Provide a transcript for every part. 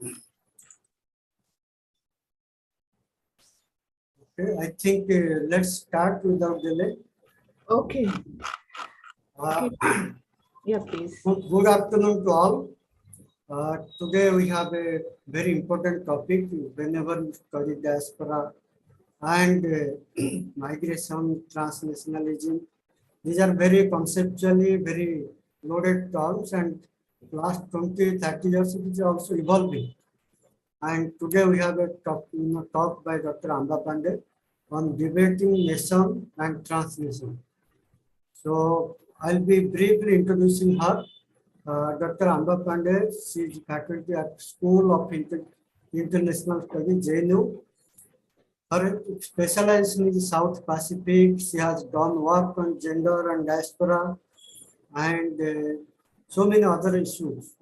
Okay, I think let's start without delay. Okay. Uh, Yeah, please. Good afternoon to all. Today we have a very important topic whenever we study diaspora and migration, transnationalism. These are very conceptually very loaded terms, and last 20, 30 years it is also evolving. And today we have a talk by Dr. Amba Pandey on debating nation and transnation. So I'll be briefly introducing her. Dr. Amba Pandey, she is faculty at School of International Studies, JNU. Her specialization is South Pacific. She has done work on gender and diaspora and so many other issues.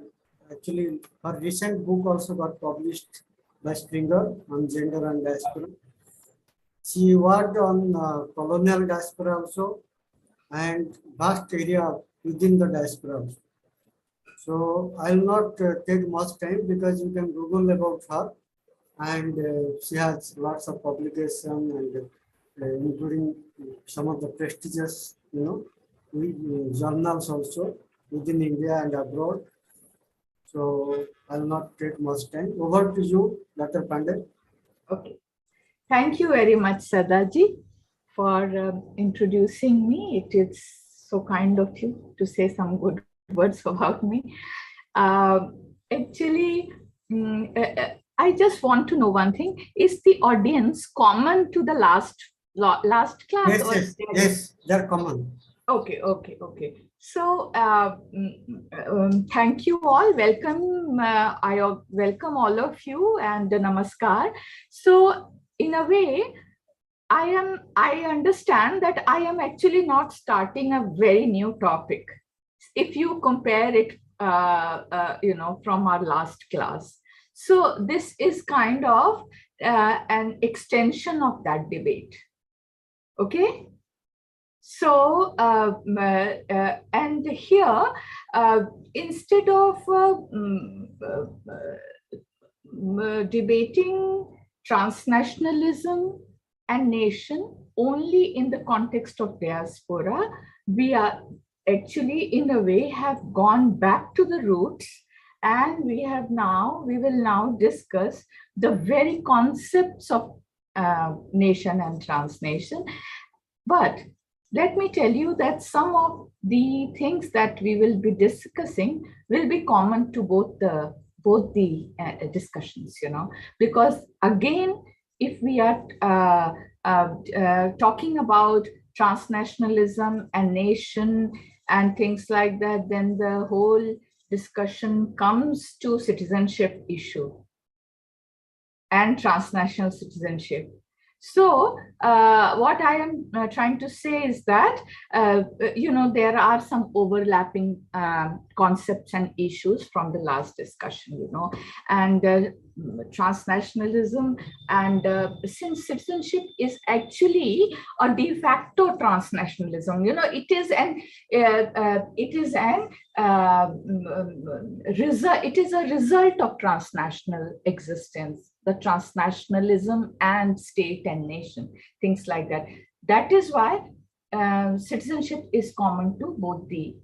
Actually, her recent book also got published by Springer on gender and diaspora. She worked on colonial diaspora also and vast area within the diaspora. So I'll not take much time because you can Google about her, and she has lots of publication and including some of the prestigious, journals also within India and abroad. So I'll not take much time. Over to you, Dr. Pandey. Okay. Thank you very much, Sadaji, for introducing me. It is so kind of you to say some good words about me. Actually, I just want to know one thing. Is the audience common to the last class? Yes, they're common. Okay. So, thank you all. Welcome. I welcome all of you and namaskar. So, in a way, I understand that I am actually not starting a very new topic. If you compare it, from our last class. So, this is kind of an extension of that debate. Okay. So, and here, instead of debating transnationalism and nation only in the context of diaspora, we are actually, in a way, have gone back to the roots, and we will now discuss the very concepts of nation and transnation. But let me tell you that some of the things that we will be discussing will be common to both the discussions, because again, if we are talking about transnationalism and nation and things like that, then the whole discussion comes to citizenship issue and transnational citizenship. So what I am trying to say is that, there are some overlapping concepts and issues from the last discussion, and transnationalism, and since citizenship is actually a de facto transnationalism, it is a result of transnational existence, the transnationalism and state and nation, things like that. That is why citizenship is common to both the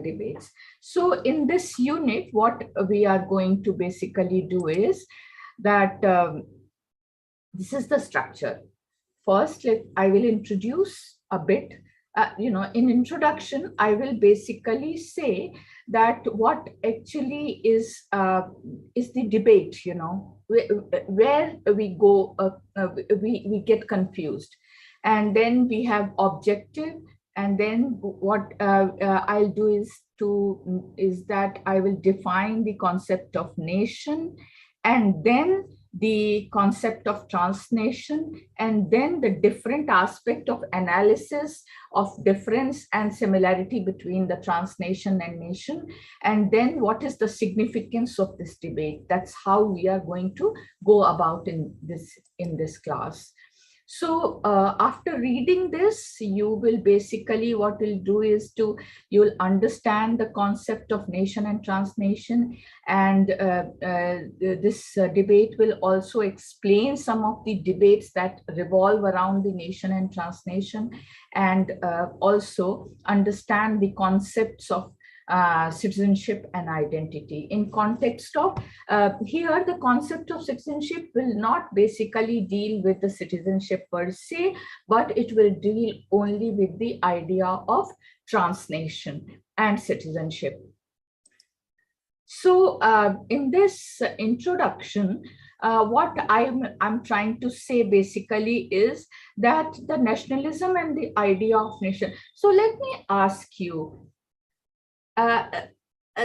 debates. So in this unit, what we are going to basically do is that this is the structure. First, I will introduce a bit. In introduction, I will basically say that what actually is the debate, where we go, we get confused. And then we have objective, and then what I'll do is that I will define the concept of nation, and then the concept of transnation, and then the different aspect of analysis of difference and similarity between the transnation and nation, and then what is the significance of this debate. That's how we are going to go about in this class. So after reading this, you will basically, what you'll do is you'll understand the concept of nation and transnation. And this debate will also explain some of the debates that revolve around the nation and transnation, and also understand the concepts of citizenship and identity. In context of here, the concept of citizenship will not basically deal with the citizenship per se, but it will deal only with the idea of transnation and citizenship. So in this introduction, what I'm trying to say basically is that the nationalism and the idea of nation. So let me ask you,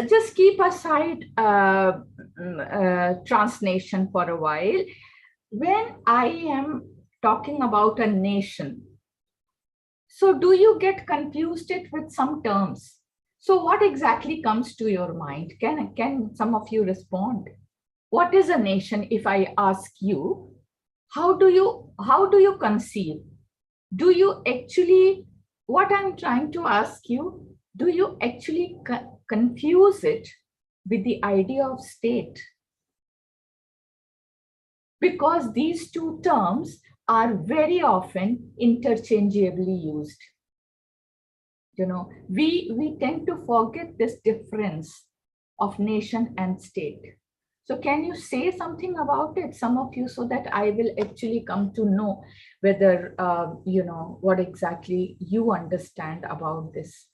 just keep aside transnation for a while. When I am talking about a nation, so do you get confused it with some terms? So what exactly comes to your mind? Can some of you respond? What is a nation? If I ask you, how do you conceive? Do you actually, what I'm trying to ask you, do you actually confuse it with the idea of state? Because these two terms are very often interchangeably used. You know, we tend to forget this difference of nation and state. So can you say something about it, some of you, so that I will actually come to know whether, you know, what exactly you understand about this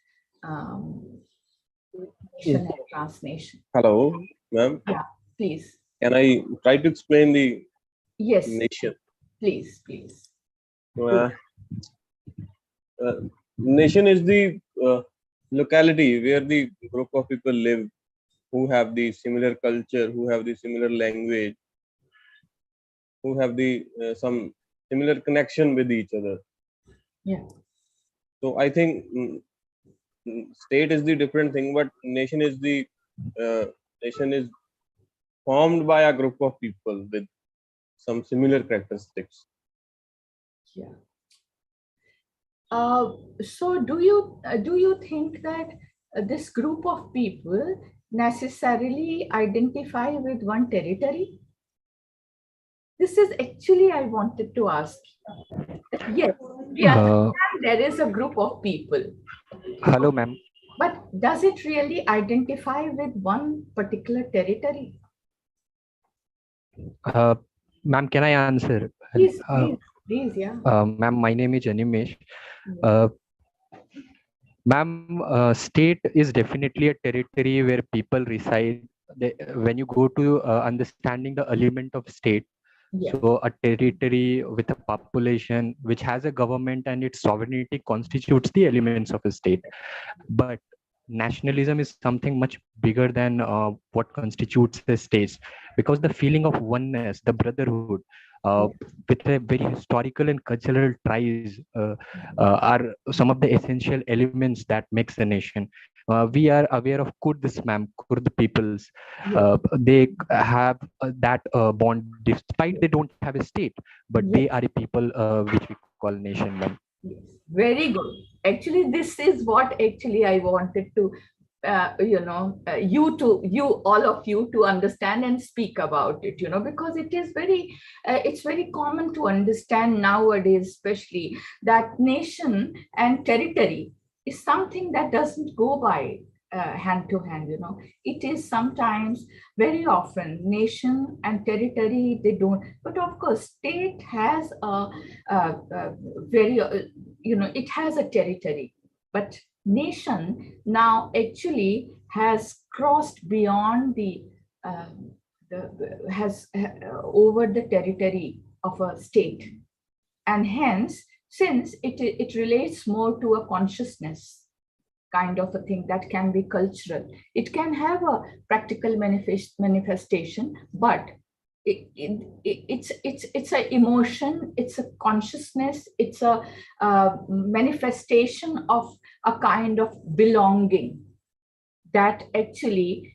nation and transnation. Hello, ma'am. Yeah, please. Can I try to explain the Yes, nation? please, please. Uh, Nation is the locality where the group of people live who have the similar culture, who have the similar language, who have the some similar connection with each other. Yeah. So I think state is the different thing, but nation is the nation is formed by a group of people with some similar characteristics. Yeah. So do you think that this group of people necessarily identify with one territory? This is actually I wanted to ask. Yes, we understand there is a group of people. Hello, ma'am. But does it really identify with one particular territory? Ma'am, can I answer? Please, please, yeah. Ma'am, my name is Animesh. Ma'am, state is definitely a territory where people reside. When you go to understanding the element of state, Yeah. so a territory with a population which has a government and its sovereignty constitutes the elements of a state. But nationalism is something much bigger than what constitutes a state, because the feeling of oneness, the brotherhood, with a very historical and cultural ties, are some of the essential elements that makes a nation. We are aware of Kurd, this ma'am, Kurd peoples. They have that bond, despite they don't have a state, but they are a people which we call nation, ma'am. Yes, very good. Actually, this is what actually I wanted to, all of you to understand and speak about it, because it is it's very common to understand nowadays, especially that nation and territory is something that doesn't go by hand to hand. It is sometimes, very often, nation and territory, they don't, but of course state has it has a territory, but nation now actually has crossed beyond has over the territory of a state, and hence, since it relates more to a consciousness kind of a thing that can be cultural, it can have a practical manifestation, but it's a emotion, it's a consciousness, it's a manifestation of a kind of belonging that actually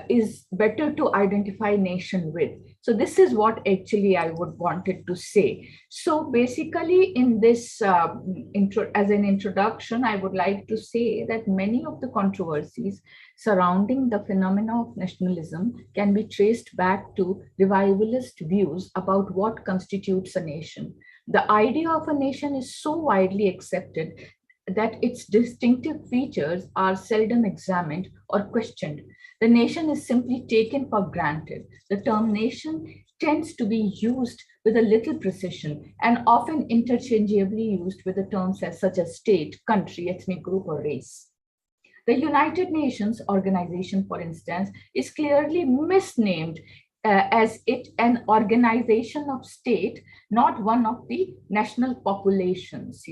is better to identify nation with. So this is what actually I would wanted to say. So basically in this as an introduction, I would like to say that many of the controversies surrounding the phenomena of nationalism can be traced back to revivalist views about what constitutes a nation. The idea of a nation is so widely accepted that its distinctive features are seldom examined or questioned. The nation is simply taken for granted. The term nation tends to be used with a little precision and often interchangeably used with the terms such as state, country, ethnic group, or race. The United Nations organization, for instance, is clearly misnamed as an organization of state, not one of the national populations,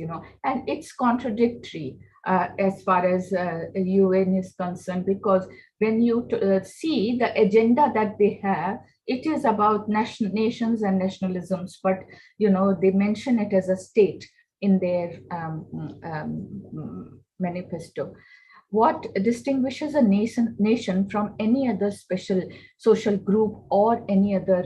and it's contradictory as far as UN is concerned, because when you see the agenda that they have, it is about nations and nationalisms, but they mention it as a state in their manifesto. What distinguishes a nation from any other special social group or any other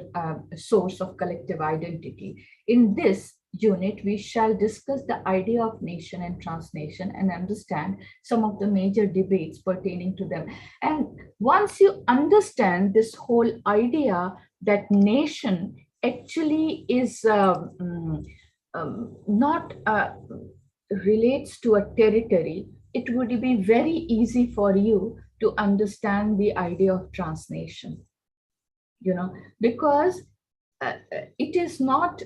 source of collective identity? In this unit, we shall discuss the idea of nation and transnation and understand some of the major debates pertaining to them. And once you understand this whole idea that nation actually is not relates to a territory, it would be very easy for you to understand the idea of transnation, because it is not,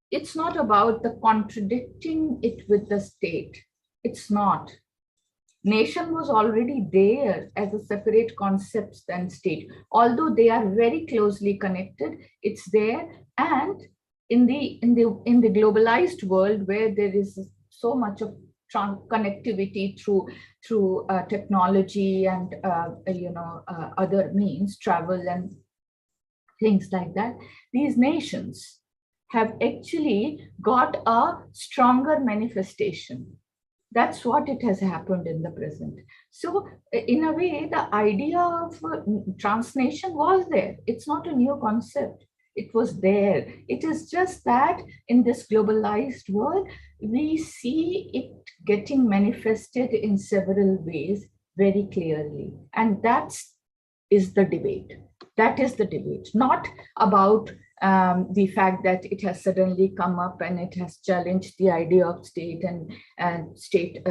it's not about the contradicting it with the state. It's not. Nation was already there as a separate concept than state. Although they are very closely connected, it's there. And in the globalized world, where there is so much of connectivity through technology and other means, travel and things like that, these nations have actually got a stronger manifestation. That's what it has happened in the present. So in a way, the idea of transnation was there. It's not a new concept. It was there. It is just that in this globalized world, we see it getting manifested in several ways very clearly. And that is the debate. That is the debate, not about the fact that it has suddenly come up and it has challenged the idea of state and state,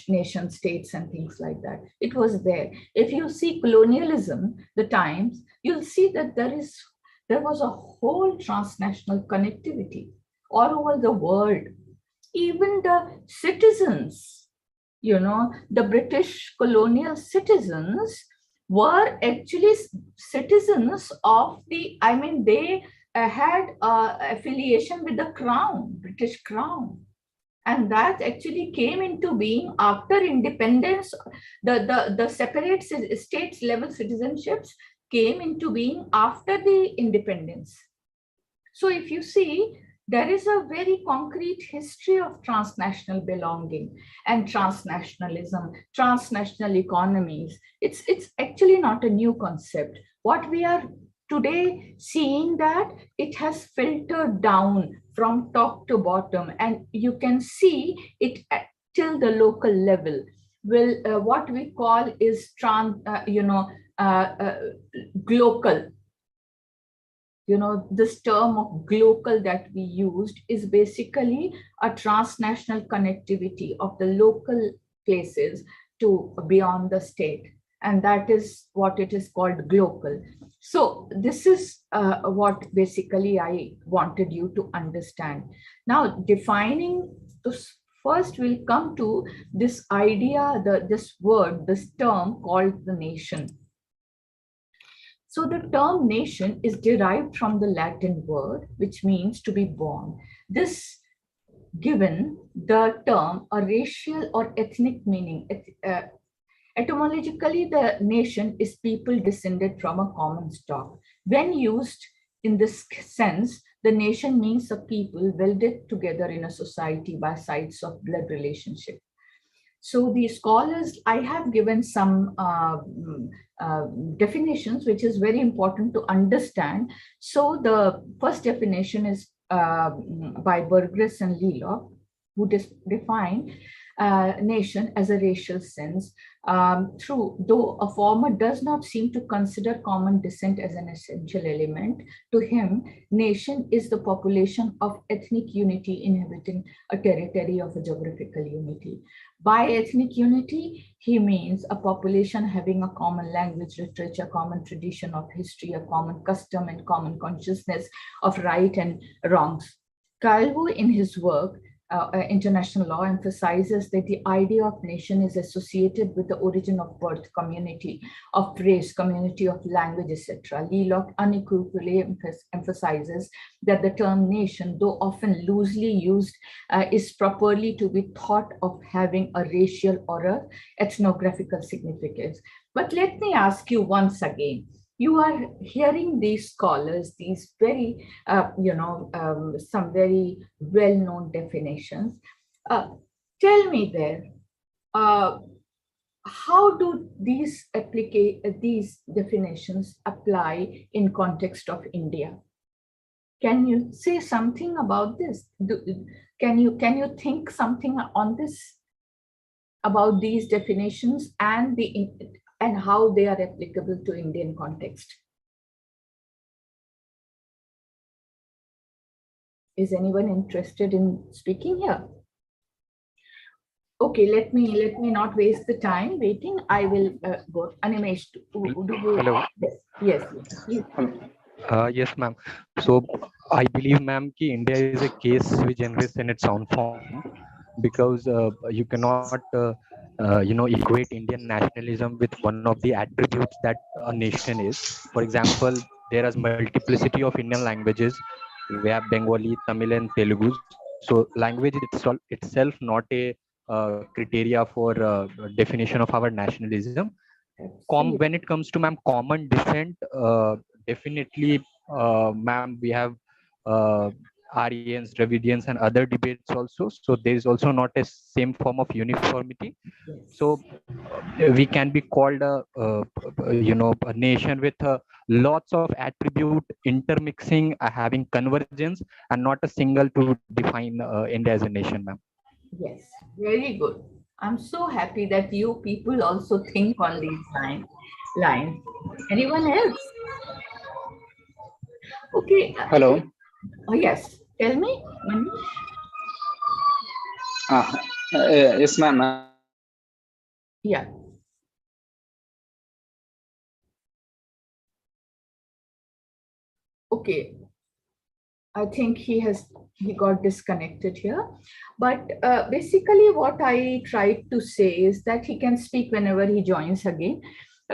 nation states and things like that. It was there. If you see colonialism, the times, you'll see that there was a whole transnational connectivity all over the world. Even the citizens, the British colonial citizens were actually citizens of they had affiliation with the crown, British crown. And that actually came into being after independence. The separate states level citizenships came into being after the independence. So if you see, there is a very concrete history of transnational belonging and transnationalism, transnational economies. It's actually not a new concept. What we are today seeing, that it has filtered down from top to bottom, and you can see it till the local level. Well, what we call is glocal. This term of glocal that we used is basically a transnational connectivity of the local places to beyond the state. And that is what it is called, glocal. So this is what basically I wanted you to understand. Now, defining this, first we'll come to this idea, this word, this term called the nation. So the term nation is derived from the Latin word, which means to be born. This given the term a racial or ethnic meaning. Etymologically, the nation is people descended from a common stock. When used in this sense, the nation means a people welded together in a society by sides of blood relationship. So the scholars, I have given some definitions, which is very important to understand. So the first definition is by Burgess and Lelock, who define nation as a racial sense, though a former does not seem to consider common descent as an essential element. To him, nation is the population of ethnic unity inhabiting a territory of a geographical unity. By ethnic unity, he means a population having a common language, literature, common tradition of history, a common custom, and common consciousness of right and wrongs. Calvo, in his work, International Law, emphasizes that the idea of nation is associated with the origin of birth, community of race, community of language, etc. Lelock unequivocally emphasizes that the term nation, though often loosely used, is properly to be thought of having a racial or a ethnographical significance. But let me ask you once again, you are hearing these scholars, these very, some very well-known definitions. Tell me there, how do these definitions apply in context of India? Can you say something about this? Can you think something on this, about these definitions and how they are applicable to Indian context? Is anyone interested in speaking here? Okay, let me not waste the time waiting. I will go. Animesh, Hello. Yes. Please. Yes, ma'am. So I believe, ma'am, ki India is a case sui generis in its own form, because you cannot, equate Indian nationalism with one of the attributes that a nation is. For example, there is multiplicity of Indian languages. We have Bengali, Tamil, and Telugu. So language itself not a criteria for definition of our nationalism. When it comes to, ma'am, common descent, definitely, ma'am, we have uh, Aryans, Dravidians, and other debates also. So there is also not a same form of uniformity. So we can be called a nation with lots of attribute intermixing, having convergence, and not a single to define India as a nation, ma'am. Yes, very good. I'm so happy that you people also think on these lines. Anyone else? Okay. Hello. Oh, yes. Tell me, Manish. Yes, ma'am. Yeah. Okay. I think he got disconnected here. But basically what I tried to say is that he can speak whenever he joins again.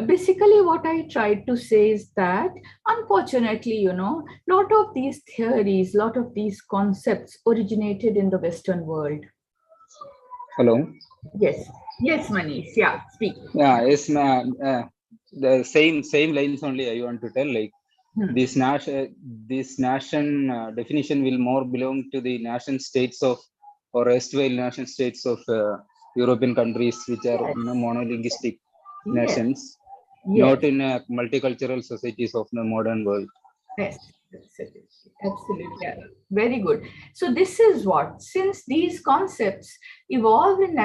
Basically what I tried to say is that, unfortunately, lot of these theories, lot of these concepts originated in the Western world. Hello. Yes. Yes, Manish. Yeah, speak. Yeah, yes, ma'am. The same lines only I want to tell. Like this nation definition will more belong to the nation states of, or erstwhile nation states of European countries, which are monolinguistic nations, not in multicultural societies of the modern world. Yes, absolutely. Yeah. Very good. So this is what, since these concepts evolve in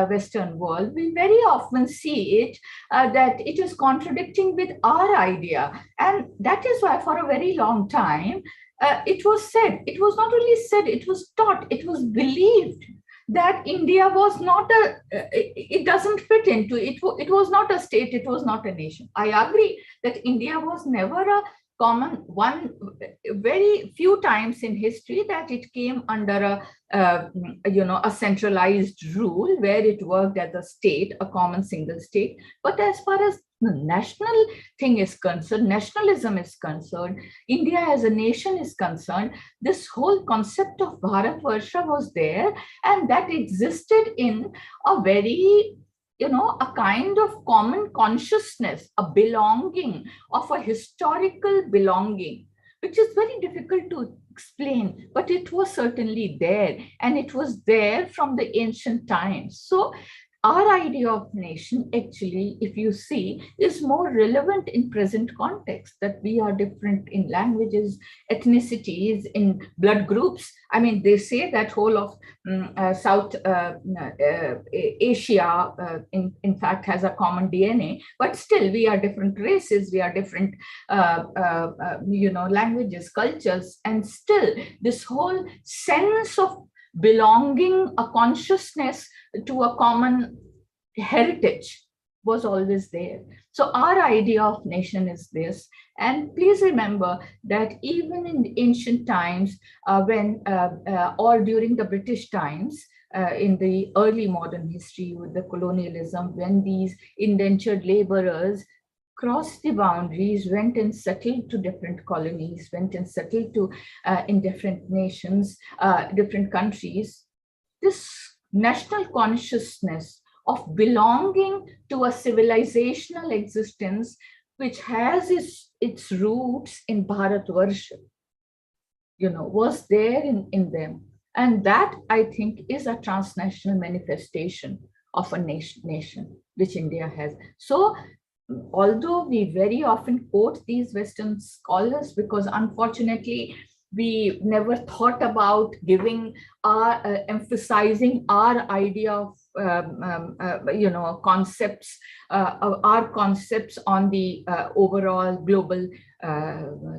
Western world, we very often see it that it is contradicting with our idea. And that is why for a very long time, it was said, it was not only said, it was taught, it was believed that India was not it doesn't fit into, it was not a state, it was not a nation. I agree that India was never a common one, very few times in history that it came under a centralized rule where it worked as a state, a common single state. But as far as the national thing is concerned, nationalism is concerned, India as a nation is concerned, this whole concept of Bharatvarsha was there, and that existed in a very, a kind of common consciousness, a belonging, of a historical belonging, which is very difficult to explain, but it was certainly there, and it was there from the ancient times. So our idea of nation actually, if you see, is more relevant in present context, that we are different in languages, ethnicities, in blood groups. I mean, they say that whole of South Asia, in fact, has a common DNA, but still we are different races, we are different, languages, cultures, and still this whole sense of belonging, a consciousness to a common heritage was always there. So our idea of nation is this. And please remember that even in ancient times, or during the British times, in the early modern history with the colonialism, when these indentured laborers crossed the boundaries, went and settled to different colonies, went and settled to in different nations, different countries, this national consciousness of belonging to a civilizational existence which has its roots in Bharatvarsha, was there in them. And that, I think, is a transnational manifestation of a nation, which India has. So, although we very often quote these Western scholars, because unfortunately, we never thought about giving our emphasizing our idea of concepts, our concepts on the overall global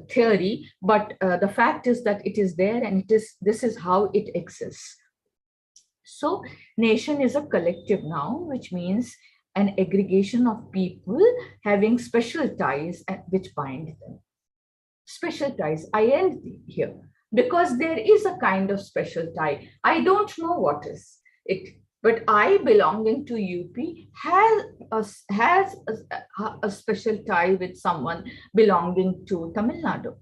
theory, but the fact is that it is there, and this is how it exists. So nation is a collective now, which means an aggregation of people having special ties which bind them. Special ties. I end here because there is a kind of special tie. I don't know what is it, but I, belonging to UP, has a special tie with someone belonging to Tamil Nadu.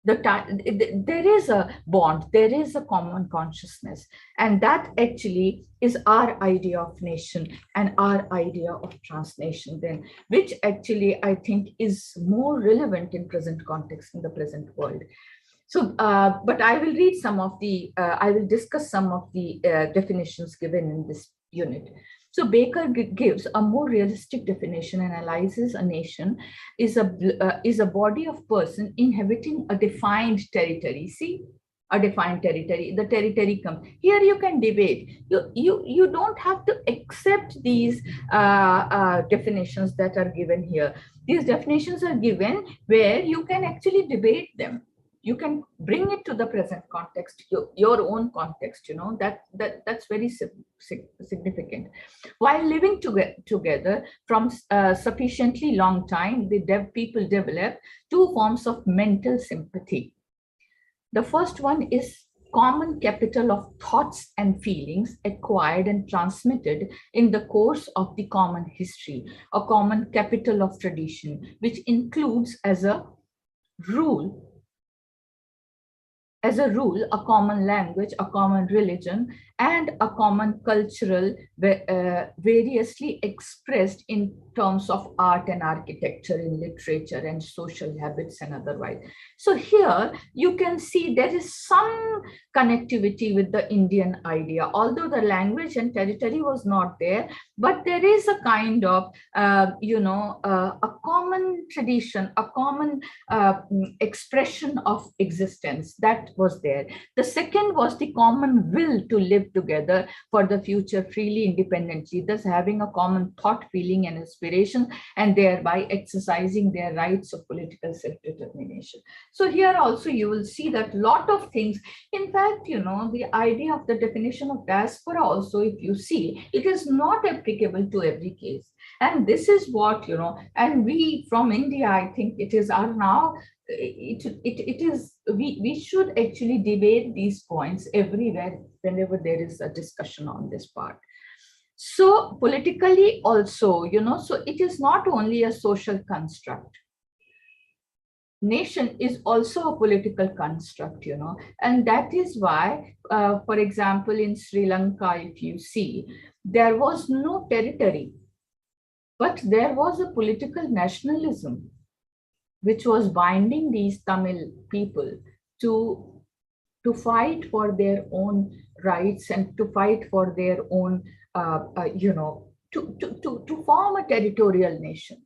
There is a bond, there is a common consciousness, and that actually is our idea of nation and our idea of transnation then, which actually I think is more relevant in present context, in the present world. So, but I will read some of the, I will discuss some of the definitions given in this unit. So Baker gives a more realistic definition and analyzes a nation is a body of person inhabiting a defined territory. See, a defined territory. The territory comes here. You can debate. You don't have to accept these definitions that are given here. These definitions are given where you can actually debate them. You can bring it to the present context, your own context, that's very significant. While living together from sufficiently long time, people develop two forms of mental sympathy. The first one is common capital of thoughts and feelings acquired and transmitted in the course of the common history, a common capital of tradition, which includes as a rule, a common language, a common religion, and a common cultural, variously expressed in terms of art and architecture, in literature and social habits and otherwise. So here you can see there is some connectivity with the Indian idea, although the language and territory was not there, but there is a kind of, a common tradition, a common expression of existence that was there. The second was the common will to live together for the future freely, independently, thus having a common thought, feeling, and aspiration, and thereby exercising their rights of political self-determination. So here also you will see that lot of things. In fact, the idea of the definition of diaspora also, if you see, it is not applicable to every case. And this is what, and we from India, I think it is our now, it is, we should actually debate these points everywhere whenever there is a discussion on this part. So politically also, so it is not only a social construct. Nation is also a political construct, and that is why, for example, in Sri Lanka, if you see, there was no territory, but there was a political nationalism which was binding these Tamil people to fight for their own rights and to fight for their own to form a territorial nation.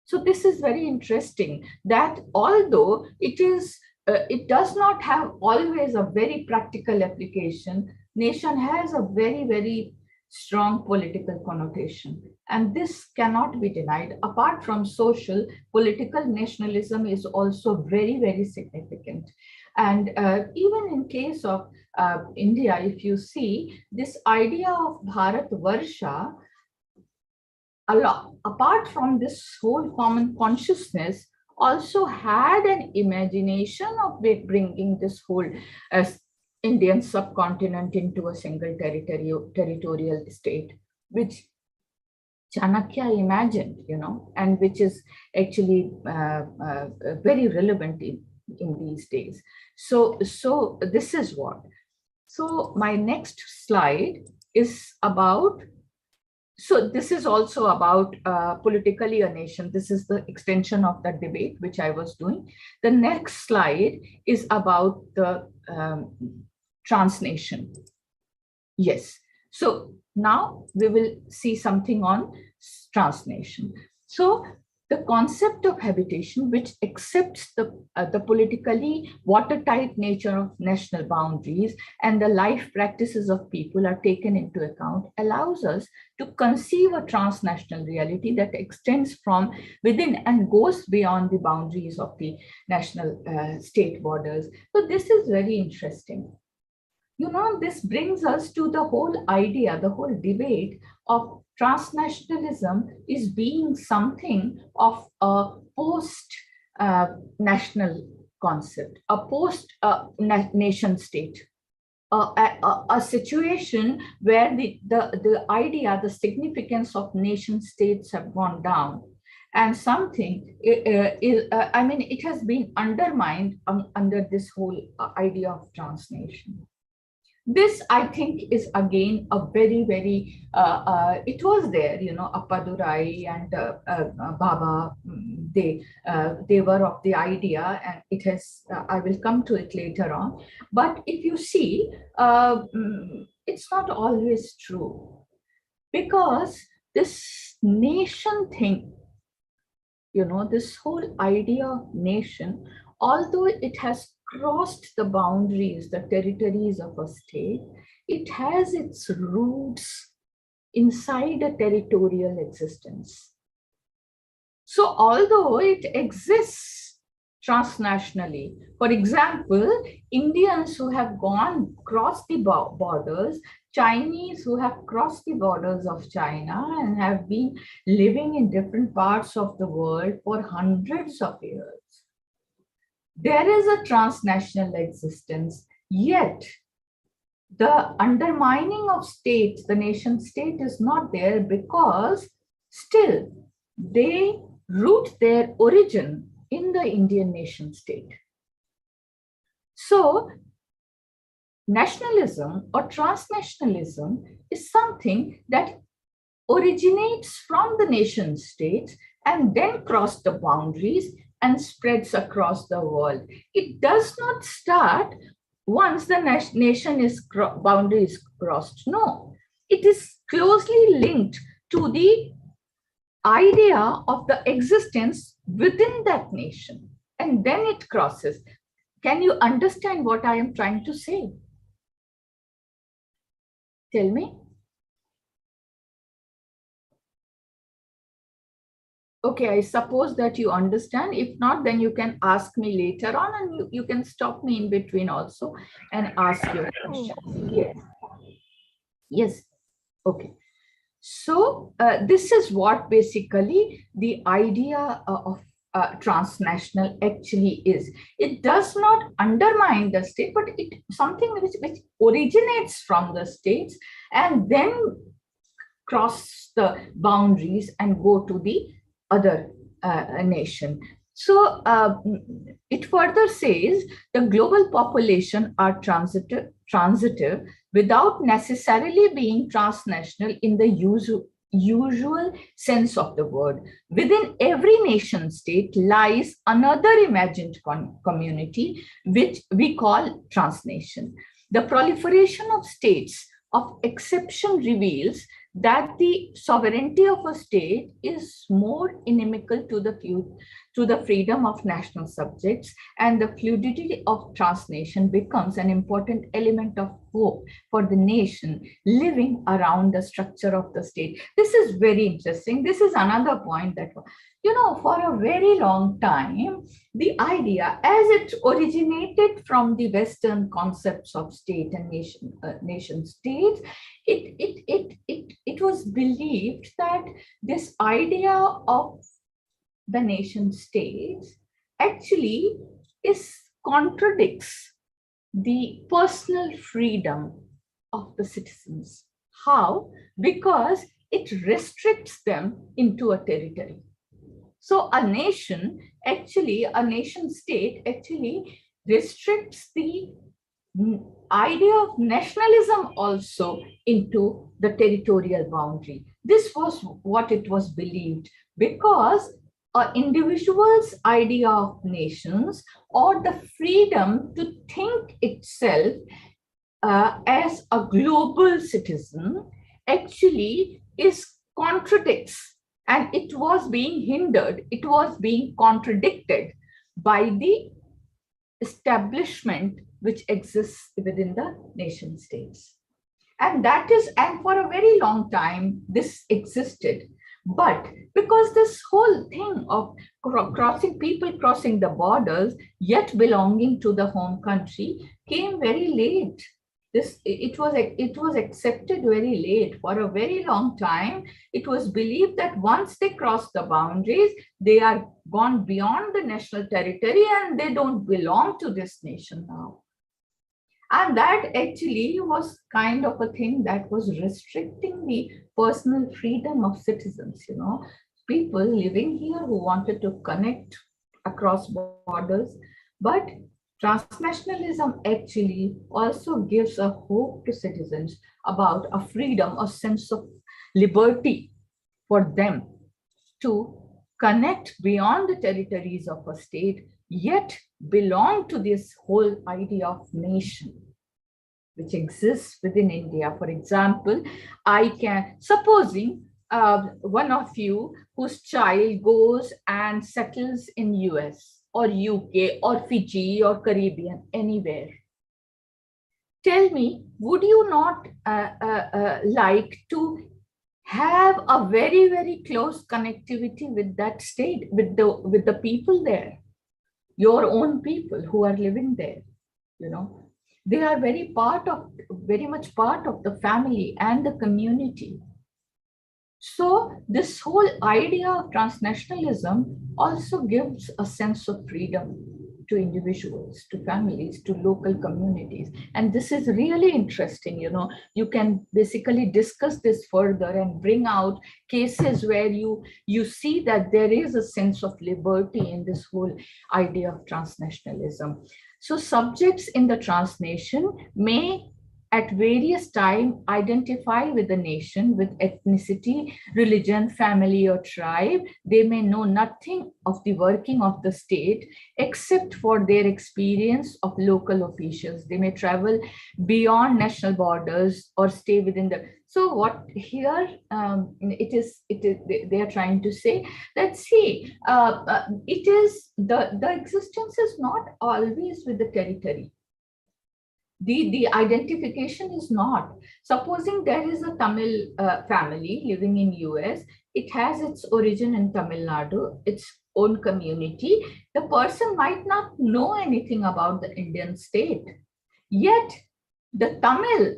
So this is very interesting that although it does not have always a very practical application, nation has a very, very strong political connotation. And this cannot be denied. Apart from social, political nationalism is also very, very significant. And even in case of India, if you see this idea of Bharat Varsha, apart from this whole common consciousness, also had an imagination of bringing this whole Indian subcontinent into a single territorial state, which Chanakya imagined, and which is actually very relevant in these days. So this is what. So my next slide is about. So this is also about politically a nation. This is the extension of the debate which I was doing. The next slide is about the transnation. Yes. So now we will see something on transnation. So the concept of habitation, which accepts the politically watertight nature of national boundaries and the life practices of people are taken into account, allows us to conceive a transnational reality that extends from within and goes beyond the boundaries of the national state borders. So this is very interesting. This brings us to the whole idea, the whole debate of transnationalism is being something of a post-national concept, a post-nation state, a situation where the idea, the significance of nation states have gone down. And something, it has been undermined under this whole idea of transnation. This, I think, is again a very, very, it was there, Appadurai and Baba, they were of the idea, and it has, I will come to it later on. But if you see, it's not always true, because this nation thing, this whole idea of nation, although it has crossed the boundaries, the territories of a state, it has its roots inside a territorial existence. So although it exists transnationally, for example, Indians who have crossed the borders, Chinese who have crossed the borders of China and have been living in different parts of the world for hundreds of years. There is a transnational existence, yet the undermining of states, the nation state, is not there, because still they root their origin in the Indian nation state. So nationalism or transnationalism is something that originates from the nation states and then crosses the boundaries and spreads across the world. It does not start once the nation boundary is crossed. No, it is closely linked to the idea of the existence within that nation, and then it crosses. Can you understand what I am trying to say? Tell me. Okay, I suppose that you understand. If not, then you can ask me later on, and you can stop me in between also and ask your questions. Yes. Yes. Okay. So this is what basically the idea of transnational actually is. It does not undermine the state, but it's something which originates from the states and then cross the boundaries and go to the other nation. So it further says the global population are transitive without necessarily being transnational in the usual sense of the word. Within every nation state lies another imagined community, which we call transnation. The proliferation of states of exception reveals that the sovereignty of a state is more inimical to the freedom of national subjects, and the fluidity of transnation becomes an important element of hope for the nation living around the structure of the state. This is very interesting. This is another point that, for a very long time, the idea, as it originated from the Western concepts of state and nation states, it was believed that this idea of the nation states actually contradicts the personal freedom of the citizens. How? Because it restricts them into a territory. So a nation state actually restricts the idea of nationalism also into the territorial boundary. This was what it was believed, because an individual's idea of nations, or the freedom to think itself as a global citizen, actually contradicts, and it was being hindered, it was being contradicted by the establishment which exists within the nation states. And for a very long time, this existed. But because this whole thing of people crossing the borders, yet belonging to the home country, came very late. It was accepted very late. For a very long time, it was believed that once they cross the boundaries, they are gone beyond the national territory and they don't belong to this nation now. And that actually was kind of a thing that was restricting the personal freedom of citizens, people living here who wanted to connect across borders. But transnationalism actually also gives a hope to citizens about a freedom, a sense of liberty for them to connect beyond the territories of a state, yet belong to this whole idea of nation which exists within India. For example, supposing one of you whose child goes and settles in US or UK or Fiji or Caribbean, anywhere. Tell me, would you not like to have a very, very close connectivity with that state, with the people there, your own people who are living there? They are very much part of the family and the community. So this whole idea of transnationalism also gives a sense of freedom to individuals, to families, to local communities. And this is really interesting. You can basically discuss this further and bring out cases where you see that there is a sense of liberty in this whole idea of transnationalism. So subjects in the transnation may at various times identify with the nation, with ethnicity, religion, family, or tribe. They may know nothing of the working of the state except for their experience of local officials. They may travel beyond national borders or stay within the. So what here they are trying to say that, see, it is the existence is not always with the territory. The identification is not. Supposing there is a Tamil family living in US, it has its origin in Tamil Nadu, its own community. The person might not know anything about the Indian state. Yet the Tamil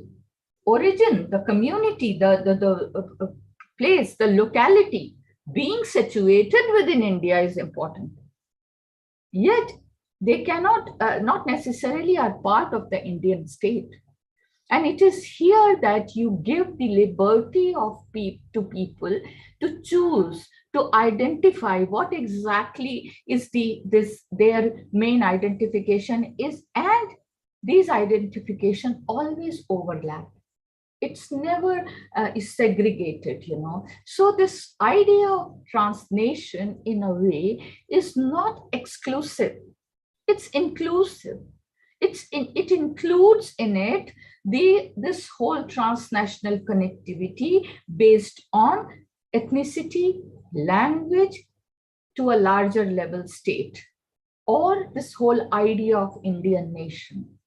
origin, the community, the place, the locality being situated within India is important. Yet they cannot, not necessarily are part of the Indian state. And it is here that you give the liberty of to people to choose, to identify what exactly is their main identification is, and these identification always overlap. It's never is segregated, So this idea of transnation, in a way, is not exclusive. It's inclusive. it includes in it this whole transnational connectivity based on ethnicity, language, to a larger level state, or this whole idea of Indian nation.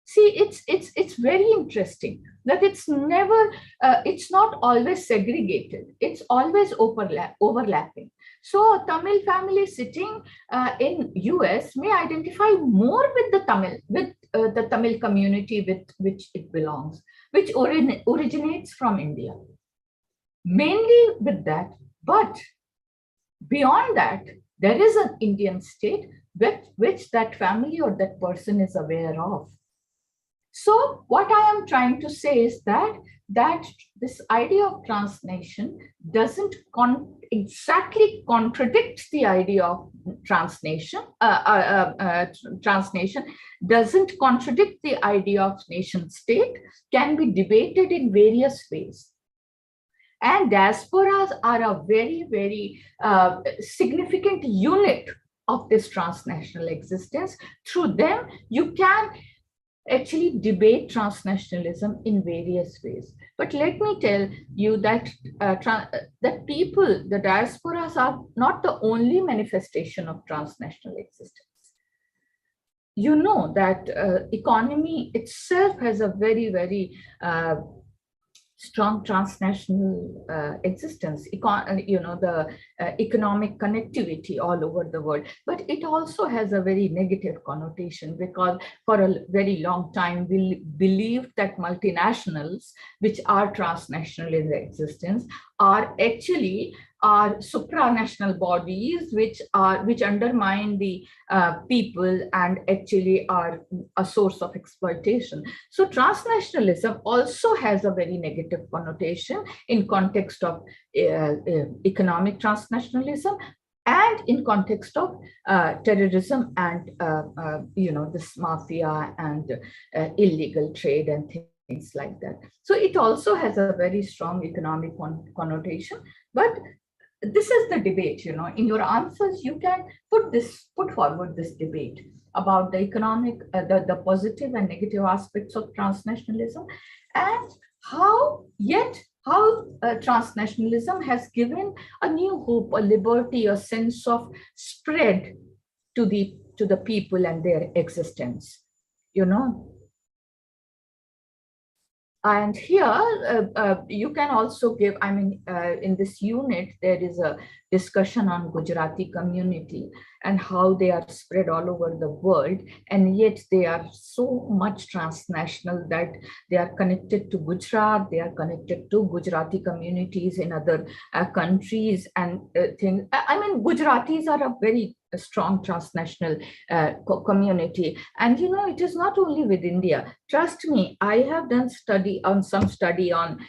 See, it's very interesting that it's never, it's not always segregated. It's always overlapping. So a Tamil family sitting in US may identify more with the Tamil community with which it belongs, which originates from India. Mainly with that, but beyond that, there is an Indian state which that family or that person is aware of. So what I am trying to say is that this idea of transnation doesn't exactly contradict the idea of transnation. Transnation doesn't contradict the idea of nation state, can be debated in various ways. And diasporas are a very, very significant unit of this transnational existence. Through them, you can actually debate transnationalism in various ways. But let me tell you that that people, the diasporas, are not the only manifestation of transnational existence. You know that economy itself has a very, very strong transnational existence, the economic connectivity all over the world. But it also has a very negative connotation, because for a very long time we believed that multinationals, which are transnational in their existence, are actually supranational bodies which undermine the people and actually are a source of exploitation. So transnationalism also has a very negative connotation in context of economic transnationalism and in context of terrorism and this mafia and illegal trade and things like that. So it also has a very strong economic connotation. But this is the debate, in your answers, you can put forward this debate about the economic, the positive and negative aspects of transnationalism, and how transnationalism has given a new hope, a liberty, a sense of spread to the people and their existence, And here you can also give, in this unit, there is a discussion on Gujarati community and how they are spread all over the world, and yet they are so much transnational that they are connected to Gujarat, they are connected to Gujarati communities in other countries and things. Gujaratis are a very strong transnational community. And it is not only with India. Trust me, I have done some study on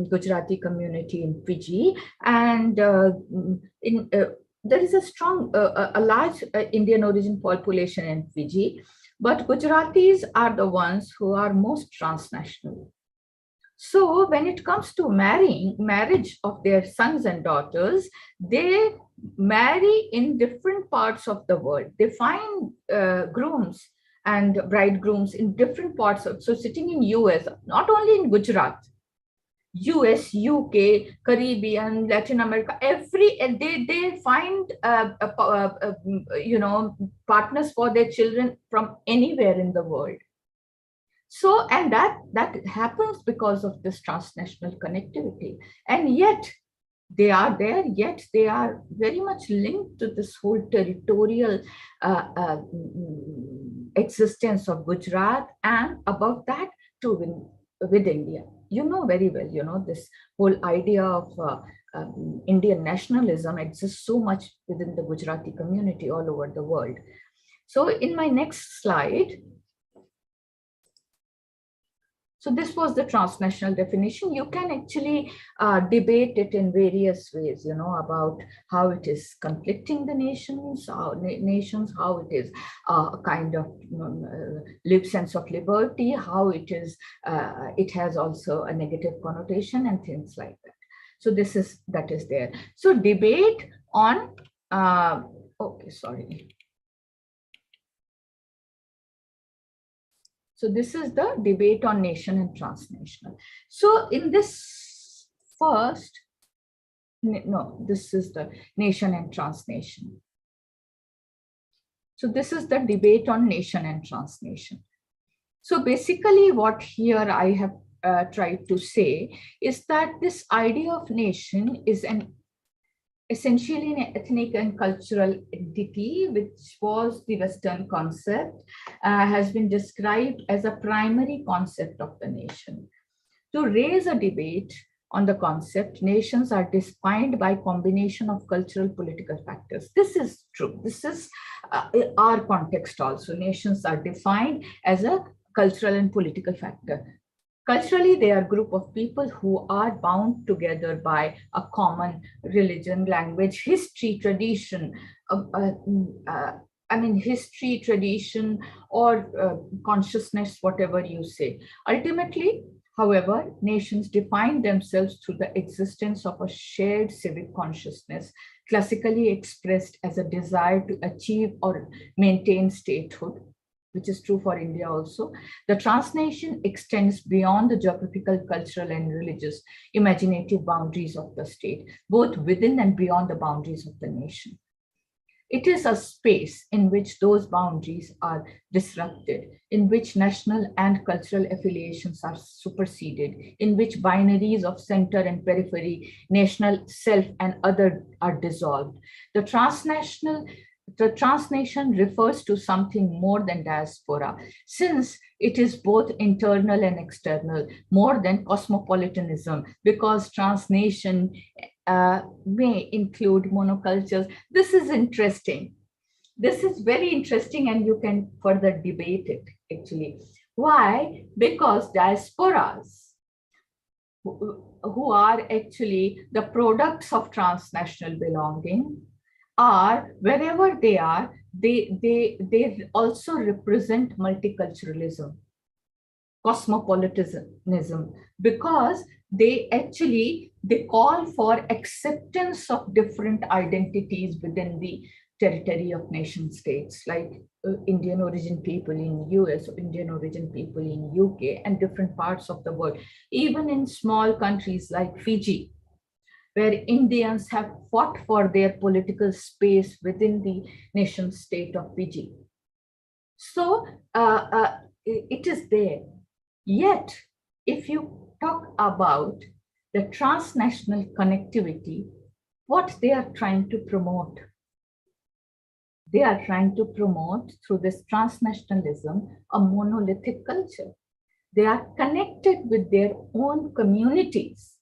Gujarati community in Fiji, and there is a large Indian origin population in Fiji, but Gujaratis are the ones who are most transnational. So when it comes to marriage of their sons and daughters, they marry in different parts of the world. They find grooms and bridegrooms in different parts so sitting in US, not only in Gujarat, US, UK, Caribbean, Latin America, they find partners for their children from anywhere in the world. So, and that happens because of this transnational connectivity. And yet they are there, yet they are very much linked to this whole territorial existence of Gujarat, and above that with India. Very well, this whole idea of Indian nationalism exists so much within the Gujarati community all over the world. So in my next slide, so this was the transnational definition. You can actually debate it in various ways, about how it is conflicting the nations, how it is a kind of sense of liberty, how it is, it has also a negative connotation and things like that. So that is there. So debate on, okay, sorry. So this is the debate on nation and transnational. So in this first, no, this is the nation and transnation. So this is the debate on nation and transnation. So basically what here I have tried to say is that this idea of nation is essentially an ethnic and cultural entity, which was the Western concept, has been described as a primary concept of the nation. To raise a debate on the concept, nations are defined by combination of cultural political factors. This is true. This is our context also. Nations are defined as a cultural and political factor. Culturally, they are a group of people who are bound together by a common religion, language, history, tradition, history, tradition, or consciousness, whatever you say. Ultimately, however, nations define themselves through the existence of a shared civic consciousness, classically expressed as a desire to achieve or maintain statehood, which is true for India also. The transnation extends beyond the geographical, cultural, and religious imaginative boundaries of the state, both within and beyond the boundaries of the nation. It is a space in which those boundaries are disrupted, in which national and cultural affiliations are superseded, in which binaries of center and periphery, national, self, and other are dissolved. The transnation refers to something more than diaspora, since it is both internal and external, more than cosmopolitanism, because transnation may include monocultures. This is interesting. This is very interesting, and you can further debate it actually. Why? Because diasporas, who are actually the products of transnational belonging, are wherever they are, they also represent multiculturalism, cosmopolitanism, because they call for acceptance of different identities within the territory of nation states, like Indian origin people in US, Indian origin people in UK, and different parts of the world, even in small countries like Fiji, where Indians have fought for their political space within the nation state of Fiji. So it is there. Yet, if you talk about the transnational connectivity, what they are trying to promote, they are trying to promote through this transnationalism a monolithic culture. They are connected with their own communities,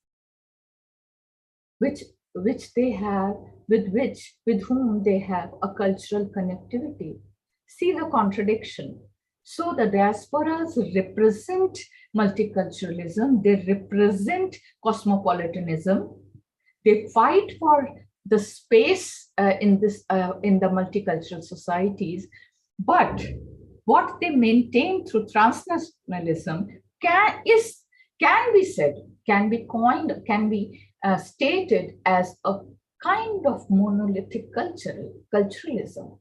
which they have, with whom they have a cultural connectivity. See the contradiction. So the diasporas represent multiculturalism, they represent cosmopolitanism, they fight for the space in the multicultural societies, but what they maintain through transnationalism can be said, can be coined, can be stated as a kind of monolithic culturalism,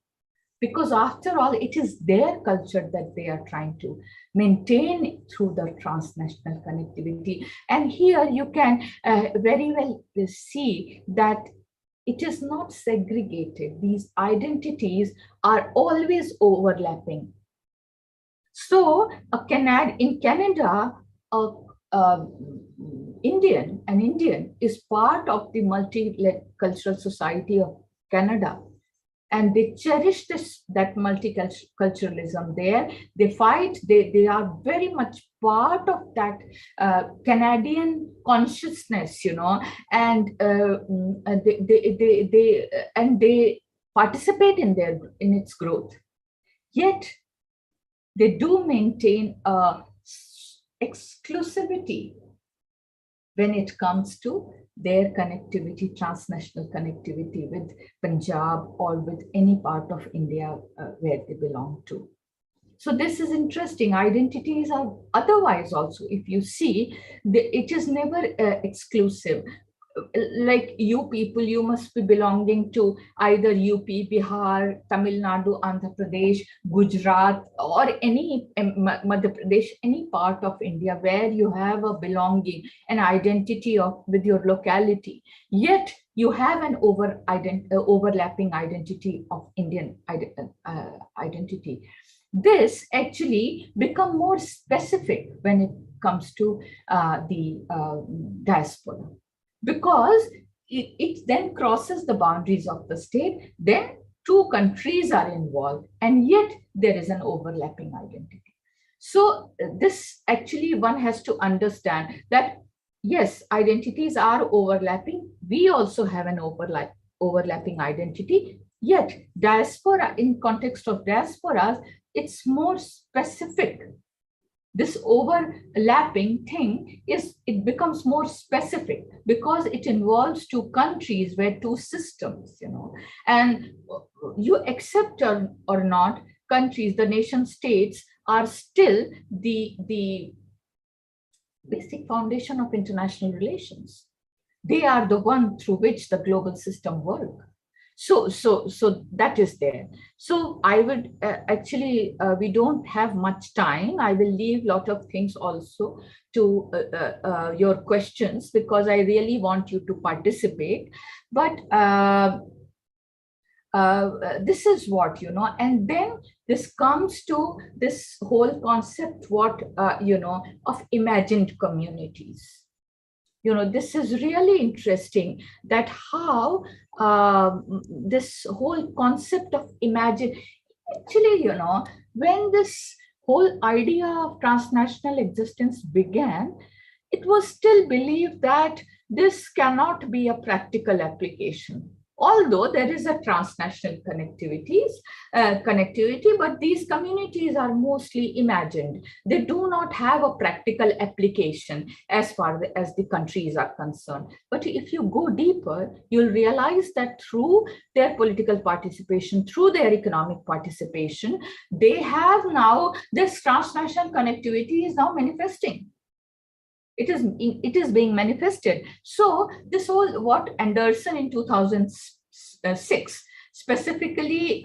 because after all, it is their culture that they are trying to maintain through the transnational connectivity. And here you can very well see that it is not segregated. These identities are always overlapping. So in Canada, an Indian is part of the multicultural society of Canada, and they cherish that multiculturalism there. They fight, they are very much part of that Canadian consciousness, and they participate in its growth. Yet they do maintain exclusivity when it comes to their connectivity, transnational connectivity with Punjab or with any part of India where they belong to. So this is interesting. Identities are otherwise also, if you see, it is never exclusive. like you people, you must be belonging to either UP, Bihar, Tamil Nadu, Andhra Pradesh, Gujarat, or any Madhya Pradesh, any part of India where you have a belonging, an identity with your locality. Yet you have an overlapping identity of Indian identity. This actually become more specific when it comes to the diaspora, because it then crosses the boundaries of the state. Then two countries are involved, and yet there is an overlapping identity. So this actually, one has to understand that yes, identities are overlapping. We also have an overlapping identity. Yet diaspora, in context of diasporas, it's more specific. This overlapping thing it becomes more specific because it involves two countries where two systems, and you accept or not, countries, the nation states are still the basic foundation of international relations. They are the one through which the global system works. So that is there. So I would actually, we don't have much time. I will leave a lot of things also to your questions, because I really want you to participate. But this is what, and then this comes to this whole concept, of imagined communities. This is really interesting, that how this whole concept of imagine, actually, when this whole idea of transnational existence began, it was still believed that this cannot be a practical application. Although there is a transnational connectivity, but these communities are mostly imagined. They do not have a practical application as far as the countries are concerned. But if you go deeper, you'll realize that through their political participation, through their economic participation, they have now, this transnational connectivity is now manifesting. It is being manifested. So this whole, what Anderson in 2006 specifically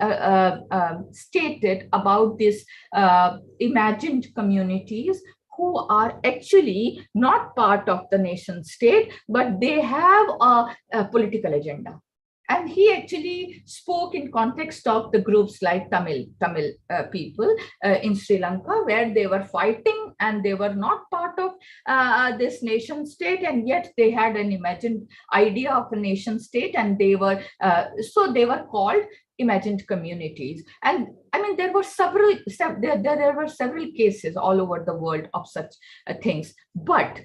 stated about this imagined communities who are actually not part of the nation state, but they have a political agenda. And he actually spoke in context of the groups like Tamil people in Sri Lanka, where they were fighting and they were not part of this nation state, and yet they had an imagined idea of a nation state, and they were so they were called imagined communities. And I mean, there were several cases all over the world of such things. But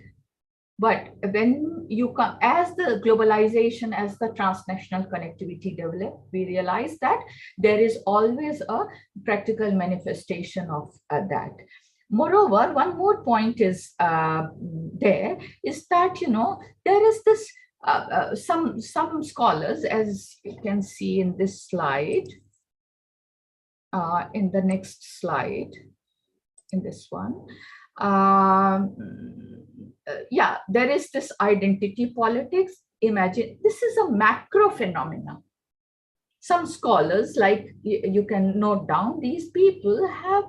when you come, as the globalization, as the transnational connectivity developed, we realize that there is always a practical manifestation of that. Moreover, one more point is there is that, there is this, some scholars, as you can see in this slide, in the next slide, in this one, yeah, there is this identity politics. Imagine, this is a macro phenomena. Some scholars, like you can note down, these people have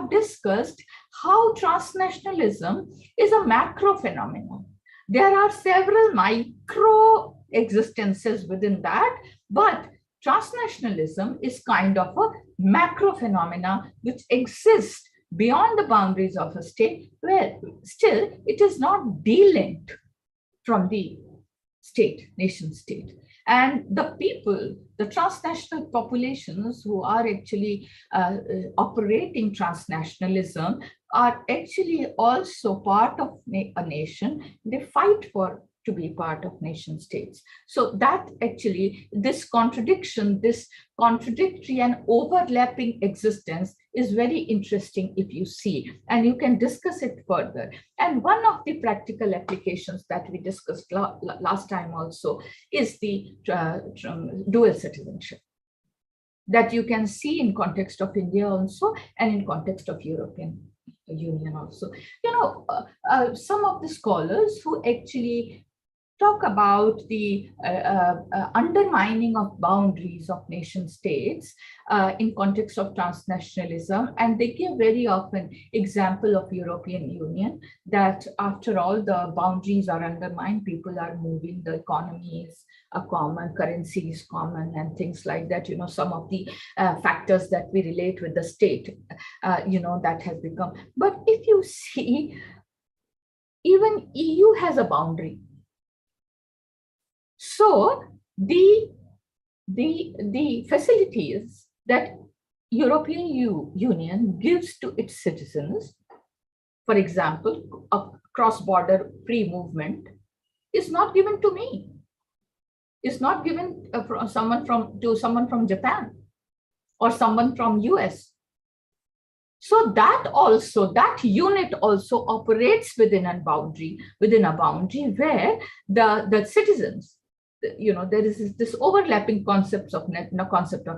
discussed how transnationalism is a macro phenomenon. There are several micro existences within that, but transnationalism is kind of a macro phenomena which exists beyond the boundaries of a state, where still it is not delinked from the state, nation state. And the people, the transnational populations who are actually operating transnationalism are actually also part of a nation. They fight to be part of nation states. So that actually, this contradiction, this contradictory and overlapping existence is very interesting if you see, and you can discuss it further. And one of the practical applications that we discussed last time also is the dual citizenship, that you can see in context of India also, and in context of European Union also. Some of the scholars who actually talk about the undermining of boundaries of nation states in context of transnationalism, and they give very often example of European Union, that after all the boundaries are undermined, people are moving, the economy is a common, currency is common, and things like that. Some of the factors that we relate with the state, that has become. But if you see, even EU has a boundary. So the facilities that European Union gives to its citizens, for example, a cross-border free movement, is not given to me. It's not given to someone from Japan or someone from US. So that unit also operates within a boundary where the citizens, there is this overlapping concept of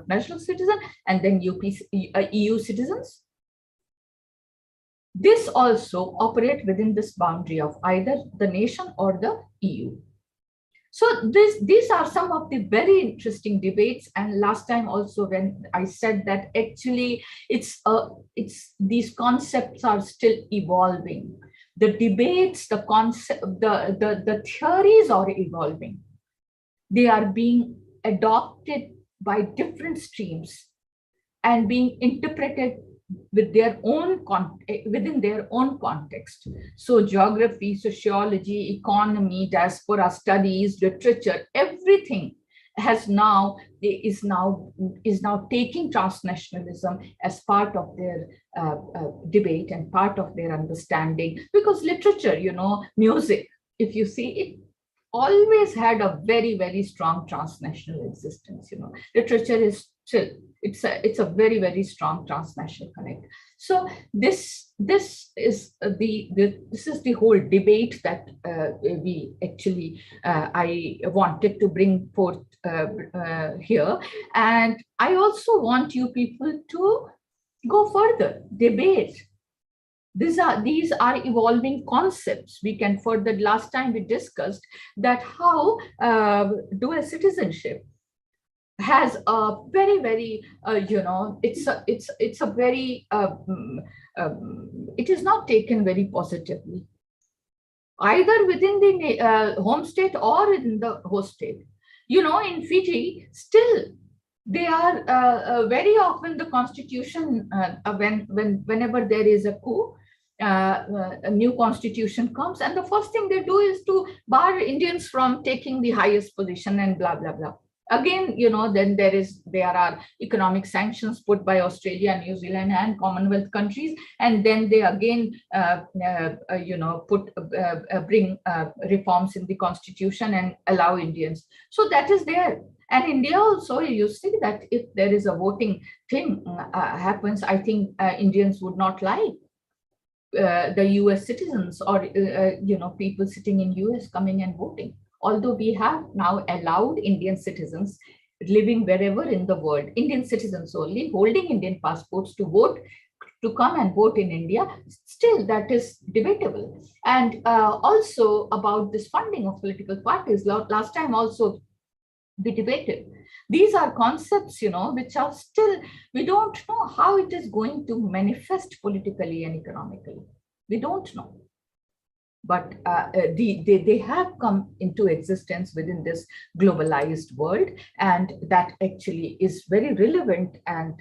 national citizen and then EU citizens. This also operate within this boundary of either the nation or the EU. So these are some of the very interesting debates. And last time also, when I said that actually these concepts are still evolving. The debates, the concept, the theories are evolving. They are being adopted by different streams and being interpreted with within their own context. So geography, sociology, economy, diaspora studies, literature, everything is now taking transnationalism as part of their debate and part of their understanding. Because literature, music, if you see it, always had a very, very strong transnational existence. Literature is still, it's a very, very strong transnational connect. So this is the whole debate that we actually I wanted to bring forth here. And I also want you people to go further, debate. These are evolving concepts. We can further, last time we discussed that how dual citizenship has a very, very, it's a very, it is not taken very positively, either within the home state or in the host state. In Fiji, still, they are very often the constitution, whenever there is a coup, a new constitution comes, and the first thing they do is to bar Indians from taking the highest position and blah, blah, blah. Again, then there are economic sanctions put by Australia, New Zealand, and Commonwealth countries, and then they again, bring reforms in the constitution and allow Indians. So that is there. And India also, you see that if there is a voting thing happens, I think Indians would not like the US citizens or, people sitting in US coming and voting. Although we have now allowed Indian citizens living wherever in the world, Indian citizens only, holding Indian passports to vote, to come and vote in India, still that is debatable. And also about this funding of political parties, last time also we debated. These are concepts, which are still, we don't know how it is going to manifest politically and economically. We don't know. But they have come into existence within this globalized world, and that actually is very relevant and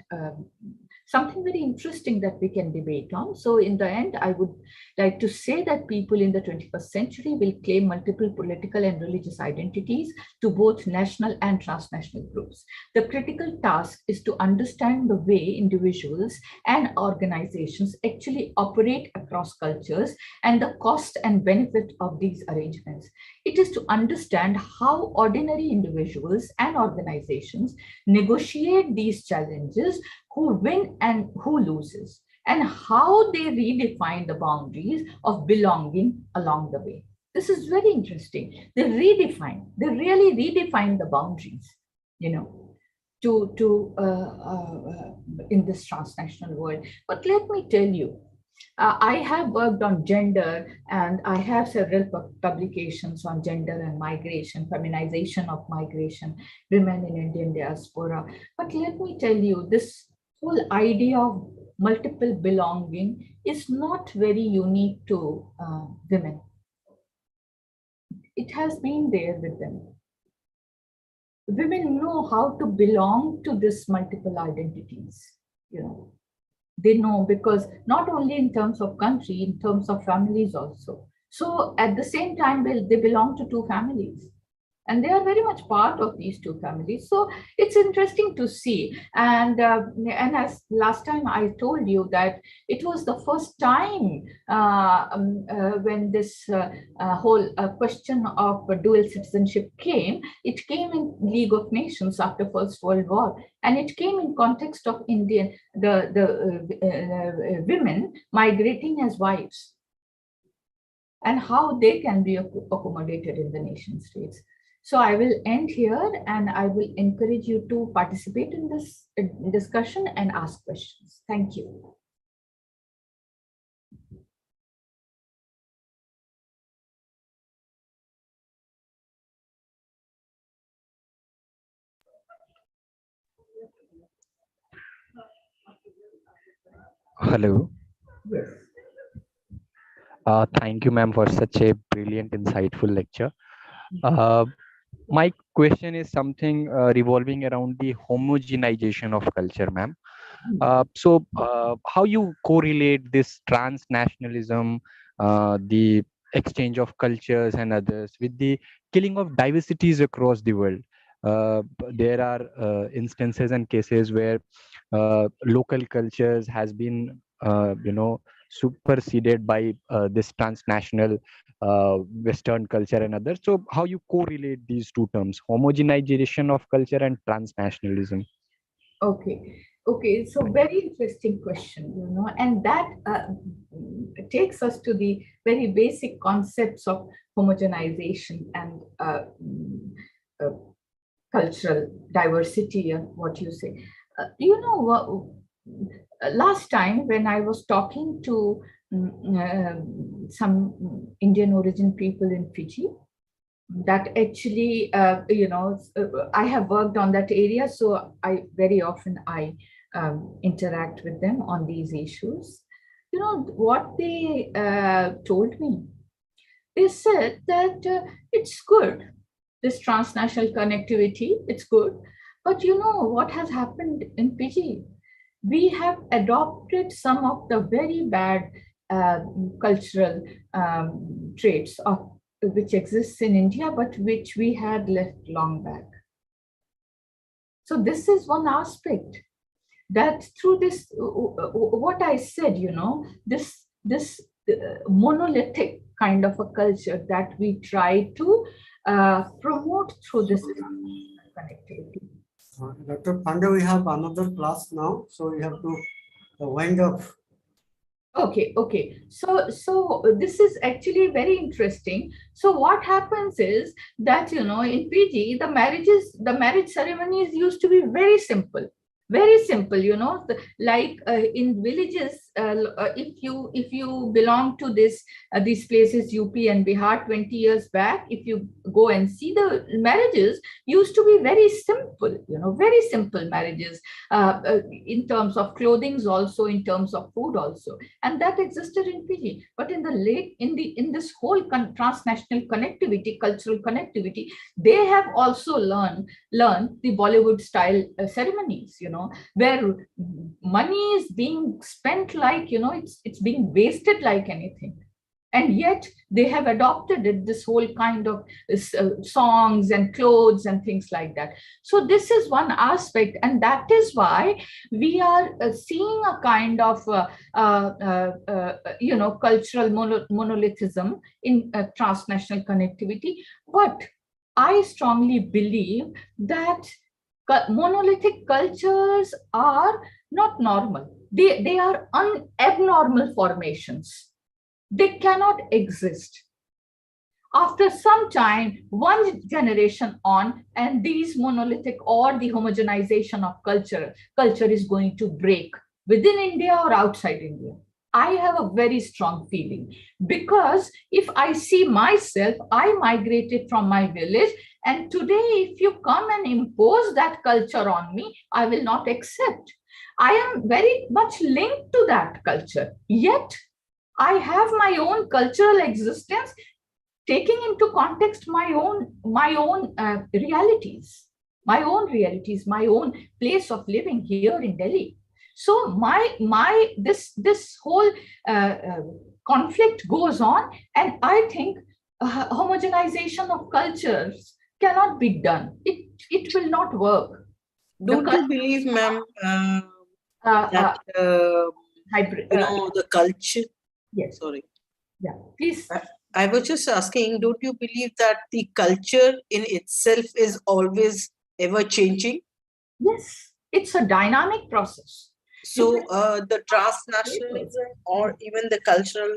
something very interesting that we can debate on. So in the end, I would like to say that people in the 21st century will claim multiple political and religious identities to both national and transnational groups. The critical task is to understand the way individuals and organizations actually operate across cultures and the cost and benefit of these arrangements. It is to understand how ordinary individuals and organizations negotiate these challenges, who win and who loses, and how they redefine the boundaries of belonging along the way. This is very interesting. They really redefine the boundaries, in this transnational world. But let me tell you, I have worked on gender, and I have several publications on gender and migration, feminization of migration, women in Indian diaspora. But let me tell you, this whole idea of multiple belonging is not very unique to women. It has been there with them. Women know how to belong to this multiple identities, They know, because not only in terms of country, in terms of families also. So at the same time, they belong to two families, and they are very much part of these two families. So it's interesting to see. And as last time I told you that it was the first time when this whole question of dual citizenship came. It came in League of Nations after First World War, and it came in context of the women migrating as wives, and how they can be accommodated in the nation states. So I will end here, and I will encourage you to participate in this discussion and ask questions. Thank you. Hello. Yes. Thank you, ma'am, for such a brilliant, insightful lecture. My question is something revolving around the homogenization of culture, ma'am. How you correlate this transnationalism, the exchange of cultures and others, with the killing of diversities across the world? There are instances and cases where local cultures has been, superseded by this transnational Western culture and others. So, how you correlate these two terms, homogenization of culture and transnationalism? Okay, so very interesting question, and that takes us to the very basic concepts of homogenization and uh, cultural diversity, and what you say. Last time when I was talking to some Indian origin people in Fiji, that actually, I have worked on that area, so I very often interact with them on these issues. What they told me? They said that it's good, this transnational connectivity, it's good. But what has happened in Fiji? We have adopted some of the very bad cultural traits of which exists in India, but which we had left long back. So this is one aspect, that through this, what I said, this monolithic kind of a culture that we try to promote through this connectivity. Dr. Pandey, we have another class now, so we have to wind up. Okay. So this is actually very interesting. So what happens is that, in PG, the marriage ceremonies used to be very simple. Very simple, like in villages, if you belong to these places, UP and Bihar, 20 years back, if you go and see, the marriages used to be very simple, very simple marriages, in terms of clothings, also in terms of food also, and that existed in Fiji. But in this whole transnational connectivity, cultural connectivity, they have also learned the Bollywood style ceremonies, where money is being spent like, it's being wasted like anything. And yet they have adopted it, this whole kind of songs and clothes and things like that. So this is one aspect, and that is why we are seeing a kind of cultural monolithism in transnational connectivity. But I strongly believe that monolithic cultures are not normal. They are abnormal formations. They cannot exist. After some time, one generation on, and these monolithic or the homogenization of culture is going to break within India or outside India. I have a very strong feeling, because if I see myself, I migrated from my village, and today if you come and impose that culture on me, I will not accept. I am very much linked to that culture, yet I have my own cultural existence, taking into context my own realities, my own place of living here in Delhi. So this whole uh, uh, conflict goes on, and I think homogenization of cultures cannot be done. It will not work. Don't you believe, ma'am, Uh, that hybrid, the culture? yes, Sorry, yeah, please. I was just asking. Don't you believe that the culture in itself is always ever changing? Yes, it's a dynamic process. So the transnationalism or even the cultural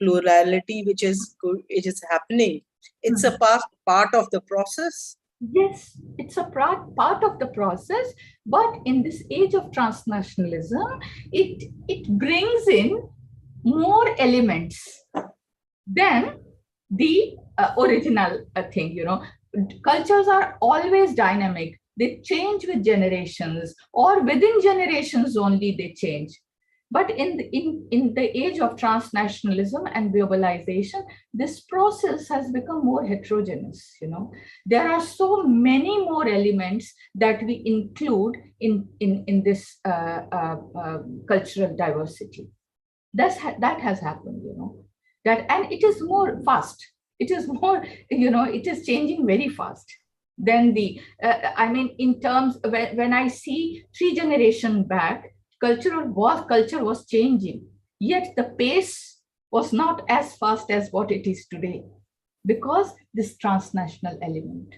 plurality which is happening, it's a part of the process. Yes, it's a part of the process, but in this age of transnationalism, it brings in more elements than the original thing. Cultures are always dynamic. They change with generations, or within generations only they change. But in the age of transnationalism and globalization, this process has become more heterogeneous. There are so many more elements that we include in this cultural diversity. That has happened. That, and it is more fast. It is more, it is changing very fast than the I mean, in terms, when I see 3 generations back, culture was changing, yet the pace was not as fast as what it is today, because this transnational element,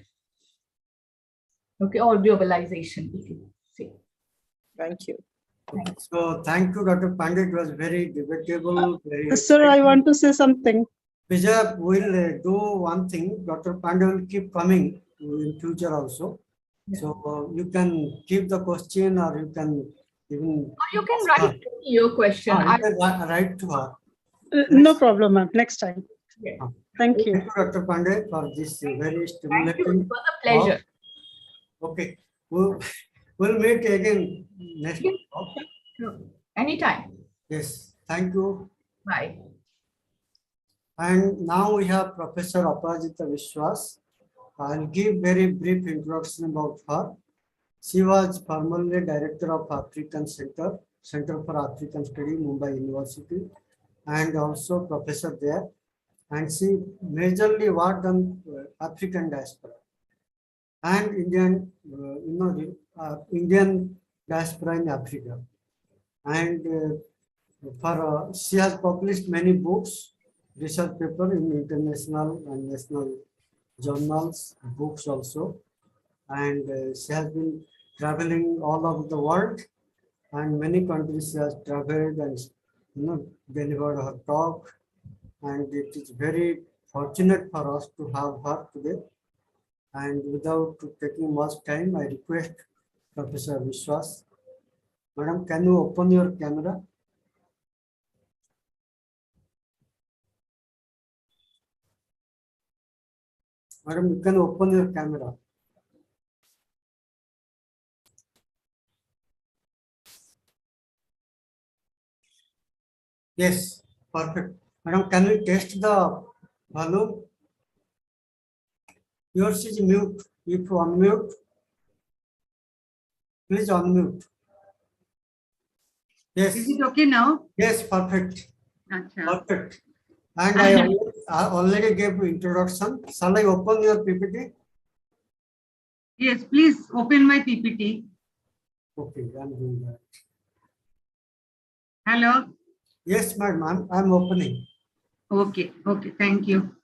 okay, or globalization, if you say. Thank you. So thank you, Dr. Pandit. It was very debatable. Sir, I want to say something. Vijay will do one thing. Dr. Pandit will keep coming in future also. Yeah. So you can keep the question, or you can even. Or you can write your question. You can write to her. No problem, ma'am. Next time. Yeah. Thank you. Thank you, Dr. Pandey, for this very Thank you. stimulating. It was a pleasure. talk. Okay, we'll meet again next Yes. talk. Sure. Anytime. Yes, thank you. Bye. And now we have Professor Aparajita Vishwas. I'll give very brief introduction about her. She was formerly Director of African Center for African Study, Mumbai University, and also professor there. And she majorly worked on African diaspora and Indian diaspora in Africa. And she has published many books, research paper in international and national journals, books also. And she has been traveling all over the world, and many countries she has traveled and delivered her talk. And it is very fortunate for us to have her today. And without taking much time, I request Professor Vishwas. Madam, can you open your camera? Madam, you can open your camera. Yes, perfect. Madam, can we test the volume? Yours is mute. If you unmute, please unmute. Yes. Is it okay now? Yes, perfect. Achha. Perfect. And I already gave introduction. Shall I open your PPT? Yes, please open my PPT. Okay, I'm doing that. Hello. Yes, madam, I'm opening. Okay, thank you.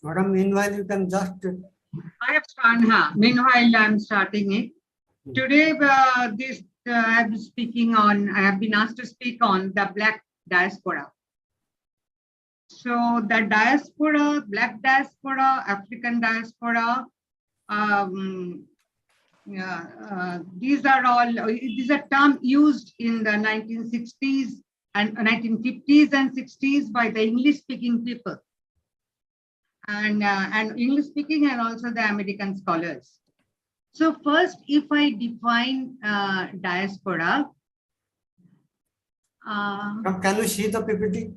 Madam, meanwhile, you can just I have started. Meanwhile, I'm starting it. Today, I have been asked to speak on the Black diaspora. So the diaspora, Black diaspora, African diaspora, these are terms used in the 1960s and 1950s and 60s by the English-speaking people, and English-speaking and also the American scholars. So first, if I define diaspora, can you see the PPT?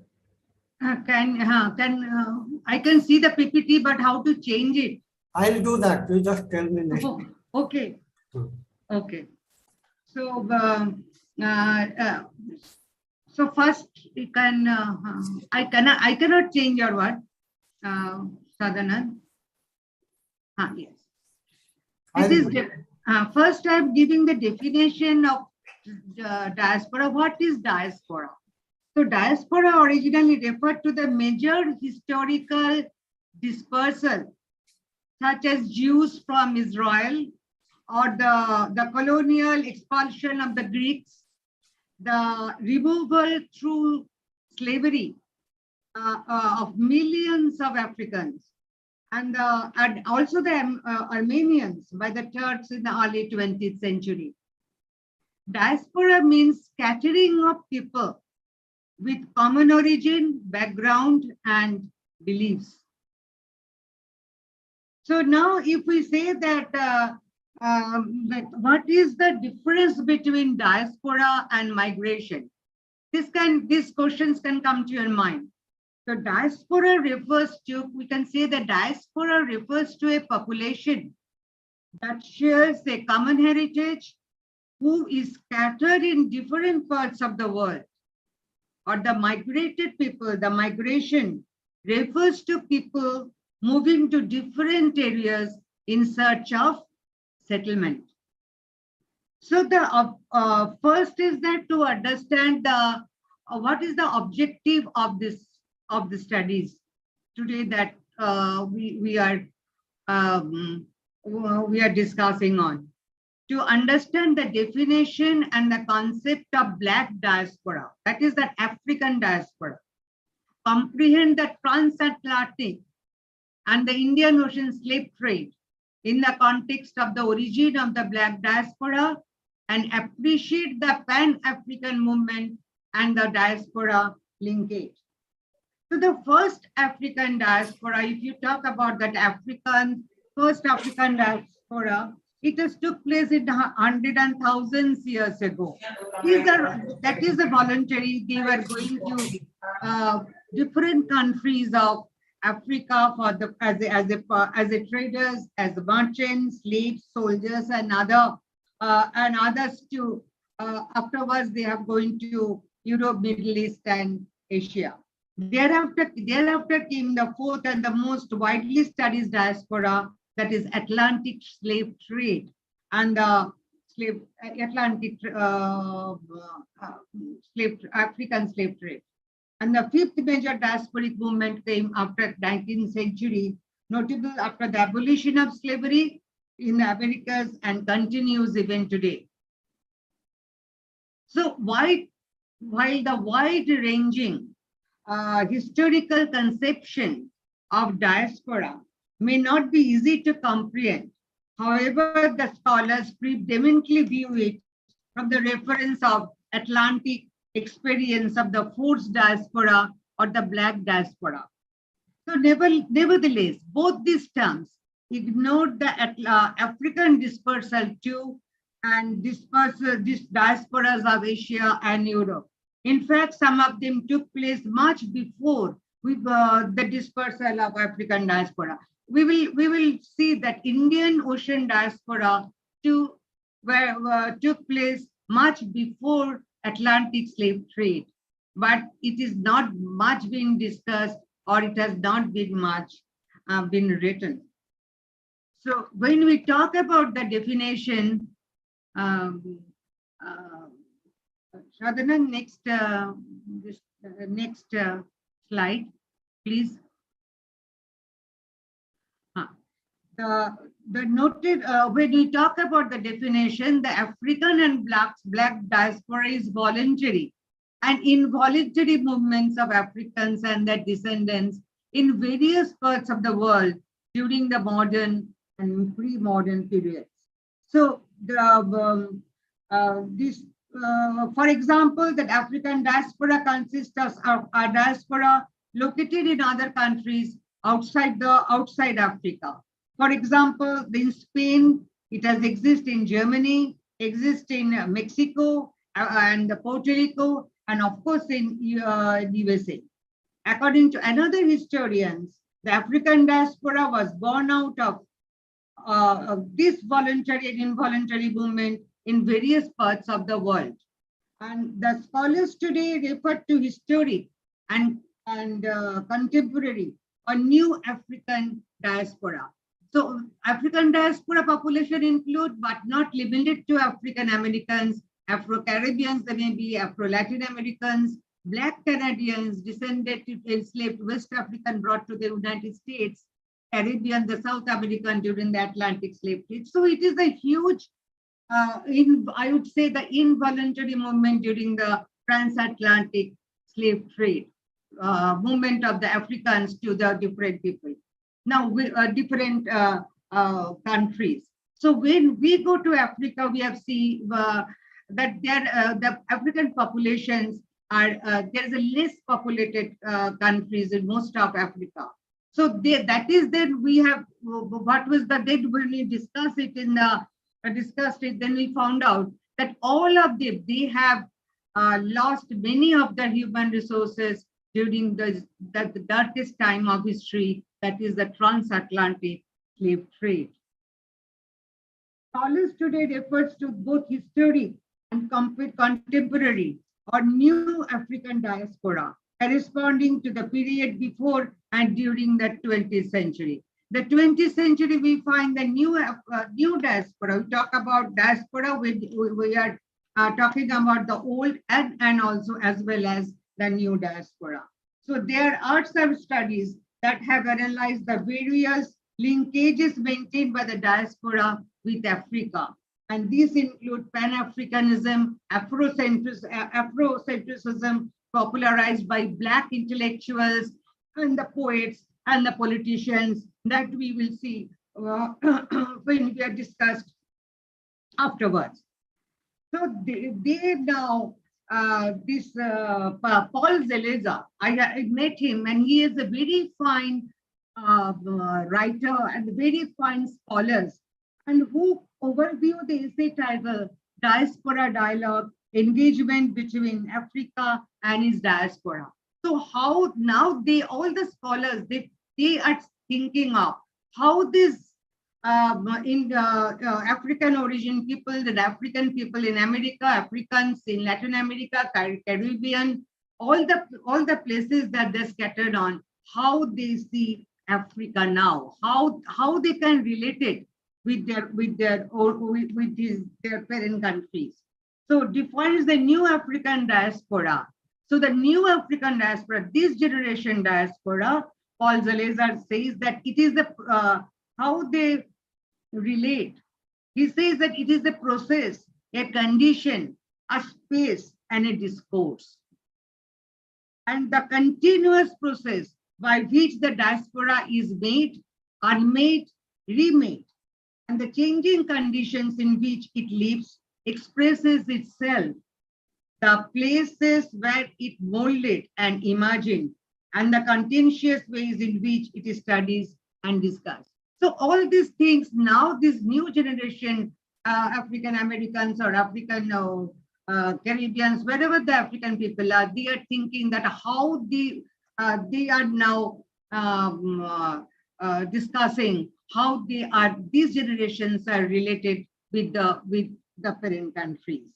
I can see the PPT, but how to change it? I'll do that. You just tell me next. Okay. Okay. So, so first, you can. I cannot change your word, Sadhanand. Yes. This is first. I'm giving the definition of diaspora. What is diaspora? So diaspora originally referred to the major historical dispersal, such as Jews from Israel, or the colonial expulsion of the Greeks, the removal through slavery of millions of Africans, and also the Armenians by the Turks in the early 20th century. Diaspora means scattering of people with common origin, background, and beliefs. So now if we say that, what is the difference between diaspora and migration? These questions can come to your mind. So diaspora refers to, we can say that diaspora refers to a population that shares a common heritage, who is scattered in different parts of the world. Or the migrated people, the migration refers to people moving to different areas in search of settlement. So the first is that to understand the what is the objective of the studies today that we are discussing on. To understand the definition and the concept of Black diaspora, that is the African diaspora, comprehend the transatlantic and the Indian Ocean slave trade in the context of the origin of the Black diaspora, and appreciate the Pan-African movement and the diaspora linkage. So the first African diaspora, if you talk about that first African diaspora, it has took place in hundreds and thousands years ago. That is a voluntary. They were going to different countries of Africa for the as a traders, as merchants, slaves, soldiers, and others to. Afterwards, they are going to Europe, Middle East, and Asia. Thereafter came the fourth and the most widely studied diaspora, that is Atlantic slave trade and the African slave trade. And the fifth major diasporic movement came after 19th century, notable after the abolition of slavery in the Americas and continues even today. So while the wide-ranging historical conception of diaspora may not be easy to comprehend, however, the scholars predominantly view it from the reference of Atlantic experience of the forced diaspora or the Black diaspora. So nevertheless, both these terms ignored the African dispersal too, and these diasporas of Asia and Europe. In fact, some of them took place much before the dispersal of African diaspora. We will see that Indian Ocean diaspora too took place much before Atlantic slave trade, but it is not much being discussed, or it has not been much been written. So when we talk about the definition, Shadana, next slide, please. the noted when we talk about the definition, the African and black diaspora is voluntary and involuntary movements of Africans and their descendants in various parts of the world during the modern and pre-modern periods. So for example, that African diaspora consists of a diaspora located in other countries outside Africa. For example, in Spain, it has existed in Germany, exists in Mexico and Puerto Rico, and of course in USA. According to another historians, the African diaspora was born out of this voluntary and involuntary movement in various parts of the world. And the scholars today refer to historic and contemporary or new African diaspora. So African diaspora population include, but not limited to, African Americans, Afro-Caribbeans, there may be Afro-Latin Americans, Black Canadians, descended to enslaved West African brought to the United States, Caribbean, the South American during the Atlantic slave trade. So it is a huge, I would say, the involuntary movement during the transatlantic slave trade, movement of the Africans to the different people. Now, different countries. So when we go to Africa, we have seen that the African populations are, there's a less populated countries in most of Africa. So that is then we have, what was the date when we discussed it then we found out that all of them, they have lost many of their human resources during the darkest time of history, that is the transatlantic slave trade. Scholars today refers to both historic and contemporary or new African diaspora, corresponding to the period before and during the 20th century. The 20th century, we find the new diaspora. We talk about diaspora, we are talking about the old and also as well as the new diaspora. So there are some studies that have analyzed the various linkages maintained by the diaspora with Africa. And these include Pan-Africanism, Afrocentricism, popularized by Black intellectuals and the poets and the politicians that we will see when we are discussed afterwards. So they now, this Paul Zeleza, I met him, and he is a very fine writer and very fine scholars, and who overview the essay title, Diaspora Dialogue, Engagement Between Africa and its Diaspora. So how now all the scholars, they are thinking of how this African origin people, the African people in America, Africans in Latin America, Caribbean, all the places that they're scattered on, how they see Africa now, how they can relate it with their parent countries. So defines the new African diaspora. So the new African diaspora, this generation diaspora, Paul Zeleza says that it is the how they relate. He says that it is a process, a condition, a space, and a discourse. And the continuous process by which the diaspora is made, unmade, remade, and the changing conditions in which it lives, expresses itself, the places where it molded and imagined, and the contentious ways in which it is studied and discussed. So all these things now, this new generation, African Americans or African Caribbeans, wherever the African people are, they are thinking that how they are now discussing how these generations are related with the parent countries.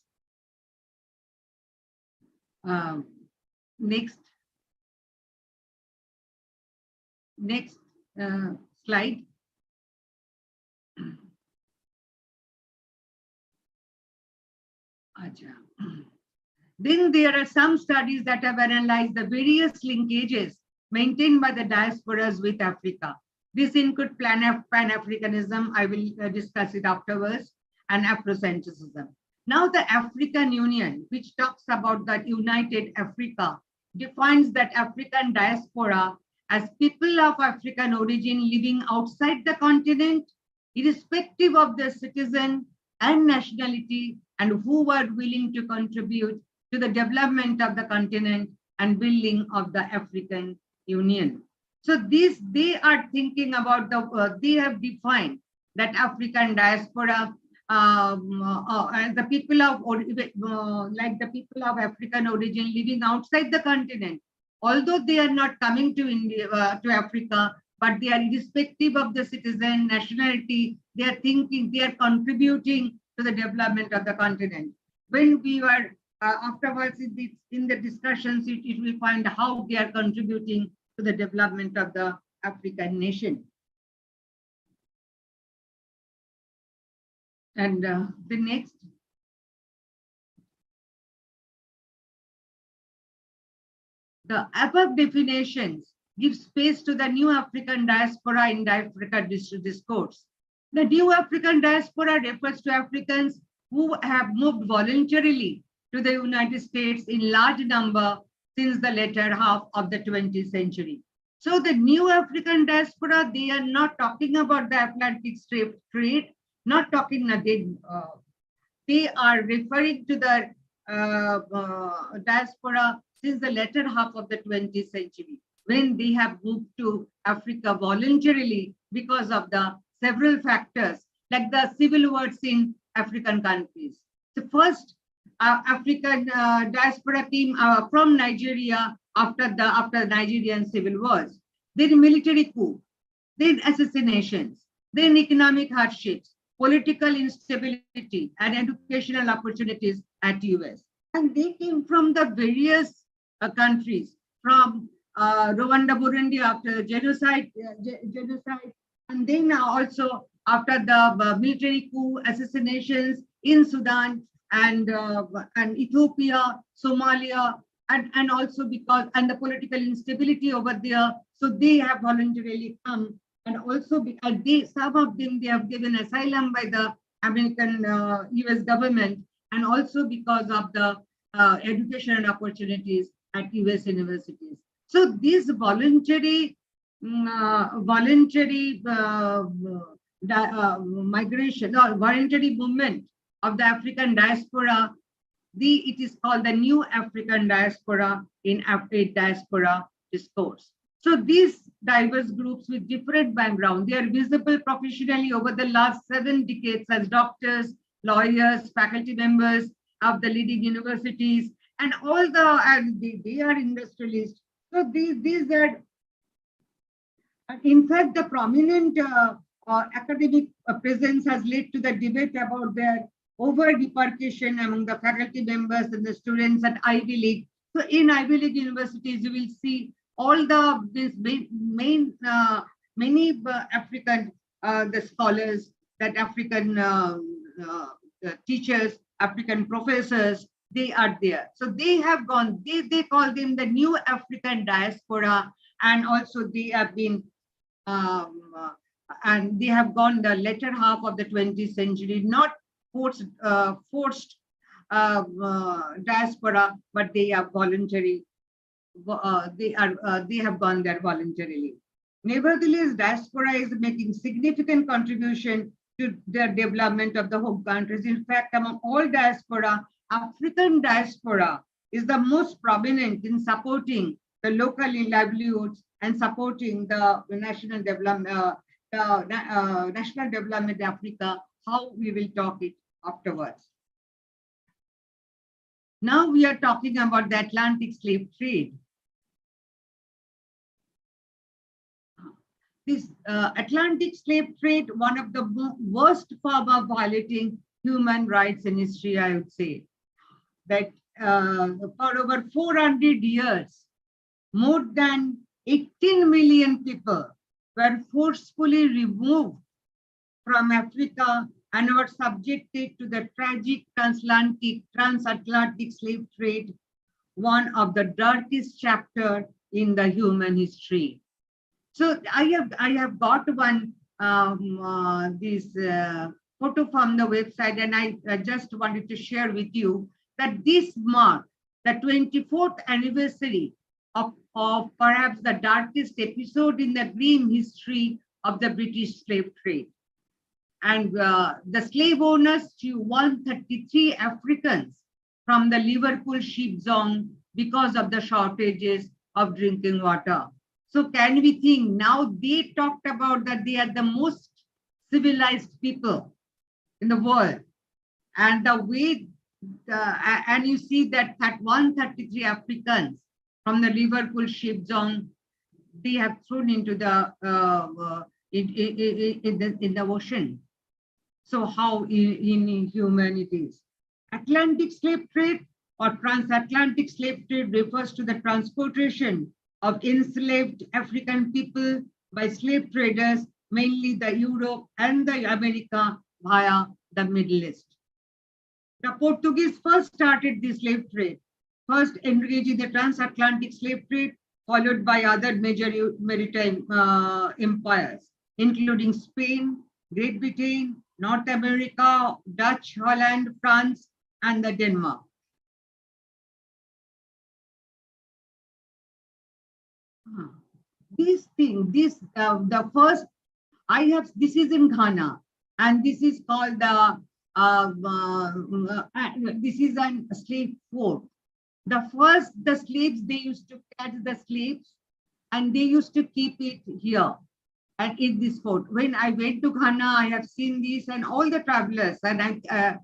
Next slide. Then there are some studies that have analyzed the various linkages maintained by the diasporas with Africa. This includes Pan-Africanism, I will discuss it afterwards, and Afrocentrism. Now the African Union, which talks about that United Africa, defines that African diaspora as people of African origin living outside the continent, irrespective of their citizen and nationality, and who were willing to contribute to the development of the continent and building of the African Union. So they are thinking about they have defined that African diaspora as the people of like the people of African origin living outside the continent, although they are not coming to India to Africa, but they are irrespective of the citizen nationality. They are thinking, they are contributing to the development of the continent. When we were afterwards in the discussions, it will find how they are contributing to the development of the African nation. And the next. The above definitions give space to the new African diaspora in the Africa discourse. The new African diaspora refers to Africans who have moved voluntarily to the United States in large number since the latter half of the 20th century. So the new African diaspora, they are not talking about the Atlantic trade, not talking again. They are referring to the diaspora since the latter half of the 20th century, when they have moved to Africa voluntarily because of the several factors, like the civil wars in African countries. The first African diaspora came from Nigeria after the Nigerian civil wars, then military coup, then assassinations, then economic hardships, political instability, and educational opportunities at US. And they came from the various countries, from Rwanda, Burundi after genocide, and then also after the military coup, assassinations in Sudan and Ethiopia, Somalia, and also because the political instability over there. So they have voluntarily come, and also because some of them they have given asylum by the American US government, and also because of the educational opportunities at US universities. So this voluntary migration or voluntary movement of the African diaspora, it is called the new African diaspora in diaspora discourse. So these diverse groups with different background, they are visible professionally over the last 7 decades as doctors, lawyers, faculty members of the leading universities, and all they are industrialists. So these are, in fact, the prominent academic presence has led to the debate about their over demarcation among the faculty members and the students at Ivy League. So in Ivy League universities, you will see all many African the scholars, that African teachers, African professors, they are there. So they have gone, they call them the new African diaspora, and also they have been and they have gone the latter half of the 20th century, not forced diaspora, but they are voluntary. They have gone there voluntarily. Nevertheless, diaspora is making significant contribution to the development of the home countries. In fact, among all diaspora, African diaspora is the most prominent in supporting the local livelihoods and supporting the national development, national development in Africa, how we will talk it afterwards. Now we are talking about the Atlantic slave trade. This Atlantic slave trade, one of the worst form of violating human rights in history, I would say. That for over 400 years, more than 18 million people were forcefully removed from Africa and were subjected to the tragic transatlantic slave trade, one of the darkest chapters in the human history. So I have got one this photo from the website, and I just wanted to share with you that this mark the 24th anniversary of perhaps the darkest episode in the grim history of the British slave trade. And the slave owners to 133 Africans from the Liverpool ship zone because of the shortages of drinking water. So can we think now they talked about that they are the most civilized people in the world, and the way and you see that 133 Africans from the Liverpool ship zone they have thrown into the in the ocean. So how inhuman it is. Atlantic slave trade or transatlantic slave trade refers to the transportation of enslaved African people by slave traders, mainly the Europe and the America via the Middle East. The Portuguese first started the slave trade, first engaged in the transatlantic slave trade, followed by other major maritime empires, including Spain, Great Britain, North America, Dutch, Holland, France, and the Denmark. This thing, the first, this is in Ghana, and this is called the, this is a slave fort. The slaves, they used to catch the slaves, and they used to keep it here. And in this fort, when I went to Ghana, I have seen this, and all the travelers, and I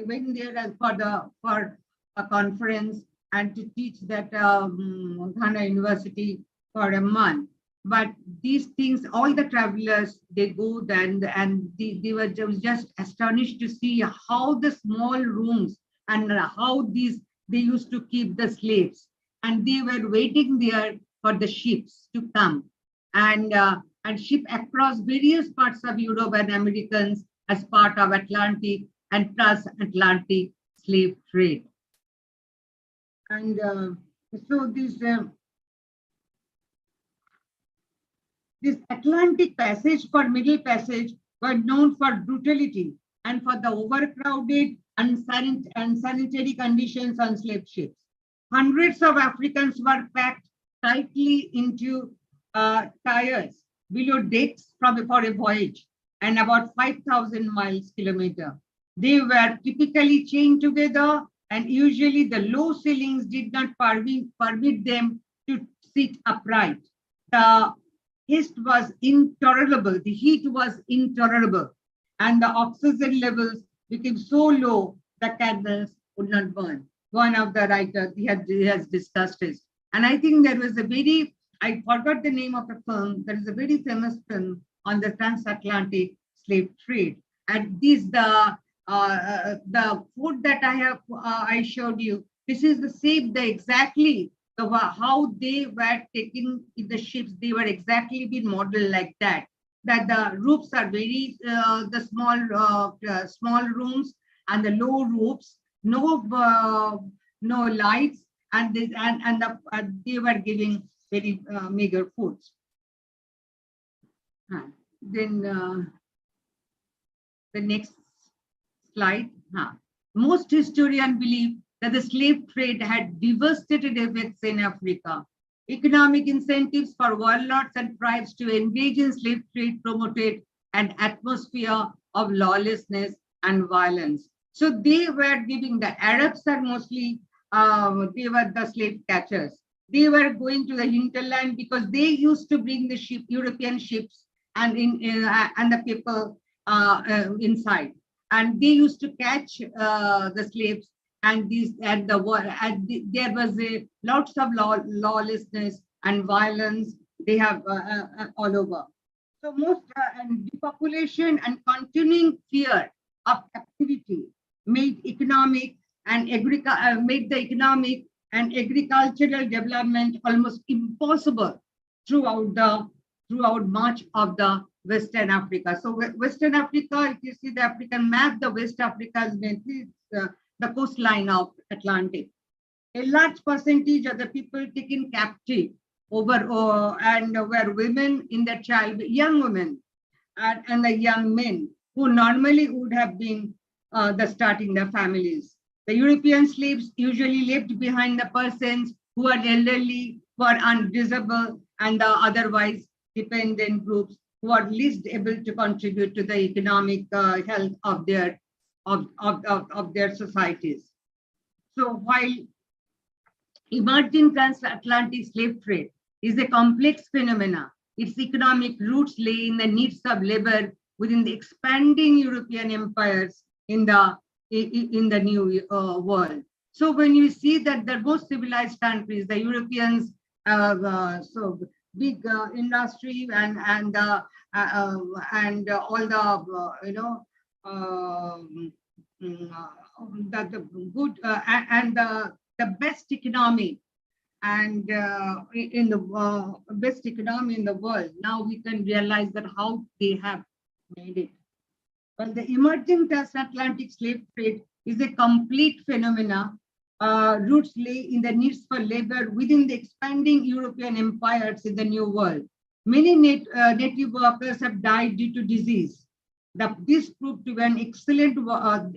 went there for a conference and to teach that Ghana University for a month. But these things, all the travelers, they go then, and they were just astonished to see how the small rooms and how they used to keep the slaves, and they were waiting there for the ships to come and ship across various parts of Europe and Americans as part of Atlantic and transatlantic slave trade. And so this Atlantic Passage for Middle Passage were known for brutality and for the overcrowded and unsanitary conditions on slave ships. Hundreds of Africans were packed tightly into tires below decks for a voyage and about 5,000 kilometers. They were typically chained together, and usually the low ceilings did not permit them to sit upright. The heat was intolerable. The heat was intolerable, and the oxygen levels became so low the candles would not burn. One of the writers he has discussed this, and I think there was I forgot the name of the film. There is a very famous film on the transatlantic slave trade, and the food that I showed you. This is the same, exactly how they were taking the ships. They were exactly being modeled like that. That the roofs are very the small rooms and the low roofs, no lights, and they were giving very meager foods. Then the next slide. Most historians believe that the slave trade had devastating effects in Africa. Economic incentives for warlords and tribes to engage in slave trade promoted an atmosphere of lawlessness and violence. So they were giving, the Arabs are mostly, they were the slave catchers. They were going to the hinterland because they used to bring the European ships and the people inside, and they used to catch the slaves, and there was lots of lawlessness and violence. They have all over. So most and depopulation and continuing fear of captivity made the economic and agricultural development almost impossible throughout much of the Western Africa. So Western Africa, if you see the African map, the West Africa is the coastline of Atlantic. A large percentage of the people taken captive over and were women in their young women and the young men who normally would have been starting their families. The European slaves usually left behind the persons who are elderly, who are undisable, and the otherwise dependent groups who are least able to contribute to the economic health of their societies. So while emerging transatlantic slave trade is a complex phenomena, its economic roots lay in the needs of labor within the expanding European empires in the new world. So when you see that the most civilized countries, the Europeans, so big industry and all the the good and the best economy and in the best economy in the world. Now we can realize that how they have made it. Well, the emerging transatlantic slave trade is a complete phenomena. Roots lay in the needs for labor within the expanding European empires in the New World. Many native workers have died due to disease. This proved to be an excellent,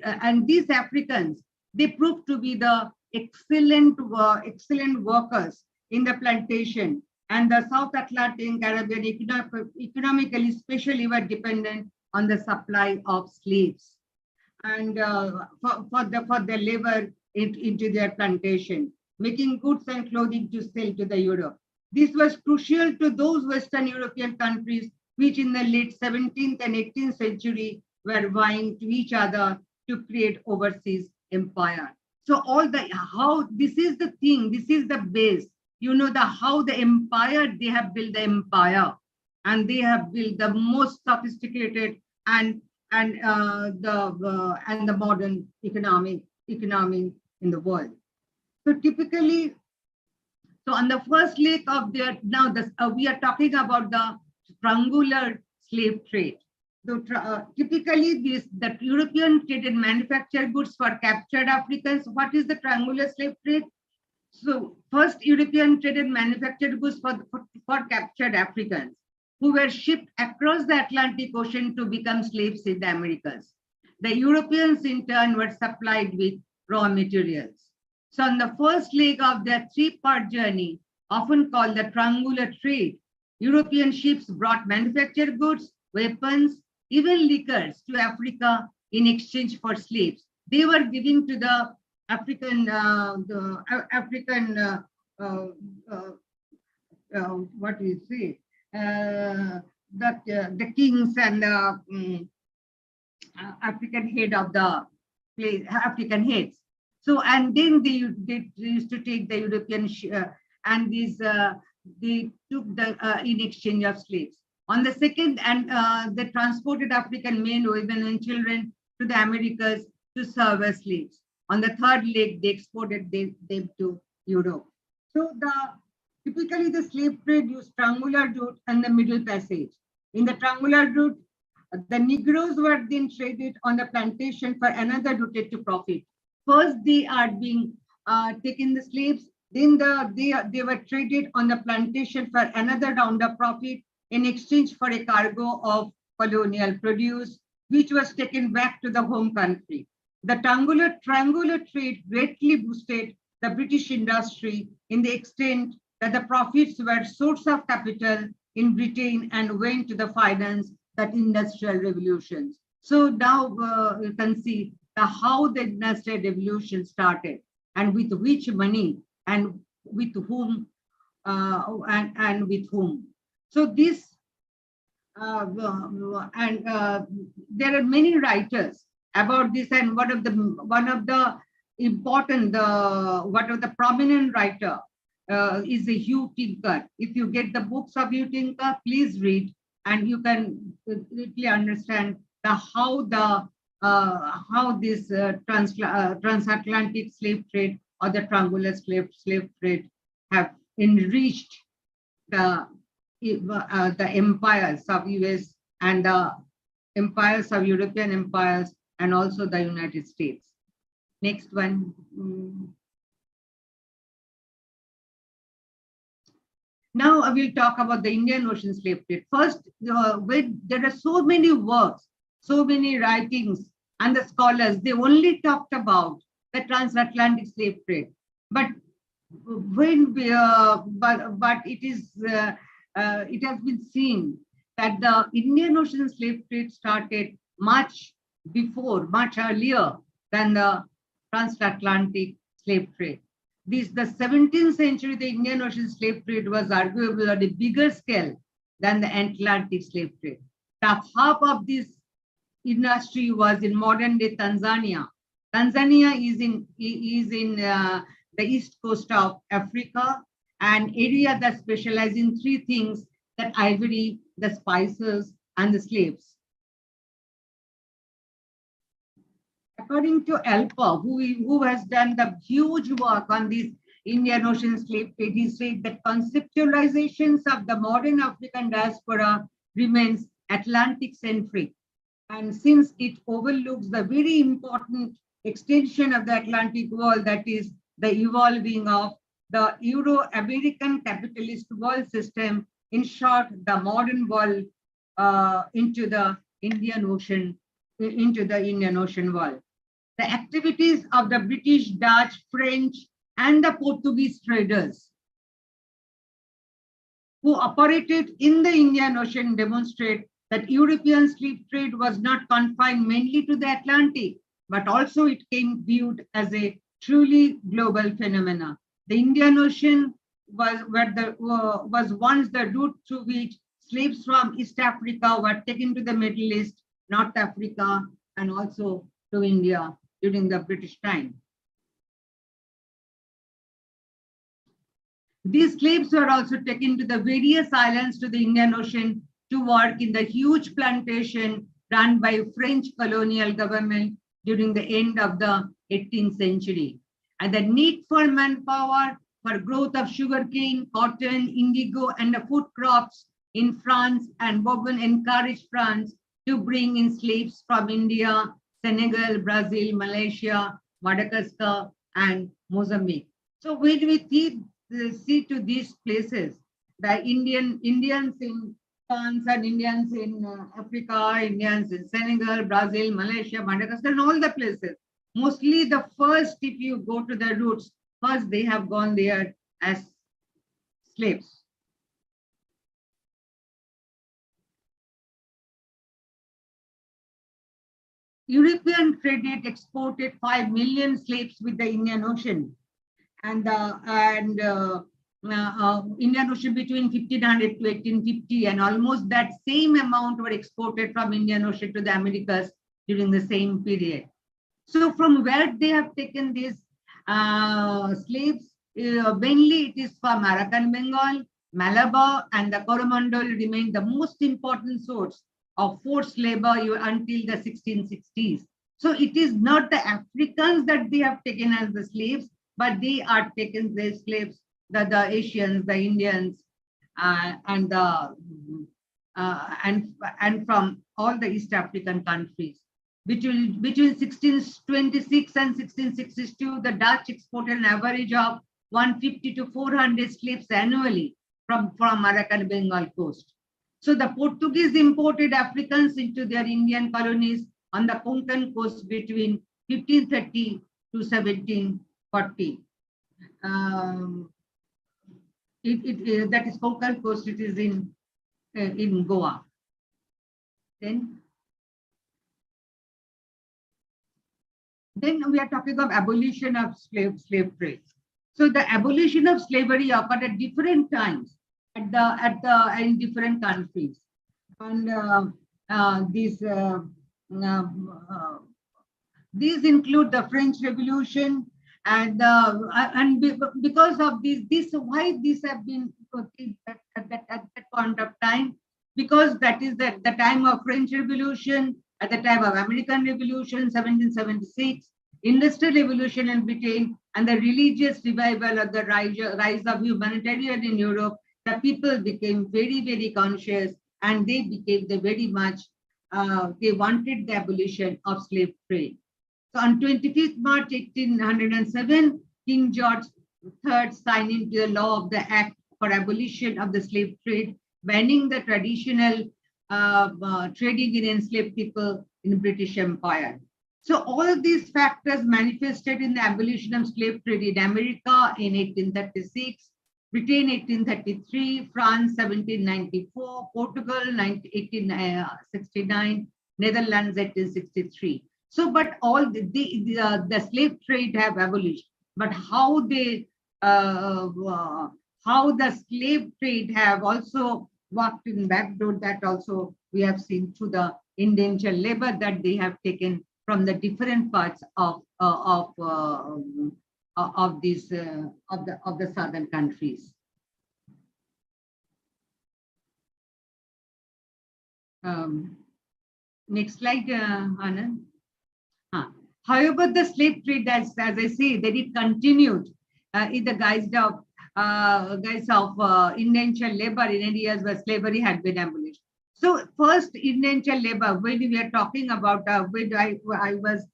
and these Africans, they proved to be the excellent workers in the plantation, and the South Atlantic and Caribbean economically, especially were dependent on the supply of slaves and for the labor into their plantation, making goods and clothing to sell to the Europe. This was crucial to those Western European countries which in the late 17th and 18th century were vying to each other to create overseas empire. So how this is the thing, this is the base, how the empire, they have built the empire and they have built the most sophisticated and the modern economy in the world. So typically, on the first leg of their, now we are talking about the triangular slave trade. So typically, the European traded manufactured goods for captured Africans. What is the triangular slave trade? So first, European traded manufactured goods for captured Africans who were shipped across the Atlantic Ocean to become slaves in the Americas. The Europeans in turn were supplied with raw materials. So on the first leg of their three-part journey, often called the triangular trade, European ships brought manufactured goods, weapons, even liquors to Africa in exchange for slaves. They were giving to the African, what do you say, the kings and the African head of the African heads. So, and then they used to take the European and these they took the in exchange of slaves. On the second, and they transported African men, women, and children to the Americas to serve as slaves. On the third leg, they exported them to Europe. So typically the slave trade used triangular route and the Middle Passage. In the triangular route, the Negroes were then traded on the plantation for another route to profit. First, they are being taken the slaves, then they were traded on the plantation for another round of profit in exchange for a cargo of colonial produce, which was taken back to the home country. The triangular trade greatly boosted the British industry in the extent that the profits were source of capital in Britain and went to the finance that industrial revolutions. So now you can see how the industrial revolution started and with which money and with whom and with whom. So this there are many writers about this, and one of the prominent writer is a Hugh Tinker. If you get the books of Hugh Tinker, please read, and you can really understand how this transatlantic slave trade or the triangular slave trade have enriched the empires of US and the empires of European empires and also the United States. Next one. Now I will talk about the Indian Ocean slave trade. First, there are so many works, so many writings, and the scholars, they only talked about the transatlantic slave trade. But but it has been seen that the Indian Ocean slave trade started much before, much earlier than the transatlantic slave trade. The 17th century, the Indian Ocean slave trade was arguably on a bigger scale than the Atlantic slave trade. The half of this industry was in modern day Tanzania. Tanzania is in the east coast of Africa, an area that specializes in three things: that ivory, the spices, and the slaves. According to Alpa, who has done the huge work on this Indian Ocean slave trade, he said that conceptualizations of the modern African diaspora remains Atlantic-centric. And since it overlooks the very important extension of the Atlantic world, that is the evolving of the Euro-American capitalist world system, in short, the modern world into the Indian Ocean world. The activities of the British, Dutch, French, and the Portuguese traders who operated in the Indian Ocean demonstrate that European slave trade was not confined mainly to the Atlantic, but also it came viewed as a truly global phenomena. The Indian Ocean was once the route through which slaves from East Africa were taken to the Middle East, North Africa, and also to India during the British time. These slaves were also taken to the various islands to the Indian Ocean to work in the huge plantation run by French colonial government during the end of the 18th century. And the need for manpower for growth of sugarcane, cotton, indigo, and the food crops in France and Bourbon encouraged France to bring in slaves from India, Senegal, Brazil, Malaysia, Madagascar, and Mozambique. So when we see to these places, the Indians in France and Indians in Africa, Indians in Senegal, Brazil, Malaysia, Madagascar, and all the places. Mostly the first, if you go to the roots, first they have gone there as slaves. European trade exported 5 million slaves with the Indian Ocean, and Indian Ocean between 1500 to 1850, and almost that same amount were exported from Indian Ocean to the Americas during the same period. So from where they have taken these slaves, mainly it is from Arakan Bengal, Malabar, and the Coromandel remain the most important source of forced labor until the 1660s. So it is not the Africans that they have taken as the slaves, but they are taken the slaves, the Asians, the Indians, and from all the East African countries. Between 1626 and 1662, the Dutch exported an average of 150 to 400 slaves annually from Arakan Bengal coast. So the Portuguese imported Africans into their Indian colonies on the Konkan coast between 1530 to 1740. That is Konkan coast. It is in Goa. Then we are talking of abolition of slave trade. So the abolition of slavery occurred at different times in different countries, and these include the French Revolution, and because of why these have been at that point of time, because that is the time of French Revolution, at the time of American Revolution, 1776, Industrial Revolution in Britain, and the religious revival of the rise of humanitarian in Europe. The people became very, very conscious, and they became very much, they wanted the abolition of slave trade. So on 25th March 1807, King George III signed into the law of the Act for abolition of the slave trade, banning the traditional trading in enslaved people in British Empire. So all of these factors manifested in the abolition of slave trade in America in 1836, Britain 1833, France 1794, Portugal 1869, Netherlands 1863. So, but all the slave trade have abolished. But how the slave trade have also worked in backdoor, that also we have seen through the indentured labor that they have taken from the different parts of the southern countries. Next slide, Anand. However, the slave trade, as I say, that it continued in the guise of indentured labor in areas where slavery had been abolished. So first, indentured labor, when we are talking about, when I was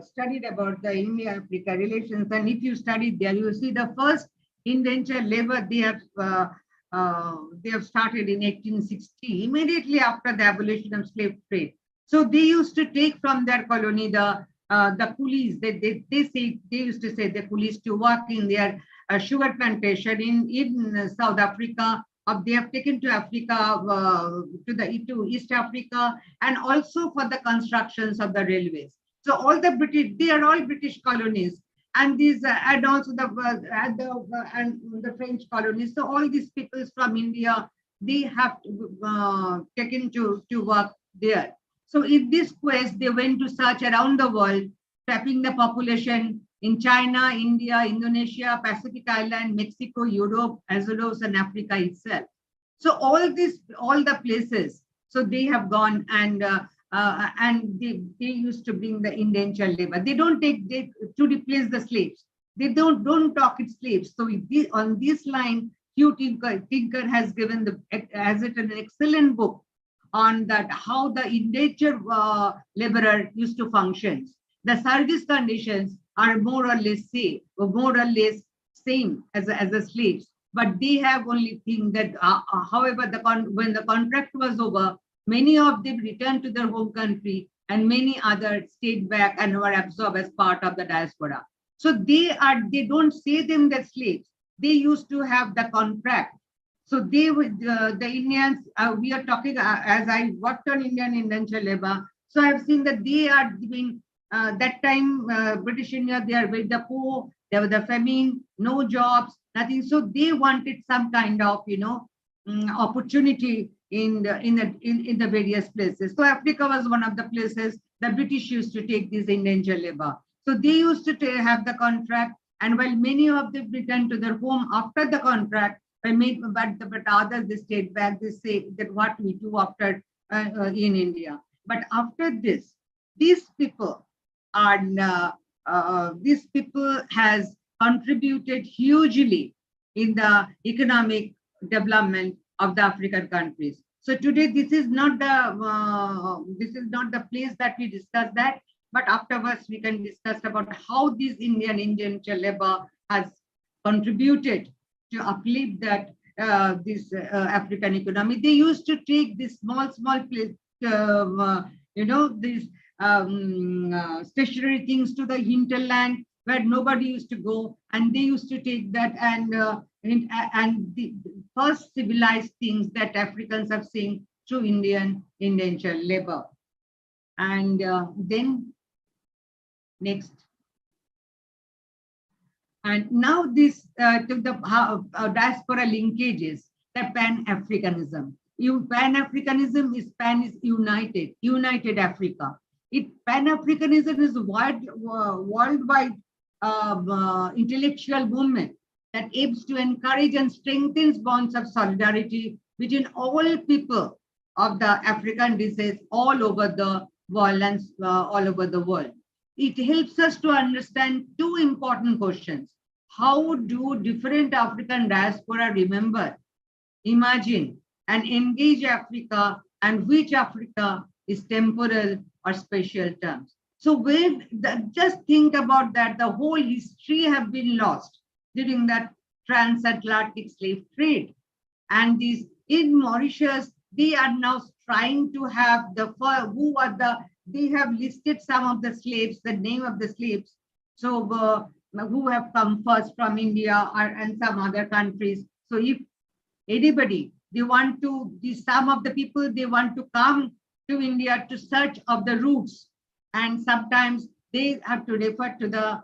studied about the India-Africa relations, and if you studied there, you see the first indentured labor they have started in 1860, immediately after the abolition of slave trade. So they used to take from their colony the coolies. They used to say the coolies to work in their sugar plantation in South Africa. They have taken to Africa, to East Africa, and also for the constructions of the railways. So all the British, they are all British colonies, and these and also the French colonies. So all these people from India, they have taken to work there. So in this quest, they went to search around the world, tapping the population in China, India, Indonesia, Pacific Island, Mexico, Europe, as well as in Africa itself. So all the places, so they have gone and they used to bring the indentured labor. They don't take to replace the slaves. They don't talk it slaves. So on this line, Hugh Tinker has given an excellent book on that, how the indentured laborer used to function. The service conditions are more or less same as the slaves, but they have only thing that, however, when the contract was over, many of them returned to their home country, and many others stayed back and were absorbed as part of the diaspora. So they don't say them that slaves. They used to have the contract. So the Indians, we are talking, as I worked on Indian indentured labor, so I have seen that they are giving, that time, British India, they are with the poor, there was the famine, no jobs, nothing. So they wanted some kind of, opportunity in the various places. So Africa was one of the places the British used to take this indentured labor. So they used to have the contract, and while many of them returned to their home after the contract, but others, they stayed back. They say that what we do after in India. But after this, these people has contributed hugely in the economic development of the African countries. So today, this is not the place that we discuss that, but afterwards we can discuss about how this Indian indentured labor has contributed to uplift that this African economy. They used to take this small place, these stationary things to the hinterland where nobody used to go, and they used to take that, and the first civilized things that Africans have seen through Indian indentured labor. And then next. And now this to the diaspora linkages, the Pan-Africanism. Pan-Africanism is united Africa. Pan-Africanism is worldwide intellectual movement that aims to encourage and strengthen bonds of solidarity between all people of the African descent all over the world and all over the world. It helps us to understand two important questions. How do different African diaspora remember, imagine, and engage Africa, and which Africa is temporal or spatial terms? So just think about that. The whole history have been lost during that transatlantic slave trade. And these in Mauritius, they are now trying to have they have listed some of the slaves, the name of the slaves. So who have come first from India and some other countries. So if anybody, some of the people, they want to come to India to search of the roots. And sometimes they have to refer to the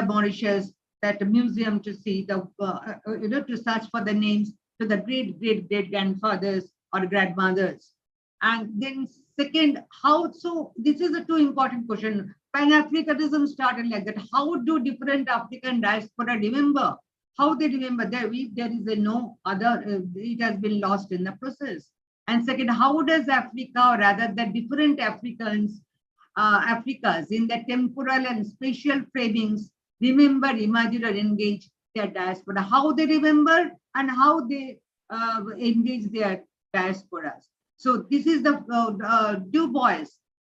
Mauritius, that museum, to see to search for the names to the great grandfathers or grandmothers. And then second, this is a too important question. Pan-Africanism started like that. How do different African diaspora remember? How they remember? There is no other, it has been lost in the process. And second, how does Africa, or rather the different Africas in the temporal and spatial framings remember, imagine, or engage their diaspora? How they remember and how they engage their diasporas. So this is the Du Bois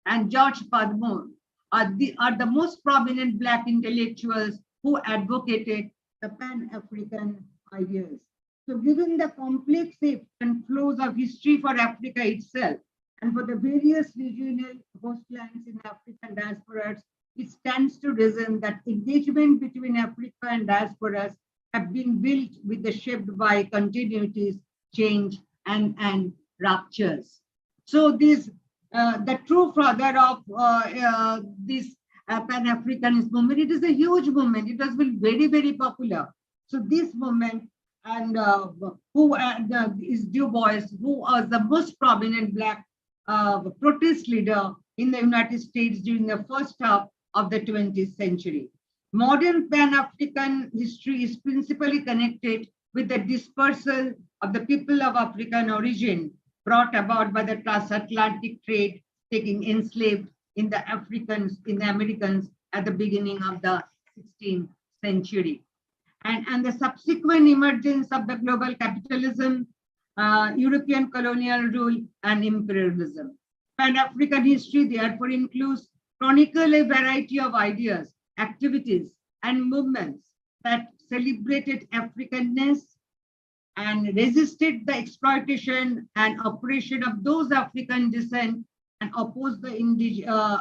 and George Padmore are the most prominent Black intellectuals who advocated the Pan-African ideas. So given the complex shapes and flows of history for Africa itself and for the various regional hostlands in African diasporas, it stands to reason that engagement between Africa and diasporas have been built with the shaped by continuities, change, and ruptures. So this, the true father of this Pan-Africanist movement, it is a huge movement. It has been very, very popular. So this movement, and is Du Bois, who was the most prominent Black protest leader in the United States during the first half of the 20th century. Modern Pan-African history is principally connected with the dispersal of the people of African origin brought about by the transatlantic trade, taking enslaved in the Americans at the beginning of the 16th century. And the subsequent emergence of the global capitalism, European colonial rule, and imperialism. Pan-African history therefore includes chronicle a variety of ideas, activities, and movements that celebrated Africanness and resisted the exploitation and oppression of those African descent and opposed the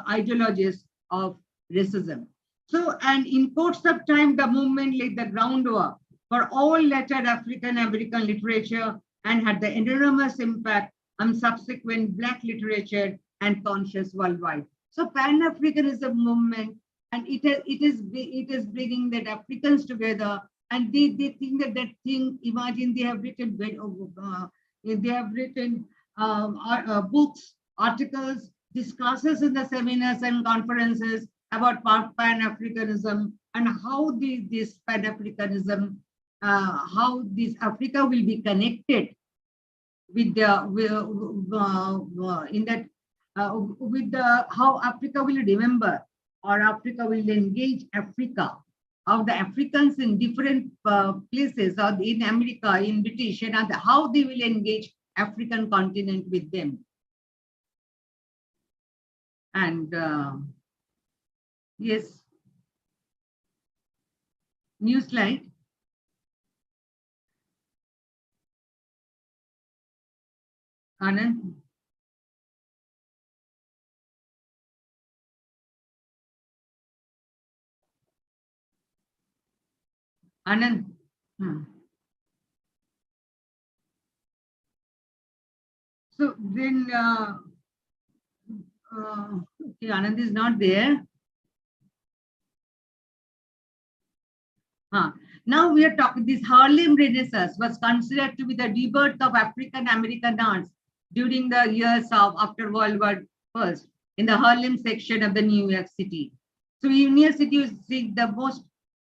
ideologies of racism. So, and in course of time, the movement laid the groundwork for all later African American literature and had the enormous impact on subsequent Black literature and conscience worldwide. So Pan-Africanism movement, and it is bringing that Africans together, and they think that thing. Imagine they have written books, articles, discussions in the seminars and conferences about Pan-Africanism and how this Pan-Africanism, how this Africa will be connected with how Africa will remember, or Africa will engage Africa, how the Africans in different places, or in America, in British, and how they will engage African continent with them. And yes, new slide. Anand. Anand. So then, okay, Anand is not there. Now we are talking, this Harlem Renaissance was considered to be the rebirth of African American arts during the years of after World War I in the Harlem section of the New York City. So New York City is the most,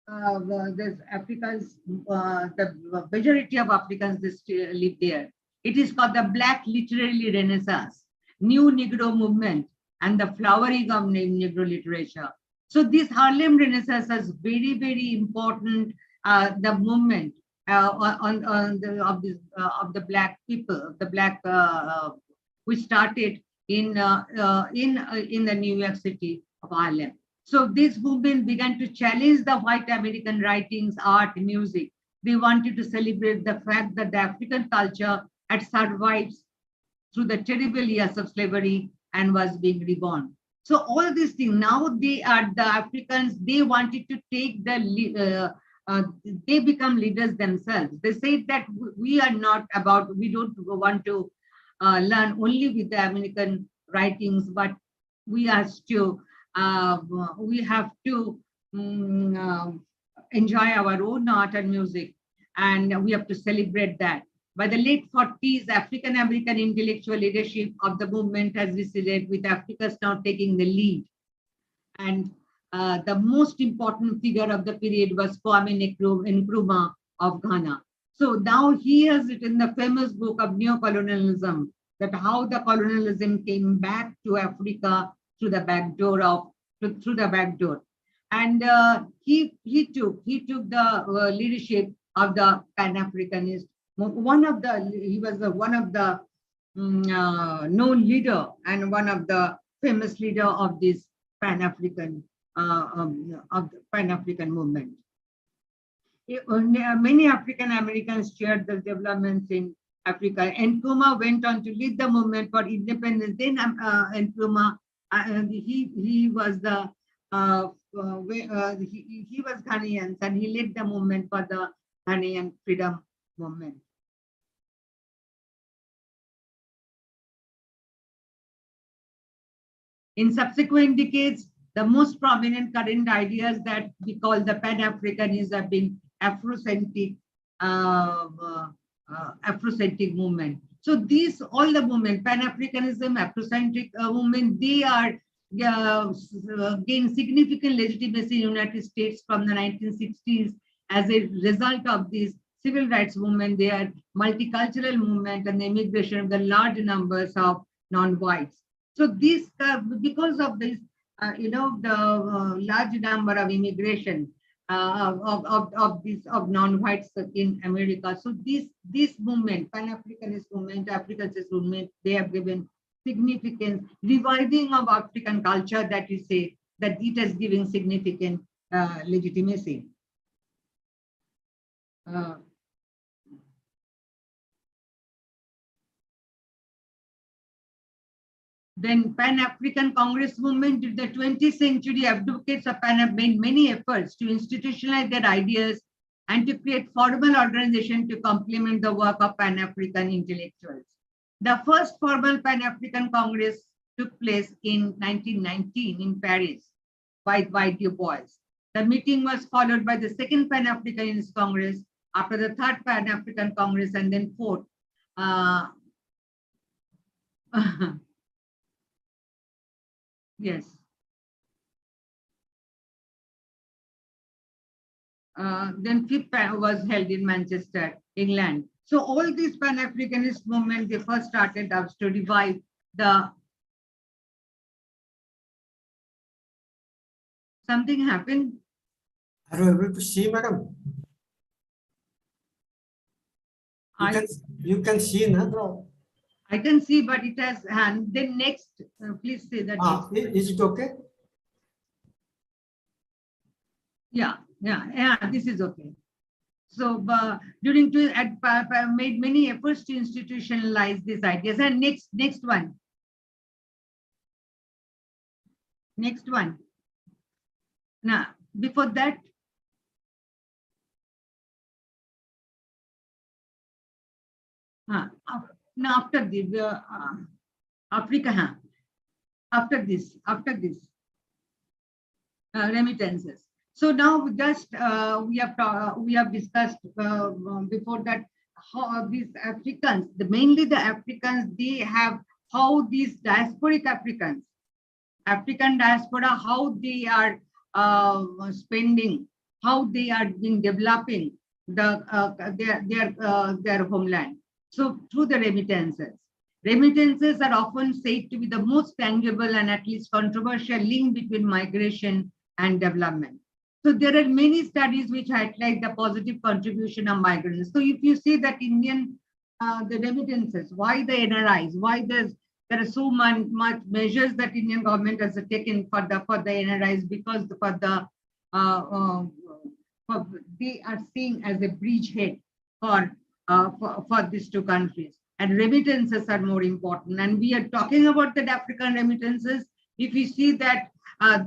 the Africans, the majority of Africans live there. It is called the Black Literary Renaissance, New Negro Movement, and the flowering of Negro literature. So this Harlem Renaissance is very, very important. The movement of the Black people, the Black, which started in the New York City of Harlem. So this movement began to challenge the white American writings, art, music, They wanted to celebrate the fact that the African culture had survived through the terrible years of slavery and was being reborn. So all these things, now they are the Africans, they wanted to take they become leaders themselves. They say that we are not about, we don't want to learn only with the American writings, but we have to enjoy our own art and music, and we have to celebrate that. By the late 40s, African American intellectual leadership of the movement has receded, with Africans now taking the lead. And the most important figure of the period was Kwame Nkrumah of Ghana. So now he has written the famous book of Neocolonialism, that how the colonialism came back to Africa through the back door. And he took the leadership of the Pan-Africanist. He was one of the known leader and one of the famous leader of this Pan-African movement. Many African Americans shared the developments in Africa. Nkrumah went on to lead the movement for independence. Then Nkrumah, he was Ghanaian, and he led the movement for the Ghanaian freedom movement. In subsequent decades, the most prominent current ideas that we call the Pan-Africanism have been Afrocentric movement. So these, all the movement, Pan-Africanism, Afrocentric movement, they are gained significant legitimacy in the United States from the 1960s as a result of this civil rights movement, their multicultural movement, and the immigration of the large numbers of non-whites. So this, because of this, the large number of immigration of non-whites in America. So this movement, Pan-Africanist movement, Africanist movement, they have given significance, reviving of African culture, that you say that it has given significant legitimacy. Then Pan-African Congress movement in the 20th century, advocates of Pan have made many efforts to institutionalize their ideas and to create formal organization to complement the work of Pan-African intellectuals. The first formal Pan-African Congress took place in 1919 in Paris by Du Bois. The meeting was followed by the second Pan-Africanist Congress, after the third Pan-African Congress, and then fourth. Yes. Then fifth was held in Manchester, England. So all these Pan-Africanist movement, they first started out to revive the. Something happened. Are you able to see, madam? You can see, no? I can see, but it has hand. Then next, please say that. Is it okay? Yeah, this is okay. So during to made many efforts to institutionalize these ideas. And next one. Now, before that, now after the Africa, after this remittances. So now we have discussed before that how these Africans, mainly the Africans, they have how these diasporic African diaspora, how they are spending, how they are been developing their homeland. So through the remittances. Remittances are often said to be the most tangible and at least controversial link between migration and development. So there are many studies which highlight the positive contribution of migrants. So if you see that the remittances, why the NRIs, why there are so much measures that Indian government has taken for the NRIs, because for the they are seen as a bridgehead for these two countries. And remittances are more important. And we are talking about the African remittances. If you see that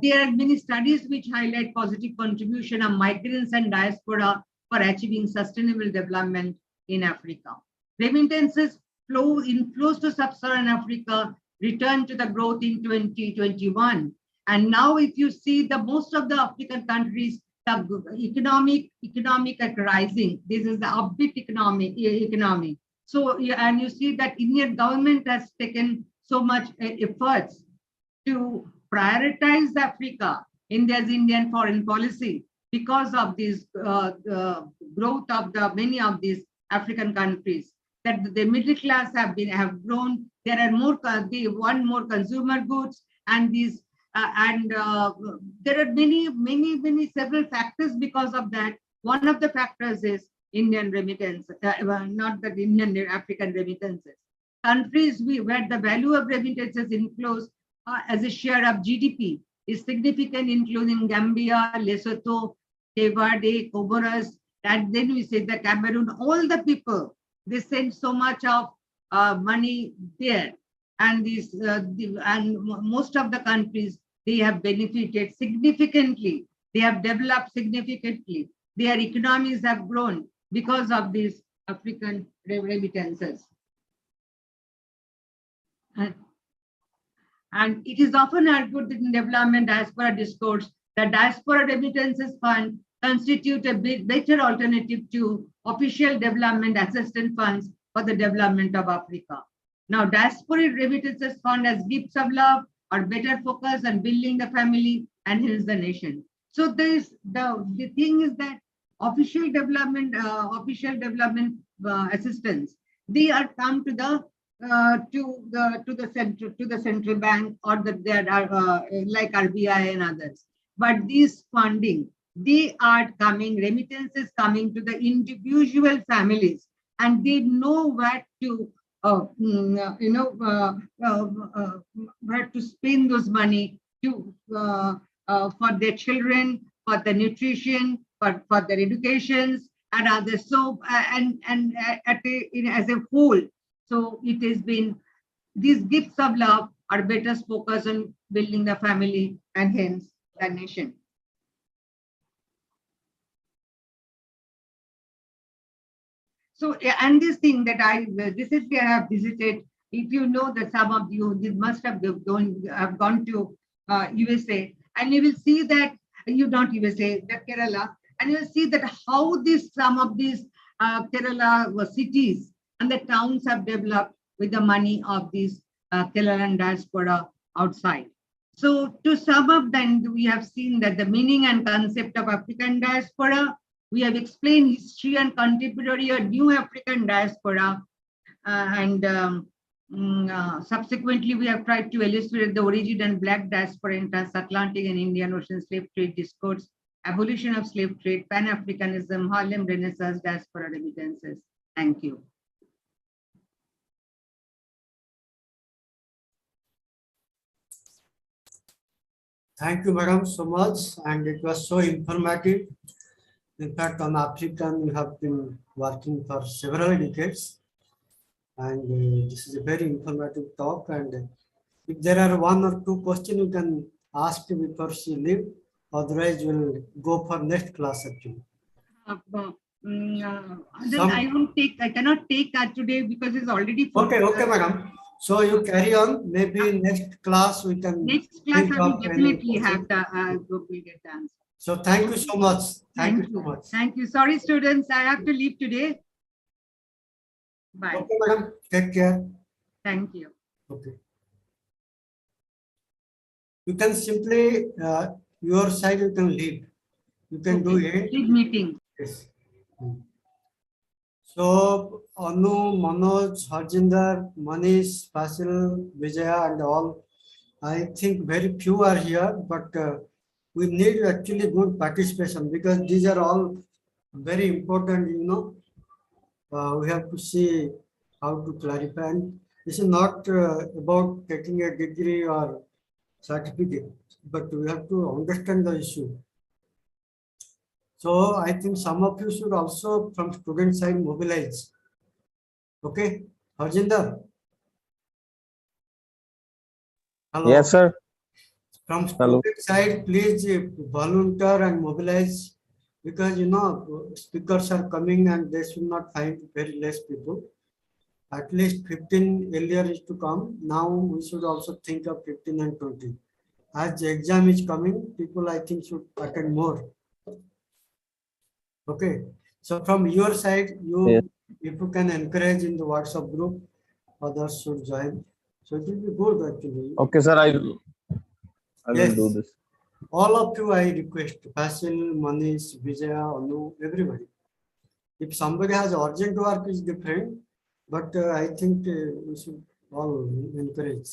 there are many studies which highlight positive contribution of migrants and diaspora for achieving sustainable development in Africa. Remittances inflows to sub-Saharan Africa returned to the growth in 2021. And now if you see the most of the African countries, the economic rising, this is the upbeat economy. So, and you see that Indian government has taken so much efforts to prioritize Africa in their Indian foreign policy because of this growth of the many of these African countries. That the middle class have grown. There are more. They want more consumer goods, and these there are many several factors because of that. One of the factors is Indian remittance, not the Indian African remittances. Countries where the value of remittances inflows as a share of GDP is significant, including Gambia, Lesotho, Cape Verde, Comoros, and then we say the Cameroon. All the people, they send so much of money there, and most of the countries, they have benefited significantly. They have developed significantly. Their economies have grown because of these African remittances. And it is often argued that in development diaspora discourse, the Diaspora Remittances Fund constitute a better alternative to official development assistance funds for the development of Africa. Now, Diaspora Remittances Fund as gifts of love are better focused on building the family and hence the nation. So the thing is that official development assistance, they are come to the central bank or like RBI and others. But these funding, they are coming, remittances coming to the individual families, and they know where to where to spend those money to for their children, for the nutrition, for their educations and others. So as a whole, so it has been, these gifts of love are better focused on building the family and hence the nation. So, and this thing that this is where I have visited. If you know that some of you must have gone to USA, and you will see that not USA, that Kerala, and you will see that how some of these Kerala cities and the towns have developed with the money of these Kerala diaspora outside. So to sum up, then we have seen that the meaning and concept of African diaspora. We have explained history and contemporary or new African diaspora, subsequently we have tried to illustrate the origin and black diaspora in transatlantic and Indian Ocean slave trade discourse, abolition of slave trade, Pan-Africanism, Harlem Renaissance, diaspora remittances. Thank you. Thank you, madam, so much. And it was so informative. In fact, on African, we have been working for several decades. And this is a very informative talk. And if there are one or two questions, you can ask before she leave. Otherwise, we'll go for next class actually. I cannot take that today because it's already. Okay, madam. So you carry on. Maybe next class we can. Next class I will definitely have the get answer. So thank you so much. Thank you so much. Thank you. Sorry, students, I have to leave today. Bye. Okay, madam. Take care. Thank you. Okay. You can simply your side. You can leave. You can do it. Leave meeting. Yes. So Anu, Manoj, Harjinder, Manish, Fasil, Vijaya, and all. I think very few are here, but we need actually good participation because these are all very important. We have to see how to clarify. And this is not about getting a degree or certificate, but we have to understand the issue. So I think some of you should also from student side mobilize. Okay, Harjinder. Hello. Yes, sir. From Hello. student side, please volunteer and mobilize, because you know speakers are coming and they should not find very less people. At least 15 earlier is to come. Now we should also think of 15 and 20. As the exam is coming, people I think should attend more. Okay. So from your side, Yes. if you can encourage in the WhatsApp group, others should join. So it will be good actually. Okay, sir. I will Yes. do this. All of you I request, Fasil, Manish, Vijaya, Anu, everybody. If somebody has urgent work is different, but I think we should all encourage.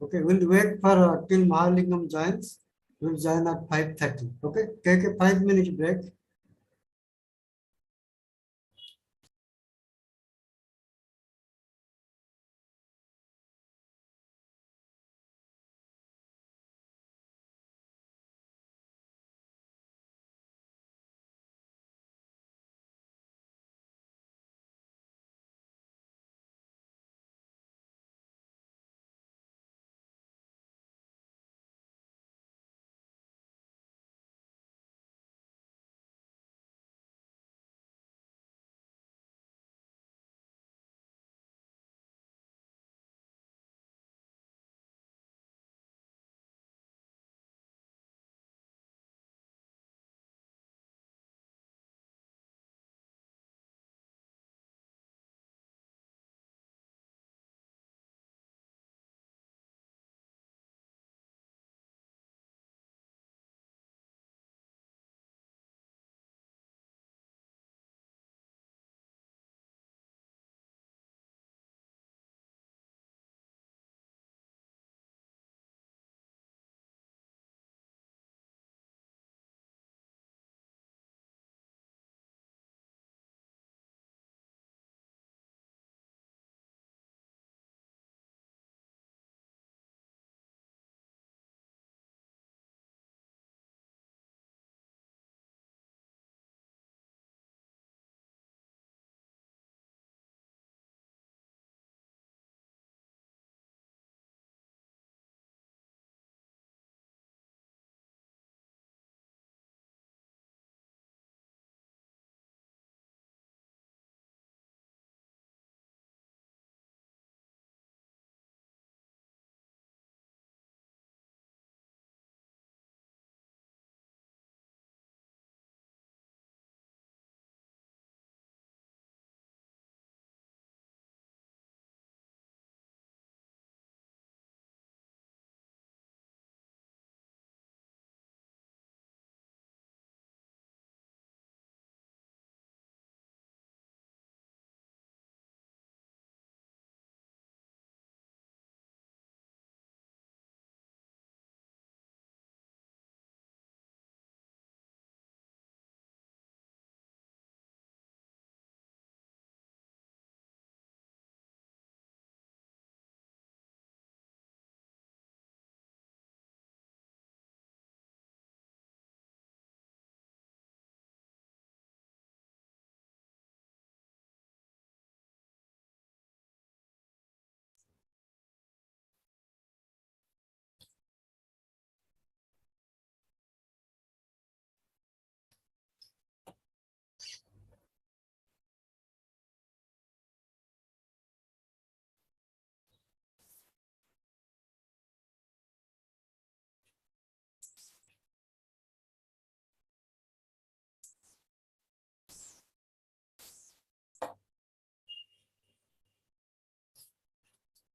Okay, we'll wait for till Mahalingam joins. We'll join at 5:30. Okay, take a 5-minute break.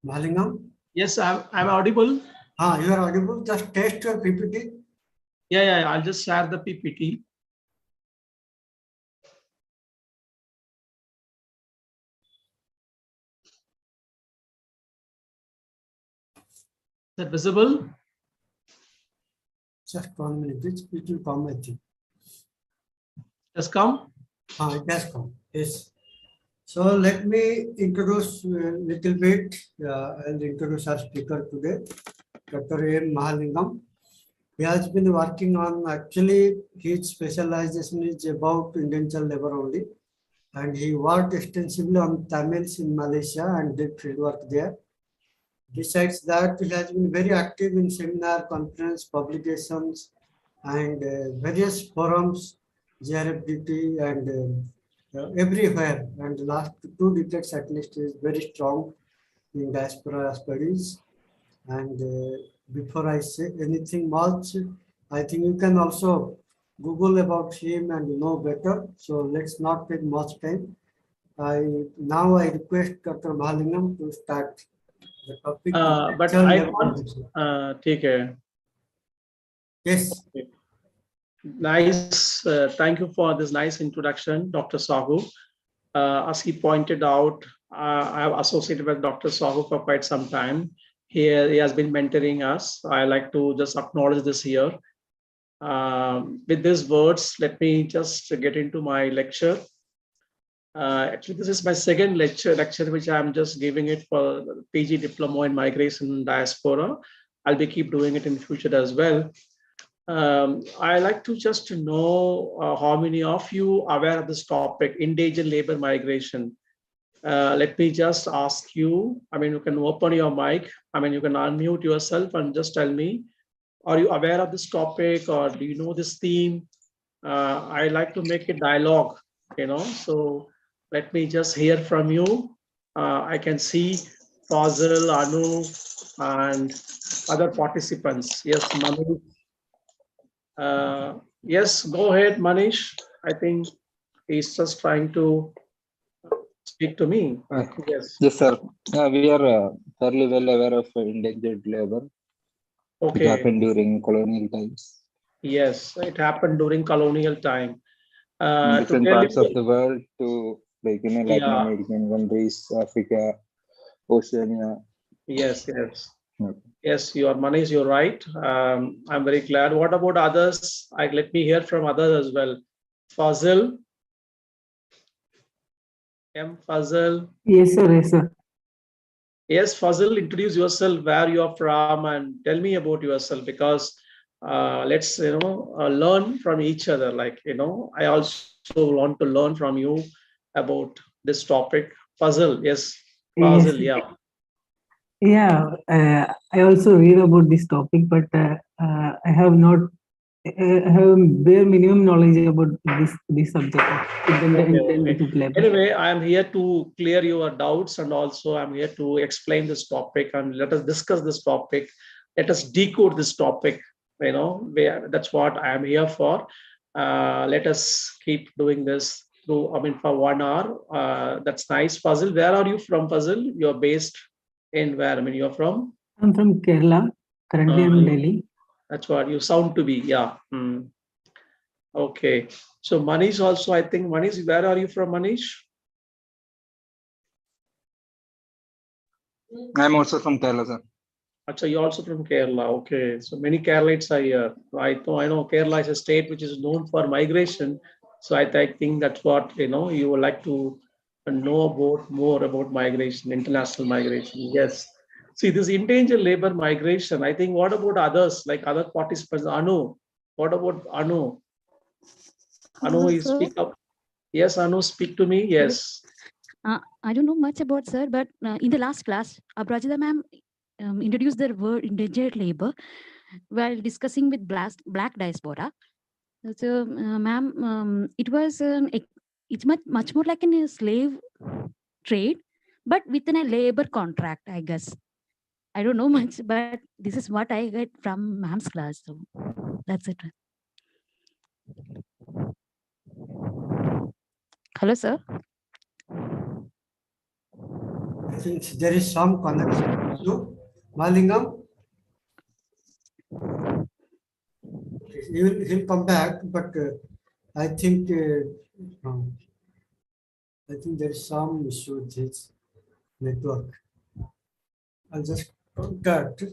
Mahalingam? Yes, I'm audible. You are audible. Just test your PPT. Yeah, I'll just share the PPT. Is that visible? Just 1 minute. It will come, I think. Has come? It has come. Yes. So let me introduce a little bit. I'll introduce our speaker today, Dr. A. Mahalingam. He has been working on, actually, his specialization is about Indian child labor only. And he worked extensively on Tamils in Malaysia and did field work there. Besides that, he has been very active in seminar, conference, publications, and various forums, JRFDT, and everywhere. And last 2 decades at least, he is very strong in diaspora studies. And before I say anything much, I think you can also Google about him and know better. So let's not take much time. I request Dr. Mahalingam to start the topic. But Child I labor can't take a Yes. nice. Thank you for this nice introduction, Dr. Sahu. As he pointed out, I have associated with Dr. Sahu for quite some time. He has been mentoring us. I like to just acknowledge this here. With these words, let me just get into my lecture. Actually, this is my second lecture which I'm just giving it for PG Diploma in Migration and Diaspora. I'll be keep doing it in future as well. I like to just know how many of you are aware of this topic, indigent labor migration. Let me just ask you, you can open your mic, you can unmute yourself and just tell me, are you aware of this topic or do you know this theme? I like to make a dialogue, so let me just hear from you. I can see Fazil, Anu, and other participants. Yes, Manu. Yes, go ahead, Manish. I think he's just trying to speak to me. Yes. Yes, sir. We are fairly well aware of endangered labor. It Okay. happened during colonial times. Yes, it happened during colonial time. In different parts of the world, to Latin Yeah. American countries, Africa, Oceania. Yes, yes. Okay. Yes, Manish, you're right. I'm very glad. What about others? Let me hear from others as well. Fazil. Fazil. Yes, sir. Yes, sir. Yes, Fazil, introduce yourself, where you are from, and tell me about yourself, because let's learn from each other. I also want to learn from you about this topic. Fazil, yes, Fazil, Yes. yeah. Yeah, I also read about this topic, but I have not. I have bare minimum knowledge about this subject. Okay. Anyway, I am here to clear your doubts, and also I'm here to explain this topic, and let us discuss this topic. Let us decode this topic. That's what I am here for. Let us keep doing this for 1 hour. That's nice. Fazil, where are you from, Fazil? You're based in where? You're from? I'm from Kerala. Currently, I'm in Delhi. That's what you sound to be. Yeah. Okay. So Manish also, I think, Manish, where are you from, Manish? I'm also from Kerala, sir. Achha, you're also from Kerala. Okay. So many Keralites are here. I know Kerala is a state which is known for migration. So I think that's what, you would like to know more about migration, international migration. Yes. See, this endangered labor migration, I think, what about others, like other participants? Anu, what about Anu? Anu, you speak up. Yes, Anu, speak to me. Yes. I don't know much about, sir, but in the last class, Abrajita ma'am introduced the word indentured labor while discussing with black diaspora. So, ma'am, it was it's much more like a slave trade, but within a labor contract, I guess. I don't know much, but this is what I get from ma'am's class. So that's it. Hello, sir. I think there is some connection issue. Malingam, he'll come back, but I think there is some issue with his network. I'll just contact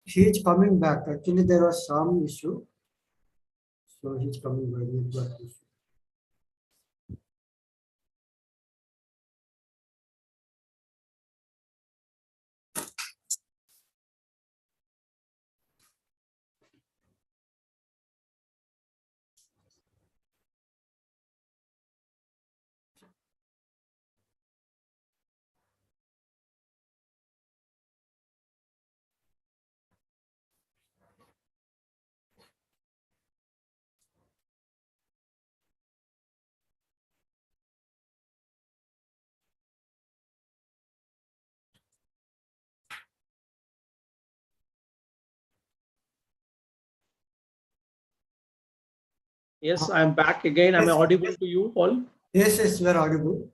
He is coming back. Actually, there was some issue. So he's coming back with that issue. Yes, I'm back again. Am I audible to you all? Yes, yes, you are audible.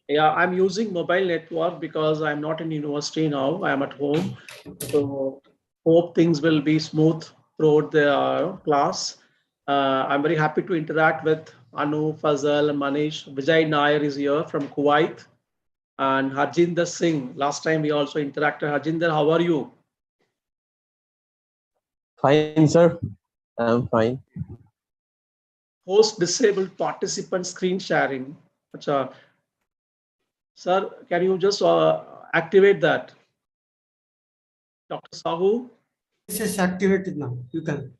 Yeah, I'm using mobile network because I'm not in university now. I'm at home. So hope things will be smooth throughout the class. I'm very happy to interact with Anu, Fazal, and Manish. Vijay Nair is here from Kuwait. And Harjinder Singh. Last time we also interacted. Harjinder, how are you? Fine, sir. I'm fine. Host disabled participant screen sharing. Acha. Sir, can you just activate that? Dr. Sahu? This is activated now. You can.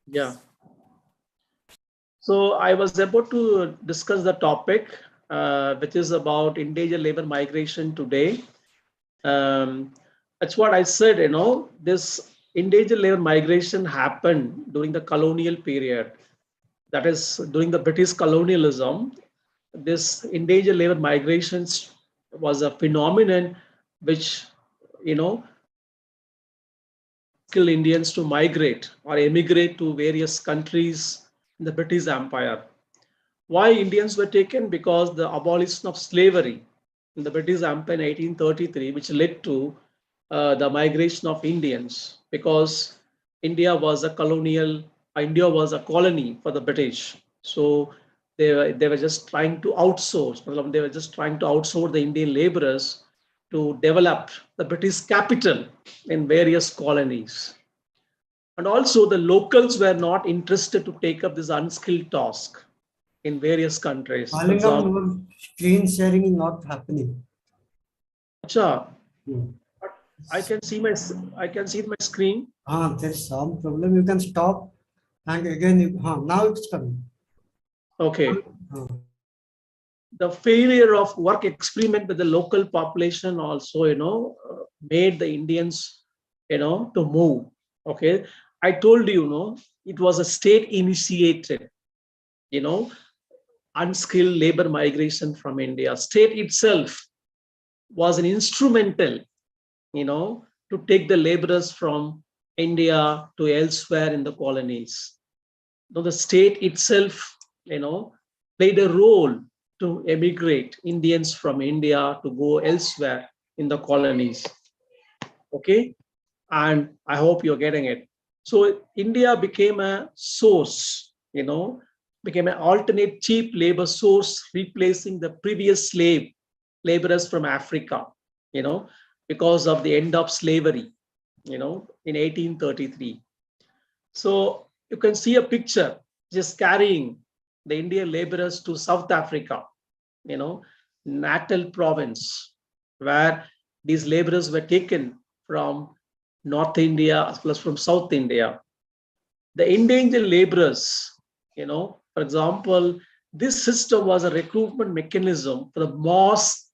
Yeah. So I was about to discuss the topic, which is about endangered labor migration today. That's what I said, this endangered labor migration happened during the colonial period. That is during the British colonialism. This endangered labor migrations was a phenomenon which, skilled Indians to migrate or emigrate to various countries in the British Empire. Why Indians were taken? Because the abolition of slavery in the British Empire in 1833, which led to the migration of Indians, because India was a colony for the British. So they were just trying to outsource. They were just trying to outsource the Indian laborers to develop the British capital in various colonies. And also the locals were not interested to take up this unskilled task in various countries. For Malingam, example, no screen sharing is not happening. Acha, Hmm. I can see my screen. There's some problem. You can stop and again. Now it's coming. Okay. Ah. The failure of work experiment with the local population also, made the Indians, to move. Okay. I told you, it was a state initiated, unskilled labor migration from India. State itself was an instrumental, to take the laborers from India to elsewhere in the colonies. So the state itself, played a role to emigrate Indians from India to go elsewhere in the colonies. Okay, and I hope you're getting it. So India became a source, became an alternate cheap labor source, replacing the previous laborers from Africa, because of the end of slavery, in 1833. So you can see a picture just carrying the Indian laborers to South Africa, Natal province, where these laborers were taken from North India as well as from South India. The endangered laborers, for example, this system was a recruitment mechanism for the mass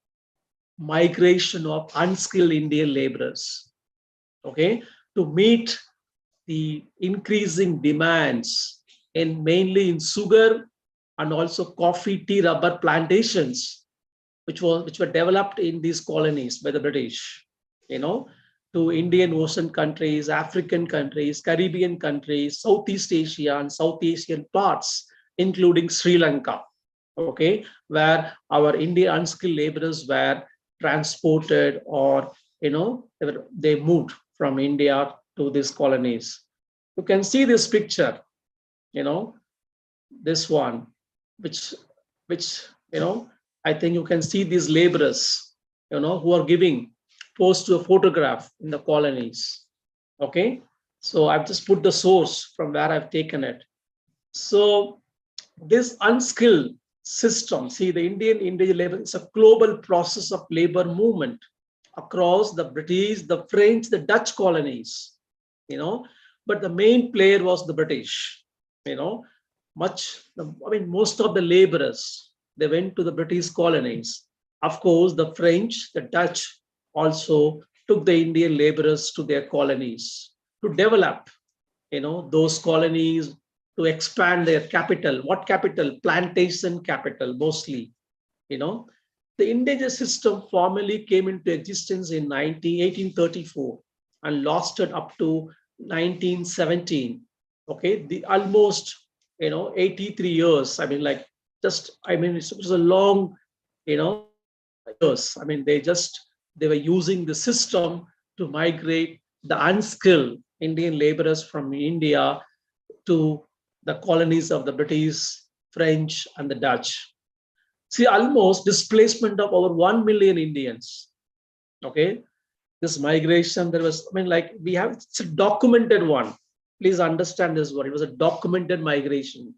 migration of unskilled Indian laborers, okay, to meet the increasing demands mainly in sugar and also coffee, tea, rubber plantations, which were developed in these colonies by the British, to Indian Ocean countries, African countries, Caribbean countries, Southeast Asia and South Asian parts, including Sri Lanka, okay, where our Indian unskilled laborers were transported or, they moved from India to these colonies. You can see this picture, this one, which, I think you can see these laborers, who are giving pose to a photograph in the colonies. Okay, so I've just put the source from where I've taken it. So this unskilled system, see, the Indian individual labor is a global process of labor movement across the British, the French, the Dutch colonies, but the main player was the British, most of the laborers, they went to the British colonies. Of course, the French, the Dutch also took the Indian laborers to their colonies to develop, those colonies, to expand their capital. What capital? Plantation capital, mostly. The Indian system formally came into existence in 1834 and lasted up to 1917. Okay, the almost 83 years. It was a long years. They were using the system to migrate the unskilled Indian laborers from India to the colonies of the British, French, and the Dutch. See, almost displacement of over 1 million Indians. Okay, this migration, there was, it's a documented one. Please understand this word. It was a documented migration,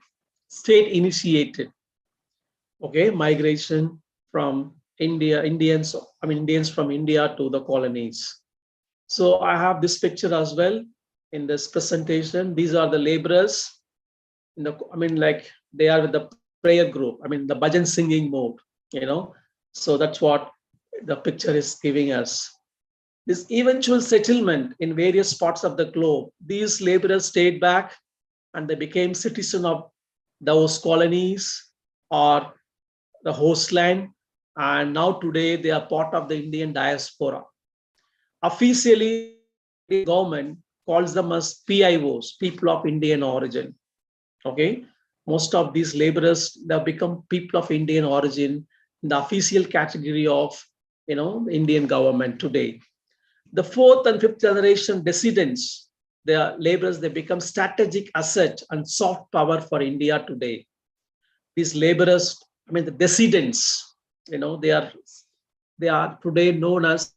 state initiated. Okay, migration from Indians from India to the colonies. So I have this picture as well in this presentation. These are the laborers. They are with the prayer group. The bhajan singing mode. So that's what the picture is giving us. This eventual settlement in various parts of the globe. These laborers stayed back and they became citizens of those colonies or the host land, and now today they are part of the Indian diaspora. Officially, the government calls them as PIOs, people of Indian origin. Okay, most of these laborers, they have become people of Indian origin in the official category of the Indian government today. The fourth and fifth generation descendants, they are laborers, they become strategic asset and soft power for India today. These laborers, the descendants, they are today known as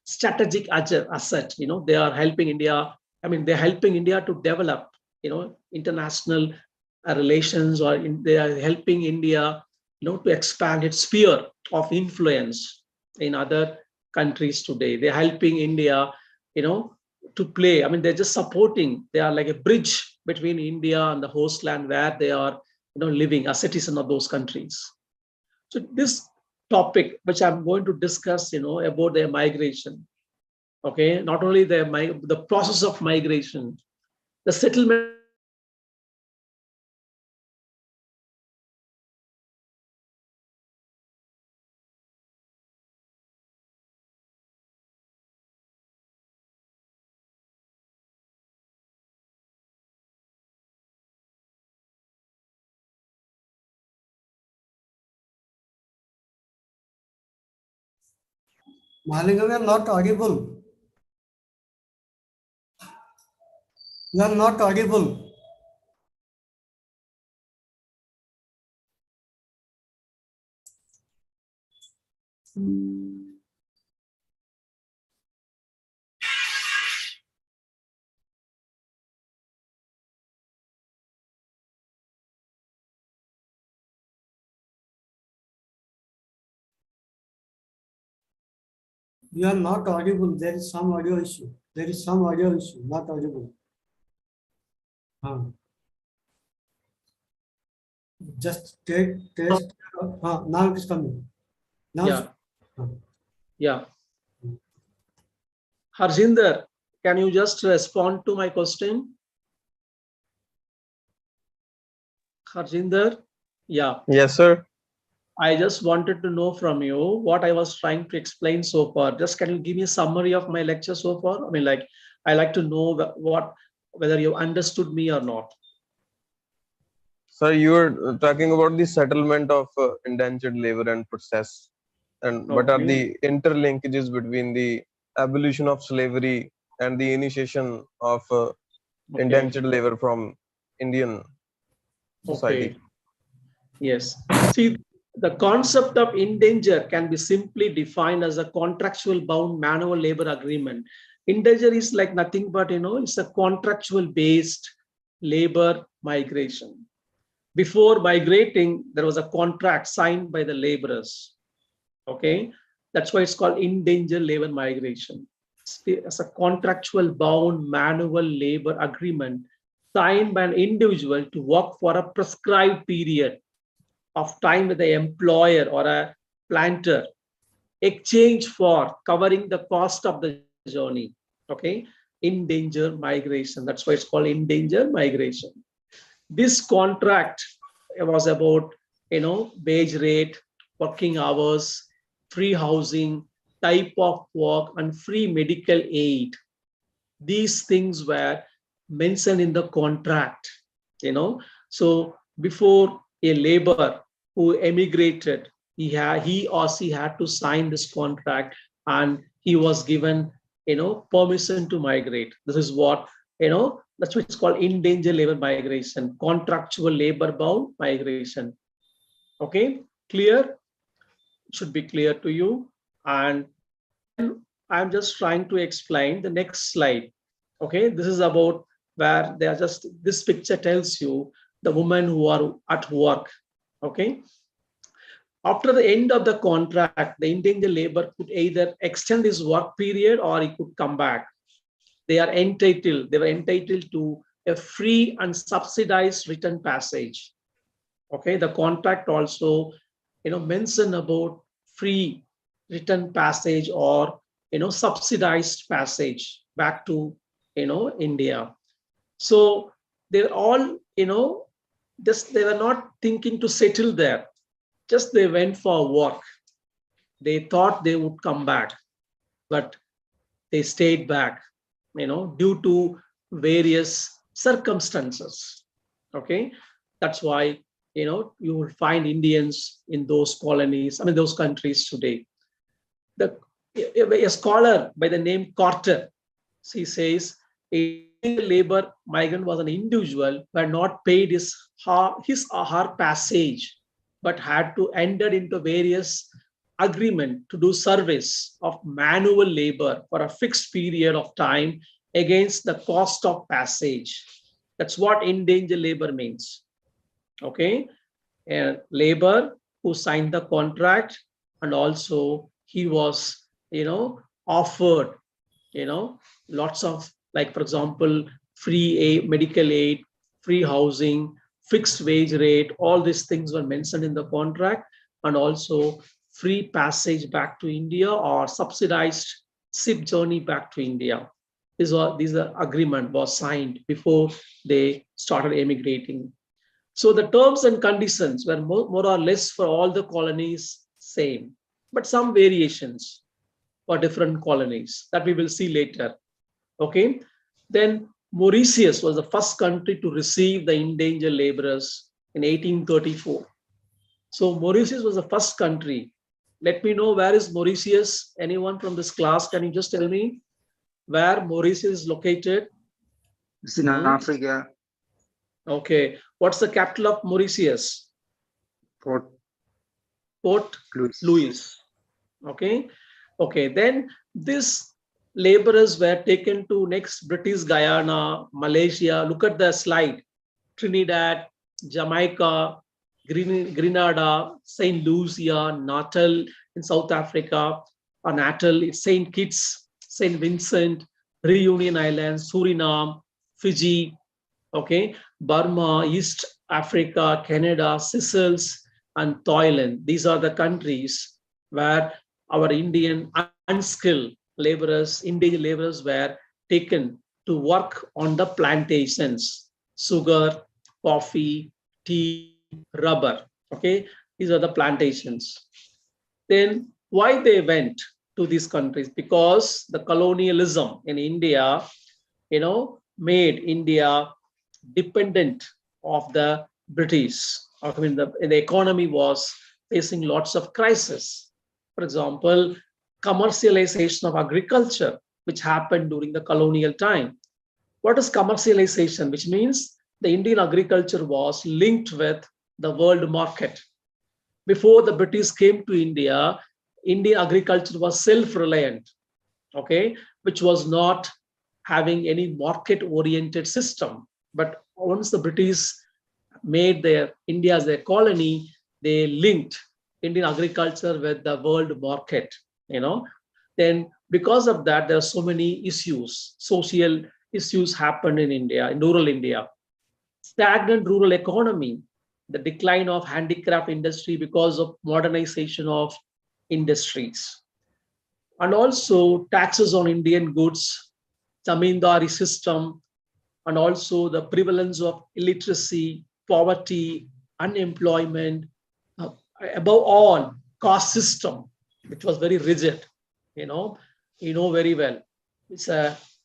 strategic asset. They are helping India. They're helping India to develop, international relations, or they are helping India, to expand its sphere of influence in other countries today. They're helping India, to play. They're just supporting. They are like a bridge between India and the host land where they are, living as citizens of those countries. So this topic, which I'm going to discuss, about their migration. Okay, not only the process of migration, the settlement. Mahalingam, you are not audible. You are not audible. You are not audible. There is some audio issue. Not audible. Just test. Now it is coming. Now. Yeah. Harjinder, can you just respond to my question? Harjinder? Yeah. Yes, sir. I just wanted to know from you what I was trying to explain so far. Just can you give me a summary of my lecture so far? I like to know whether you understood me or not. Sir, you were talking about the settlement of indentured labor and process, and what are the interlinkages between the abolition of slavery and the initiation of indentured labor from Indian society. Okay. Yes. See, the concept of indenture can be simply defined as a contractual bound manual labor agreement Indenture is like nothing but, it's a contractual based labor migration. Before migrating, there was a contract signed by the laborers. Okay, that's why it's called indentured labor migration. It's a contractual bound manual labor agreement signed by an individual to work for a prescribed period of time with the employer or a planter, exchange for covering the cost of the journey. Okay, indentured migration. That's why it's called indentured migration. This contract was about, wage rate, working hours, free housing, type of work, and free medical aid. These things were mentioned in the contract. So before a laborer who emigrated, he or she had to sign this contract, and he was given, permission to migrate. This is what, that's what it's called indentured labor migration, contractual labor bound migration. Okay, clear? Should be clear to you. And I'm just trying to explain the next slide. Okay, this is about where they are just, this picture tells you the women who are at work. Okay, after the end of the contract, the indentured labor could either extend his work period or he could come back. They were entitled to a free and subsidized return passage. Okay, the contract also, mention about free return passage or, subsidized passage back to, India. So they were all, they were not thinking to settle there. Just they went for work. They thought they would come back, but they stayed back, due to various circumstances. Okay, that's why, you will find Indians in those colonies, those countries today. A scholar by the name Carter, he says, a labor migrant was an individual who had not paid his or her passage, but had to enter into various agreement to do service of manual labor for a fixed period of time against the cost of passage. That's what indentured labor means. Okay, a labor who signed the contract, and also he was, offered, lots of, like, for example, free medical aid, free housing, fixed wage rate. All these things were mentioned in the contract, and also free passage back to India or subsidized ship journey back to India. These agreement was signed before they started emigrating. So the terms and conditions were more or less for all the colonies same, but some variations for different colonies that we will see later. Okay, then Mauritius was the first country to receive the indentured laborers in 1834. So Mauritius was the first country. Let me know, where is Mauritius? Anyone from this class, can you just tell me where Mauritius is located? It's in Africa. Okay, what's the capital of Mauritius? Port Louis. Okay, then these laborers were taken to next British Guyana, Malaysia. Look at the slide. Trinidad, Jamaica, Grenada, St. Lucia, Natal in South Africa, or Natal, it's St. Kitts, St. Vincent, Reunion Islands, Suriname, Fiji, okay, Burma, East Africa, Canada, Seychelles, and Thailand. These are the countries where our Indian unskilled laborers, Indian laborers were taken to work on the plantations, sugar, coffee, tea, rubber. Okay, these are the plantations. Then why they went to these countries? Because the colonialism in India, made India dependent of the British. I mean, the economy was facing lots of crises. For example, commercialization of agriculture, which happened during the colonial time. What is commercialization? Which means the Indian agriculture was linked with the world market. Before the British came to India, Indian agriculture was self-reliant. Okay, which was not having any market-oriented system. But once the British made their India as their colony, they linked Indian agriculture with the world market, Then because of that, there are so many issues, social issues happened in India, in rural India. Stagnant rural economy, the decline of handicraft industry because of modernization of industries. And also taxes on Indian goods, zamindari system, and also the prevalence of illiteracy, poverty, unemployment, above all, caste system, which was very rigid, you know very well. It's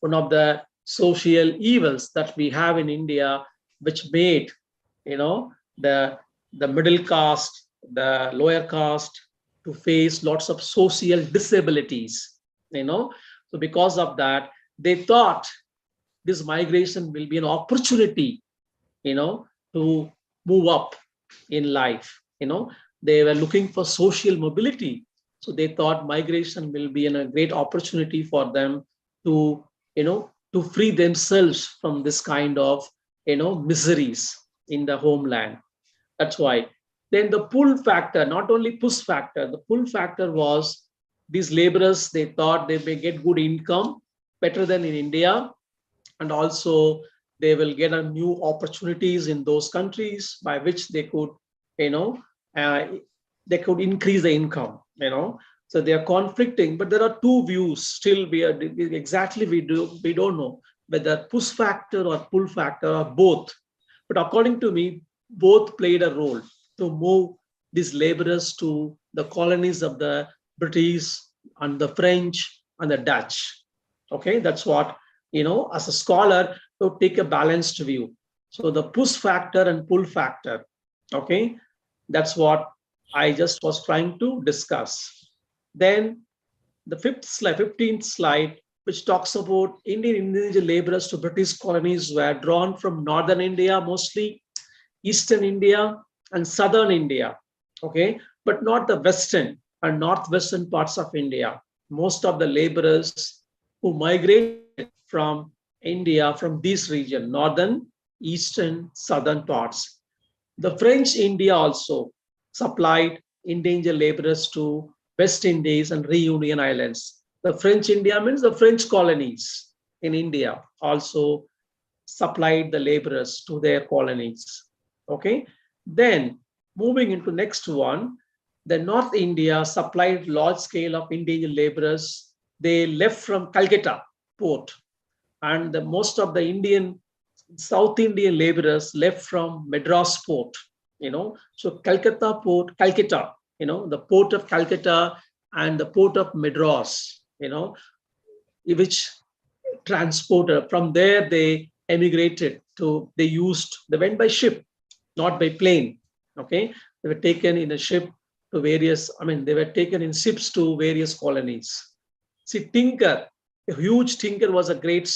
one of the social evils that we have in India, which made, the middle caste, the lower caste to face lots of social disabilities, So because of that, they thought this migration will be an opportunity, to move up in life. They were looking for social mobility. So they thought migration will be a great opportunity for them to, to free themselves from this kind of, miseries in the homeland. That's why. Then the pull factor, not only push factor, the pull factor was these laborers, they thought they may get good income, better than in India. And also they will get a new opportunities in those countries by which they could, they could increase the income, So they are conflicting, but there are two views. Still, we don't know whether push factor or pull factor or both. But according to me, both played a role to move these laborers to the colonies of the British and the French and the Dutch. Okay, that's what, as a scholar, to take a balanced view. So the push factor and pull factor. Okay, that's what I just was trying to discuss. Then the 15th slide, which talks about Indian indigenous laborers to British colonies were drawn from northern India, mostly eastern India and southern India, okay, but not the western and northwestern parts of India. Most of the laborers who migrated from India, from this region, northern, eastern, southern parts. The French India also supplied indentured laborers to West Indies and Reunion Islands. The French India means the French colonies in India also supplied the laborers to their colonies. Okay. Then moving into next one, the North India supplied large scale of indentured laborers. They left from Calcutta port, and most of the South Indian laborers left from Madras port. So Calcutta port, Calcutta, the port of Calcutta and the port of Madras, which transported from there. They emigrated to, they went by ship, not by plane. Okay, they were taken in a ship to various, they were taken in ships to various colonies. See, Tinker, a huge Tinker, was a great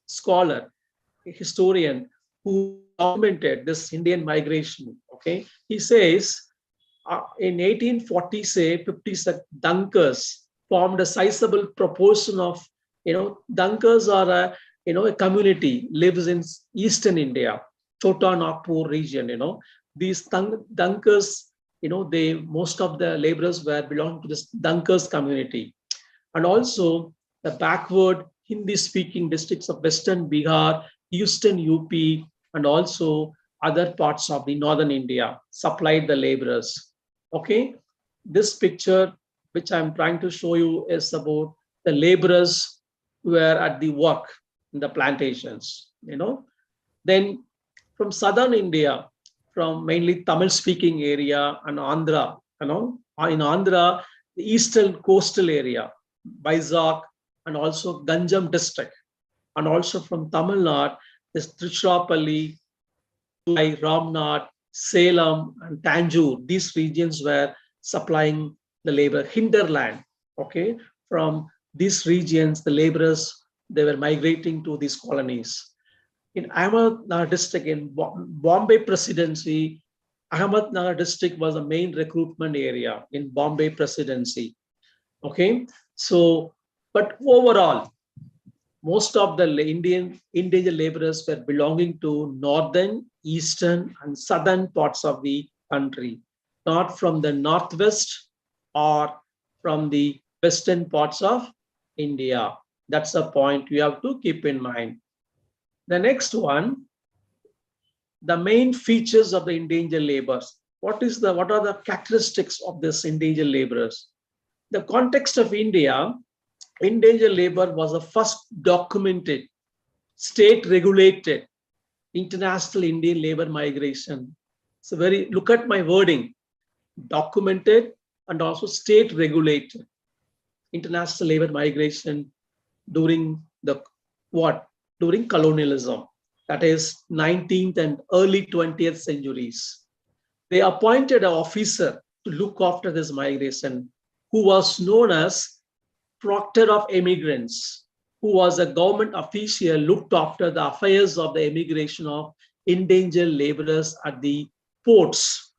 scholar, a historian who documented this Indian migration. Okay, he says in 1840, say 50s, that Dunkers formed a sizable proportion of, Dunkers are a community lives in eastern India, Chota Nagpur region. These Dunkers, most of the laborers belong to this Dunkers community. And also the backward Hindi-speaking districts of Western Bihar, Eastern UP, and also other parts of the northern India supplied the laborers. Okay, this picture, which I'm trying to show you, is about the laborers who were at the work in the plantations. Then from southern India, from mainly Tamil-speaking area and Andhra, in Andhra, the eastern coastal area, Vizag, and also Ganjam district, and also from Tamil Nadu, this Tiruchirappalli, Ramnath, Salem, and Tanjore. These regions were supplying the labor hinterland. Okay, from these regions, the laborers, they were migrating to these colonies. In Ahmednagar district, in Bombay Presidency, Ahmednagar district was the main recruitment area in Bombay Presidency. Okay, so, but overall, most of the Indian endangered laborers were belonging to northern, eastern, and southern parts of the country, not from the northwest or from the western parts of India. That's a point you have to keep in mind. The next one, the main features of the endangered laborers. What are the characteristics of this endangered laborers? The context of India, endangered labor was the first documented, state-regulated international Indian labor migration. So look at my wording, documented and also state-regulated international labor migration during during colonialism, that is 19th and early 20th centuries. They appointed an officer to look after this migration, who was known as Proctor of Emigrants, who was a government official, looked after the affairs of the immigration of endangered laborers at the ports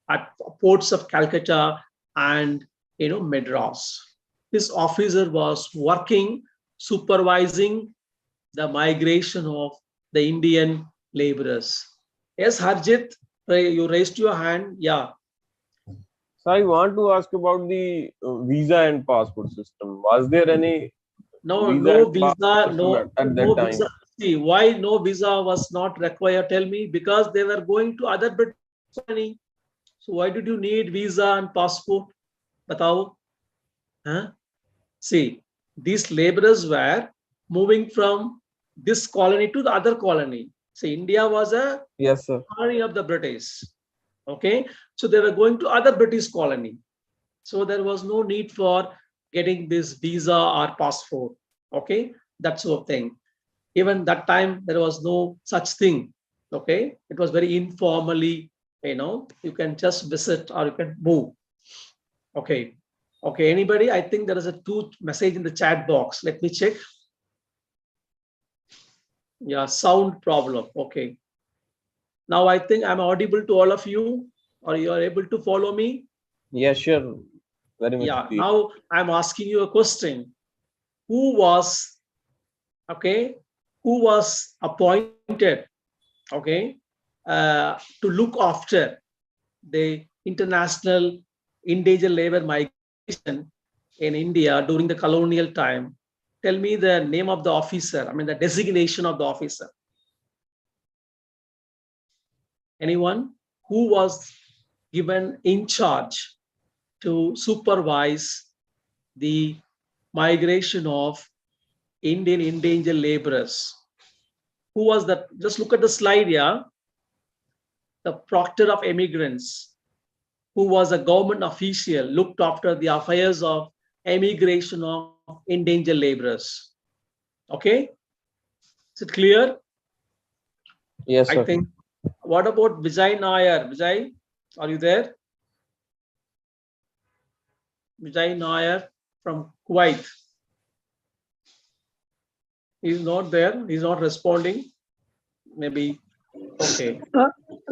of Calcutta and Madras. This officer was working, supervising the migration of the Indian laborers. Yes, Harjit, you raised your hand. Yeah. So I want to ask about the visa and passport system. Was there any no visa, at that time? Visa. See, why no visa was not required? Tell me. Because they were going to other British colony. So why did you need visa and passport? Batao. Huh? See, these laborers were moving from this colony to the other colony. See, India was a colony of the British. Okay, so they were going to other British colony. So there was no need for getting this visa or passport. Okay, that sort of thing. Even that time, there was no such thing. Okay, it was very informally, you can just visit or you can move. Okay. Okay, anybody? I think there is a message in the chat box. Let me check. Yeah, sound problem. Okay. Now I think I'm audible to all of you, or you are able to follow me? Yes, sure. Very much. Yeah, now I'm asking you a question. Who was appointed, to look after the international endangered labor migration in India during the colonial time? Tell me the name of the officer, the designation of the officer. Anyone? Who was given in charge to supervise the migration of Indian endangered laborers? Who was that? Just look at the slide here. The Proctor of Emigrants, who was a government official, looked after the affairs of emigration of endangered laborers. Okay, is it clear? Yes, sir. I think. What about Vijay Nair? Vijay, are you there? Vijay Nair from Kuwait. He's not there. He's not responding. Maybe. Okay.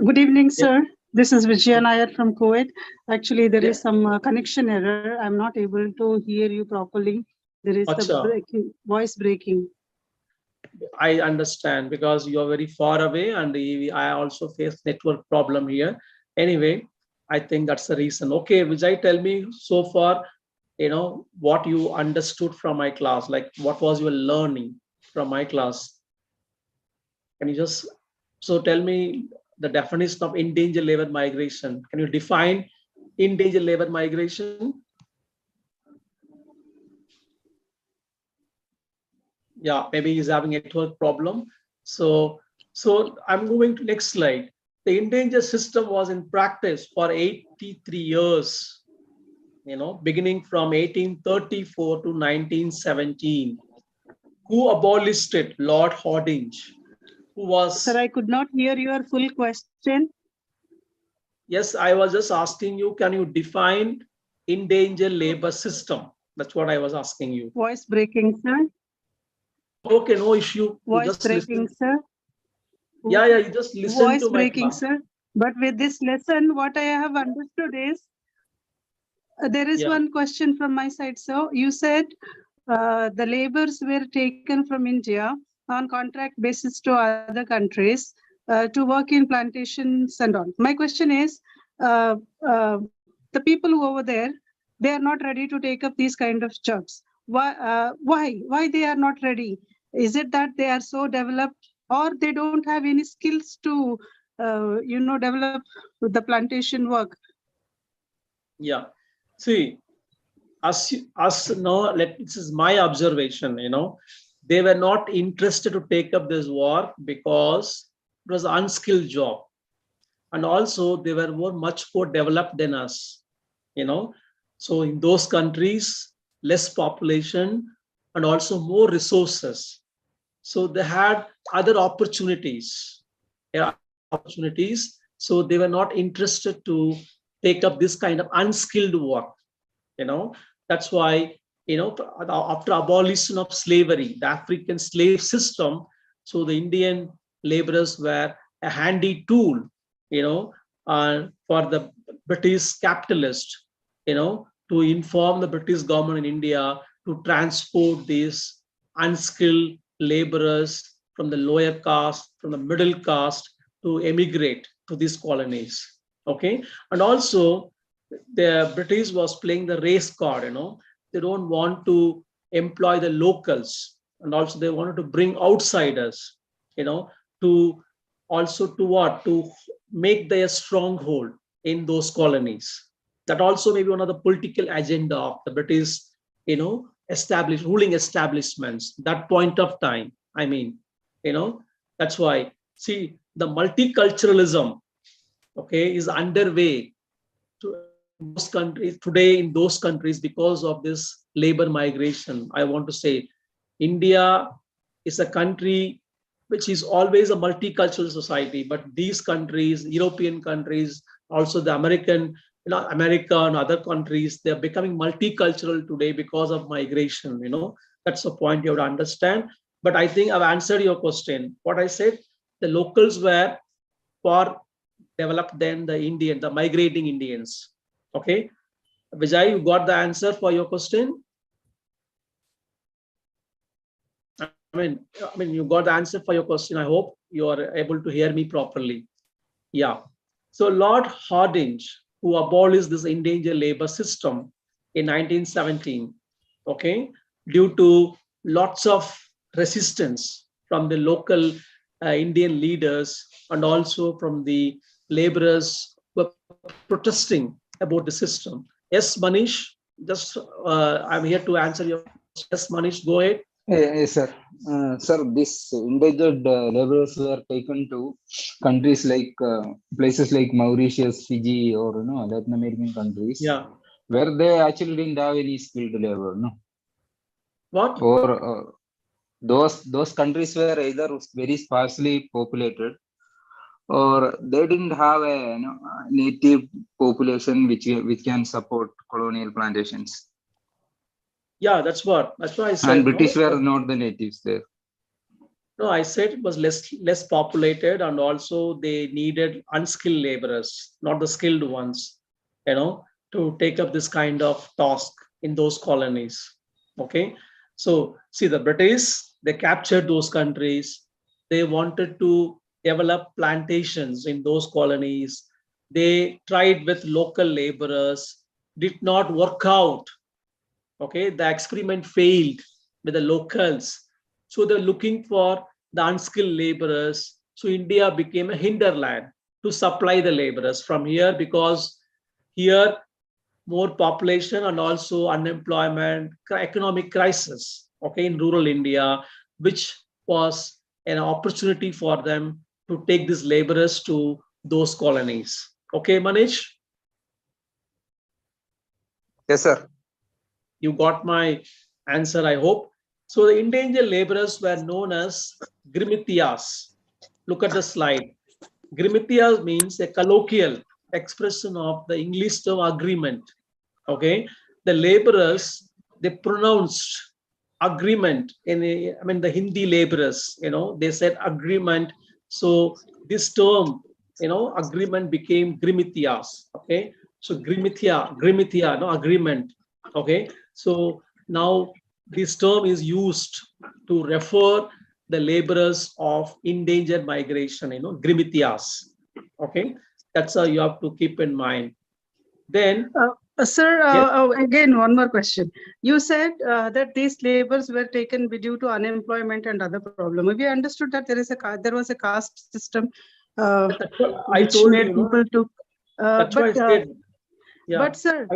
Good evening, sir. This is Vijaya Nair from Kuwait. Actually, there is some connection error. I'm not able to hear you properly. There is a voice breaking. I understand, because you are very far away and I also face network problem here. Anyway, I think that's the reason. Okay, Vijay, tell me so far, what you understood from my class, like what was your learning from my class? Can you just, tell me the definition of endangered labor migration. Can you define endangered labor migration? Yeah, maybe he's having a network problem. So I'm moving to next slide. The endangered system was in practice for 83 years, beginning from 1834 to 1917. Who abolished it? Lord Hardinge. Who was... Sir, I could not hear your full question. Yes, I was just asking you, can you define endangered labor system? That's what I was asking you. Voice breaking, sir. Okay, no issue. Voice breaking, sir. Yeah, you just listen Voice to my breaking, class. sir. But with this lesson, what I have understood is, there is one question from my side. So you said the laborers were taken from India on contract basis to other countries to work in plantations and all. My question is, the people who over there, they are not ready to take up these kind of jobs. Why they are not ready? Is it that they are so developed, or they don't have any skills to, develop the plantation work? Yeah. See, no, this is my observation, they were not interested to take up this work because it was an unskilled job. And also they were much more developed than us, So in those countries, less population and also more resources. So they had other opportunities. So they were not interested to take up this kind of unskilled work. That's why, after abolition of slavery, the African slave system, so the Indian laborers were a handy tool, for the British capitalist, to inform the British government in India to transport these unskilled laborers from the lower caste, from the middle caste, to emigrate to these colonies. Okay, and also the British was playing the race card, they don't want to employ the locals, and also they wanted to bring outsiders, to also to what? To make their stronghold in those colonies. That also may be one of the political agenda of the British, ruling establishments, that point of time. I mean, that's why, see, the multiculturalism, okay, is underway to those countries today, in those countries, because of this labor migration. I want to say India is a country which is always a multicultural society, but these countries, European countries, also the American, America and other countries, they're becoming multicultural today because of migration. That's the point you have to understand. But I think I've answered your question. What I said, the locals were far developed than the migrating Indians. Okay, Vijay, you got the answer for your question? I mean, you got the answer for your question. I hope you are able to hear me properly. Yeah. So Lord Hardinge, who abolished this endangered labor system in 1917, okay, due to lots of resistance from the local Indian leaders and also from the laborers who were protesting about the system. Yes, Manish, just I'm here to answer your question. Yes, Manish, go ahead. Yes, sir. Sir, this endangered laborers were taken to countries like places like Mauritius, Fiji, or Latin American countries. Yeah. Where they actually didn't have any skilled labor, no. What? Or those countries were either very sparsely populated, or they didn't have a native population which can support colonial plantations. Yeah, that's why I said. And British were not the natives there. No, I said it was less populated, and also they needed unskilled laborers, not the skilled ones, to take up this kind of task in those colonies. Okay, so see, the British, they captured those countries. They wanted to develop plantations in those colonies. They tried with local laborers, did not work out. Okay, the experiment failed with the locals. So they're looking for the unskilled laborers. So India became a hinterland to supply the laborers from here, because here more population and also unemployment, economic crisis, okay, in rural India, which was an opportunity for them to take these laborers to those colonies. Okay, Manish? Yes, sir. You got my answer, I hope. So the endangered laborers were known as Grimitias. Look at the slide. Grimitias means a colloquial expression of the English term agreement. Okay, the laborers, they pronounced agreement in the Hindi laborers, they said agreement. So this term, agreement became Grimitias. Okay, so Grimitia, no, agreement. Okay, so now this term is used to refer the laborers of endangered migration, Grimitias. Okay, that's how you have to keep in mind. Then, sir, yes. Again, one more question. You said that these labors were taken due to unemployment and other problem. We understood that there was a caste system I which told made you, people to. that's why I said, yeah. But sir,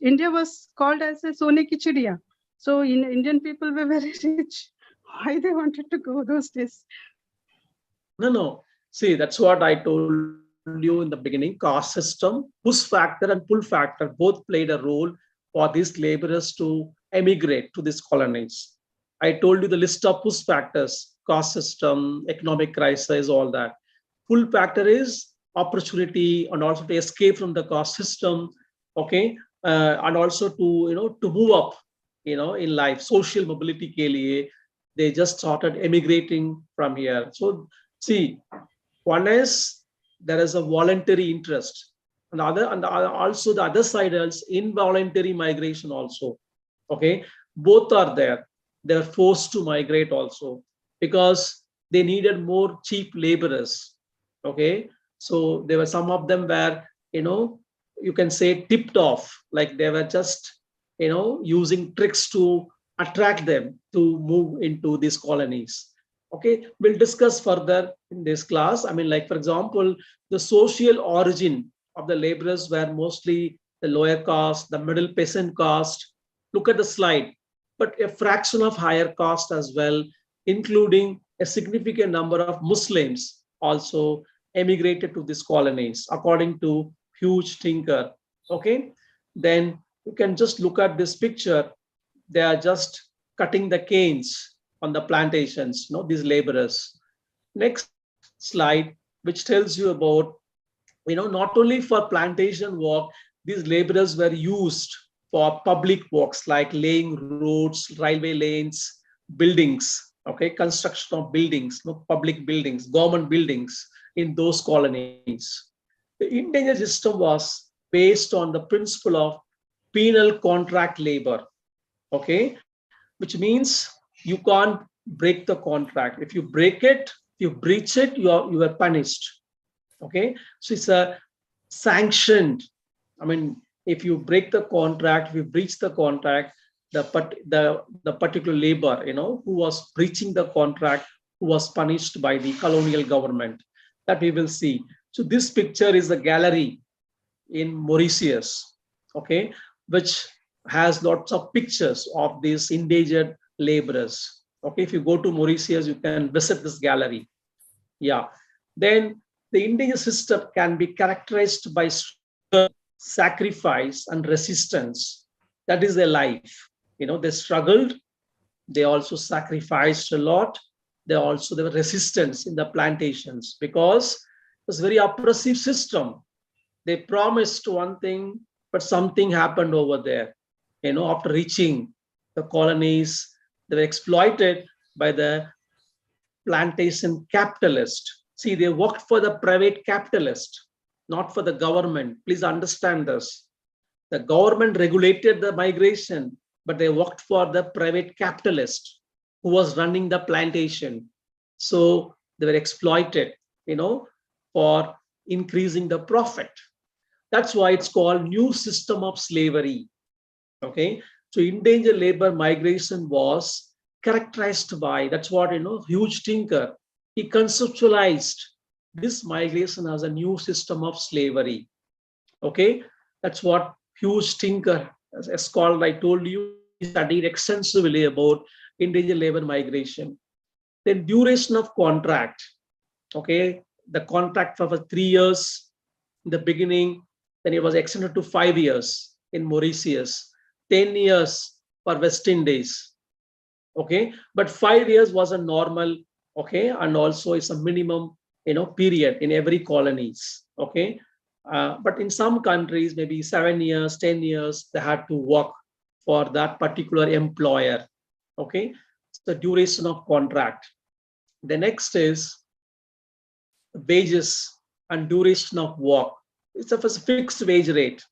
India was called as a Sone ki Chidiya. So Indian people were very rich. Why they wanted to go those days? No. See, that's what I told you in the beginning. Caste system, push factor and pull factor both played a role for these laborers to emigrate to these colonies. I told you the list of push factors: caste system, economic crisis, all that. Pull factor is opportunity and also to escape from the caste system, okay, and also to move up, in life. Social mobility ke liye, they just started emigrating from here. So see, one is there is a voluntary interest, and also the other side is involuntary migration also. Okay, both are there. They're forced to migrate also because they needed more cheap laborers. Okay, so there were some of them were, you can say tipped off, like they were just, using tricks to attract them to move into these colonies. Okay, we'll discuss further in this class. I mean, like, for example, the social origin of the laborers were mostly the lower caste, the middle peasant caste. Look at the slide, but a fraction of higher caste as well, including a significant number of Muslims also emigrated to these colonies, according to Hugh Tinker. Okay, then you can just look at this picture. They are just cutting the canes on the plantations, these laborers. Next slide, which tells you about, not only for plantation work, these laborers were used for public works like laying roads, railway lanes, buildings, okay, construction of buildings, public buildings, government buildings in those colonies. The endangered system was based on the principle of penal contract labor, okay, which means you can't break the contract. If you break it, if you breach it, you are punished. Okay, so it's a sanctioned. I mean, if you break the contract, if you breach the contract, the particular labor, who was breaching the contract, who was punished by the colonial government. That we will see. So this picture is a gallery in Mauritius, okay, which has lots of pictures of these endangered laborers. Okay, if you go to Mauritius, you can visit this gallery. Yeah. Then the indigenous system can be characterized by sacrifice and resistance. That is their life. They struggled. They also sacrificed a lot. There were resistance in the plantations because it was a very oppressive system. They promised one thing, but something happened over there. After reaching the colonies, they were exploited by the plantation capitalist. See, they worked for the private capitalist, not for the government. Please understand this. The government regulated the migration, but they worked for the private capitalist who was running the plantation. So they were exploited, for increasing the profit. That's why it's called new system of slavery. Okay, so endangered labor migration was characterized by, that's what, Hugh Tinker, he conceptualized this migration as a new system of slavery. Okay, that's what Hugh Tinker, as a scholar, I told you, he studied extensively about endangered labor migration. Then duration of contract. Okay, the contract for 3 years in the beginning, then it was extended to 5 years in Mauritius, 10 years for West Indies. Okay, but 5 years was a normal, okay, and also it's a minimum, period in every colonies. Okay, but in some countries, maybe 7 years, 10 years, they had to work for that particular employer. Okay, it's the duration of contract. The next is wages and duration of work. It's a fixed wage rate.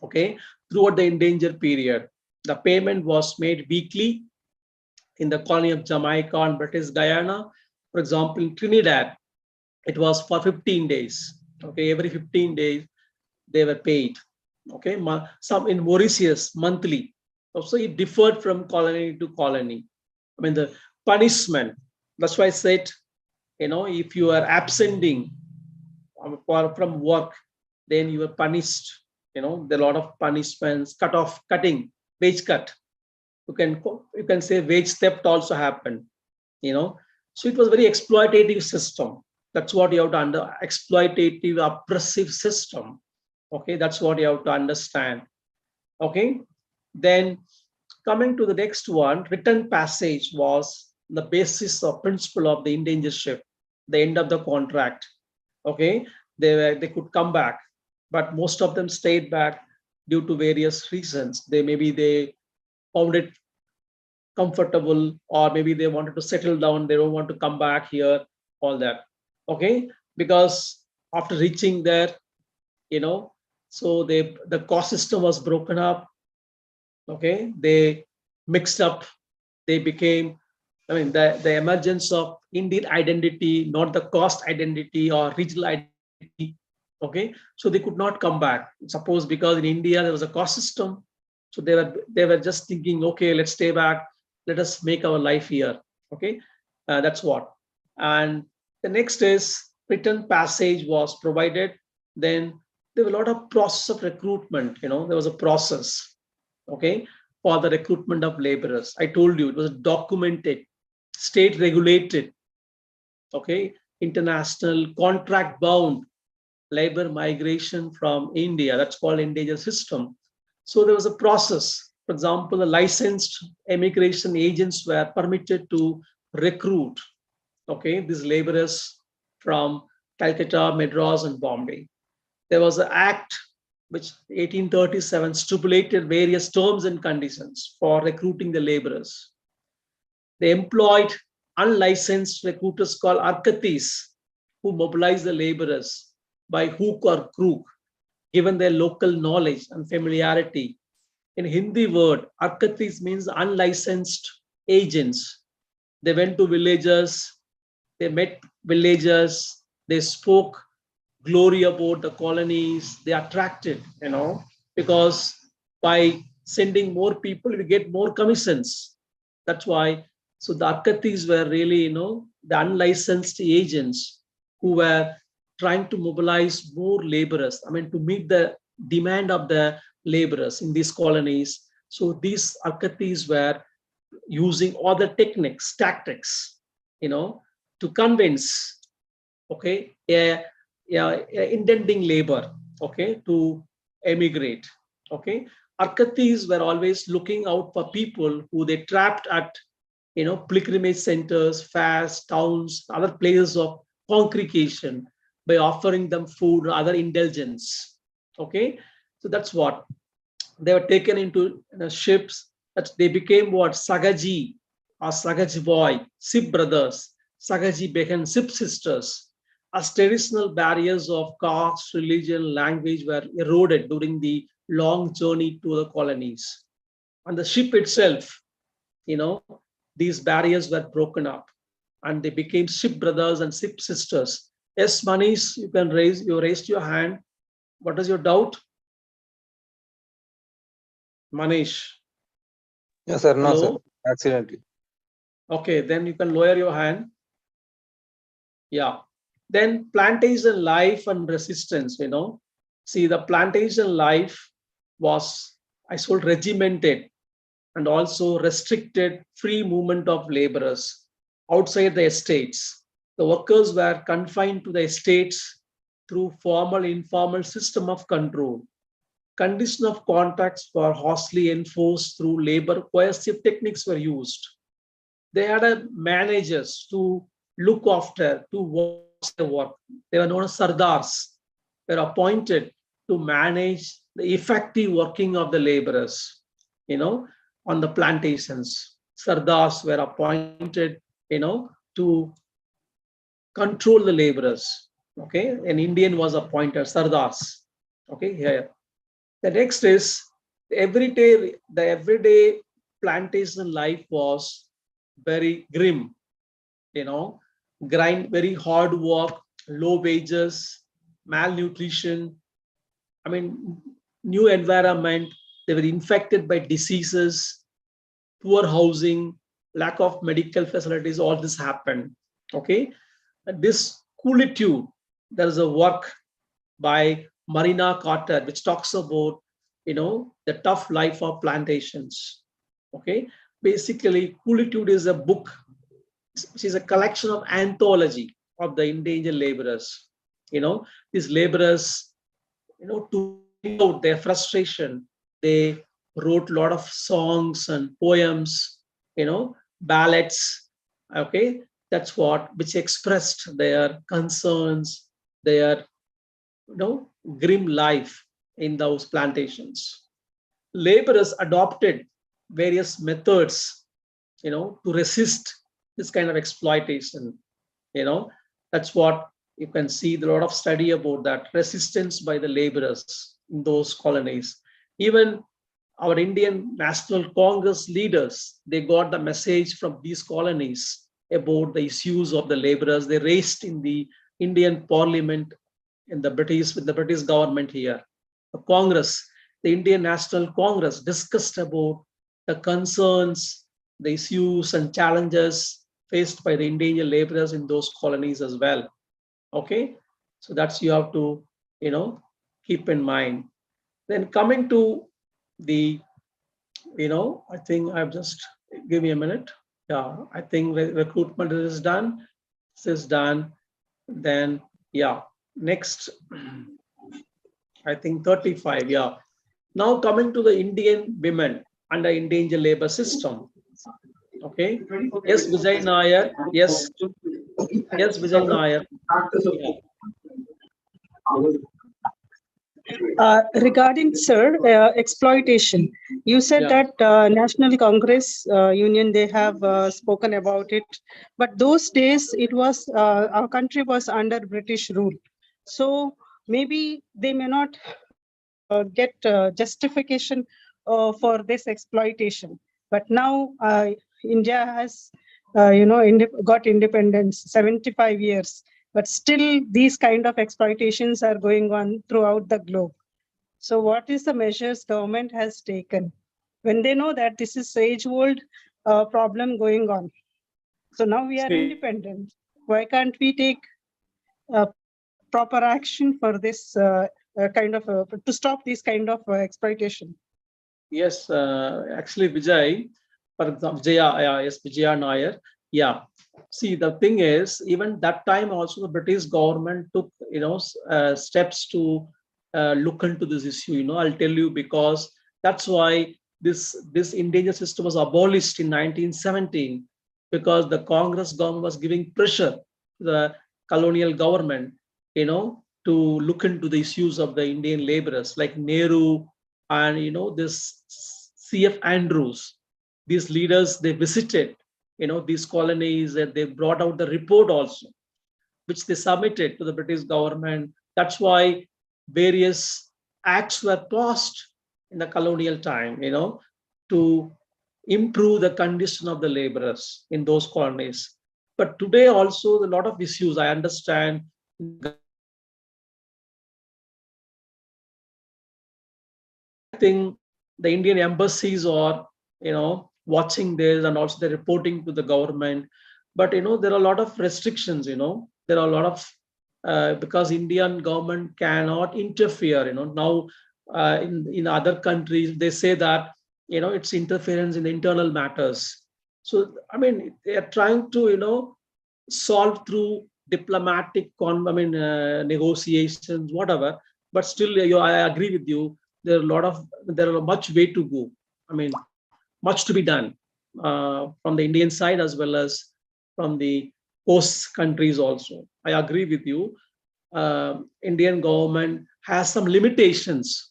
Okay, throughout the endangered period, the payment was made weekly in the colony of Jamaica and British Guyana. For example, in Trinidad, it was for 15 days. Okay, every 15 days they were paid. Okay, some in Mauritius monthly. So it differed from colony to colony. I mean, the punishment. That's why I said, if you are absenting from work, then you are punished. There are a lot of punishments, cutting, wage cut. You can say wage theft also happened. So it was very exploitative system. That's what you have to exploitative, oppressive system. Okay, that's what you have to understand. Okay, then coming to the next one, return passage was the basis of principle of the indentureship, the end of the contract. Okay, they could come back, but most of them stayed back due to various reasons. They found it comfortable, or maybe they wanted to settle down. They don't want to come back here, all that. Okay, because after reaching there, so the caste system was broken up. Okay, they mixed up. They became, the emergence of Indian identity, not the caste identity or regional identity. Okay, so they could not come back. Suppose because in India there was a caste system, so they were just thinking, okay, let's stay back. Let us make our life here. Okay, that's what. And the next is return passage was provided. Then there was a lot of process of recruitment. There was a process, okay, for the recruitment of laborers. I told you it was documented, state regulated, okay, international contract bound labor migration from India. That's called endangered system. So there was a process. For example, the licensed immigration agents were permitted to recruit, okay, these laborers from Calcutta, Madras, and Bombay. There was an act which 1837 stipulated various terms and conditions for recruiting the laborers. They employed unlicensed recruiters called arkatis, who mobilized the laborers by hook or crook, given their local knowledge and familiarity. In Hindi word, arkatis means unlicensed agents. They went to villages, they met villagers, they spoke glory about the colonies, they attracted, because by sending more people, we get more commissions. That's why, so the arkatis were really, the unlicensed agents who were trying to mobilize more laborers, to meet the demand of the laborers in these colonies. So these arkatis were using other techniques, tactics, to convince, okay, intending labor, okay, to emigrate. Okay, arkatis were always looking out for people who they trapped at, pilgrimage centers, fairs, towns, other places of congregation, by offering them food or other indulgence. Okay, so that's what they were taken into ships. That they became what, Sagaji or Sagaji boy, ship brothers, Sagaji behan, ship sisters, as traditional barriers of caste, religion, language were eroded during the long journey to the colonies. On the ship itself, these barriers were broken up and they became ship brothers and ship sisters. Yes, Manish, you raised your hand. What is your doubt? Manish. Yes, sir. No, Hello? sir. Accidentally. Okay, then you can lower your hand. Yeah. Then plantation life and resistance, See, the plantation life was, regimented and also restricted free movement of laborers outside the estates. The workers were confined to the estates through formal, informal system of control. Condition of contracts were harshly enforced through labor coercive techniques were used. They had managers to look after, to watch their work. They were known as sardars. They were appointed to manage the effective working of the laborers, on the plantations. Sardars were appointed, to control the laborers. Okay, an Indian was appointed, sardars. Okay, here. The next is the everyday plantation life was very grim, grind, very hard work, low wages, malnutrition. I mean, new environment, they were infected by diseases, poor housing, lack of medical facilities, all this happened. Okay. And this coolitude, there is a work by Marina Carter, which talks about, the tough life of plantations. Okay. Basically, coolitude is a book, which is a collection of anthology of the endangered laborers. These laborers, to bring out their frustration, they wrote a lot of songs and poems, ballads. Okay, that's which expressed their concerns, their grim life in those plantations. Laborers adopted various methods, to resist this kind of exploitation. That's what you can see, a lot of study about that resistance by the laborers in those colonies. Even our Indian National Congress leaders, they got the message from these colonies about the issues of the laborers. They raised in the Indian Parliament in the British, with the British government here. The Congress, the Indian National Congress discussed about the concerns, the issues and challenges faced by the endangered laborers in those colonies as well. Okay, so that's you have to keep in mind. Then coming to the I think I've just, give me a minute. Yeah, I think recruitment is done. This is done. Then yeah, next, I think 35. Yeah. Now coming to the Indian women under endangered labor system. Okay. Yes, Vijay Nair. Yes. Yes, Vijay Nair. Yeah. Regarding, sir, exploitation, you said that National Congress Union, they have spoken about it, but those days it was, our country was under British rule. So maybe they may not get justification for this exploitation. But now India has, got independence, 75 years. But still, these kind of exploitations are going on throughout the globe. So what is the measures government has taken when they know that this is age-old problem going on? So now we are independent. Why can't we take proper action for this kind of, to stop this kind of exploitation? Yes, actually, Vijay, for example, yes, Vijaya Nair. Yeah. See, the thing is, even that time also the British government took, steps to look into this issue. I'll tell you, because that's why this endangered system was abolished in 1917, because the Congress government was giving pressure to the colonial government, to look into the issues of the Indian laborers, like Nehru and this C.F. Andrews. These leaders, they visited these colonies, and they brought out the report also, which they submitted to the British government. That's why various acts were passed in the colonial time, to improve the condition of the laborers in those colonies. But today also a lot of issues, I understand, I think the Indian embassies are, watching this, and also they're reporting to the government. But there are a lot of restrictions. There are a lot of because Indian government cannot interfere. Now in other countries they say that it's interference in the internal matters. So I mean they are trying to solve through diplomatic negotiations, whatever. But still, I agree with you. There are much way to go. I mean, much to be done from the Indian side as well as from the host countries also. I agree with you. Indian government has some limitations.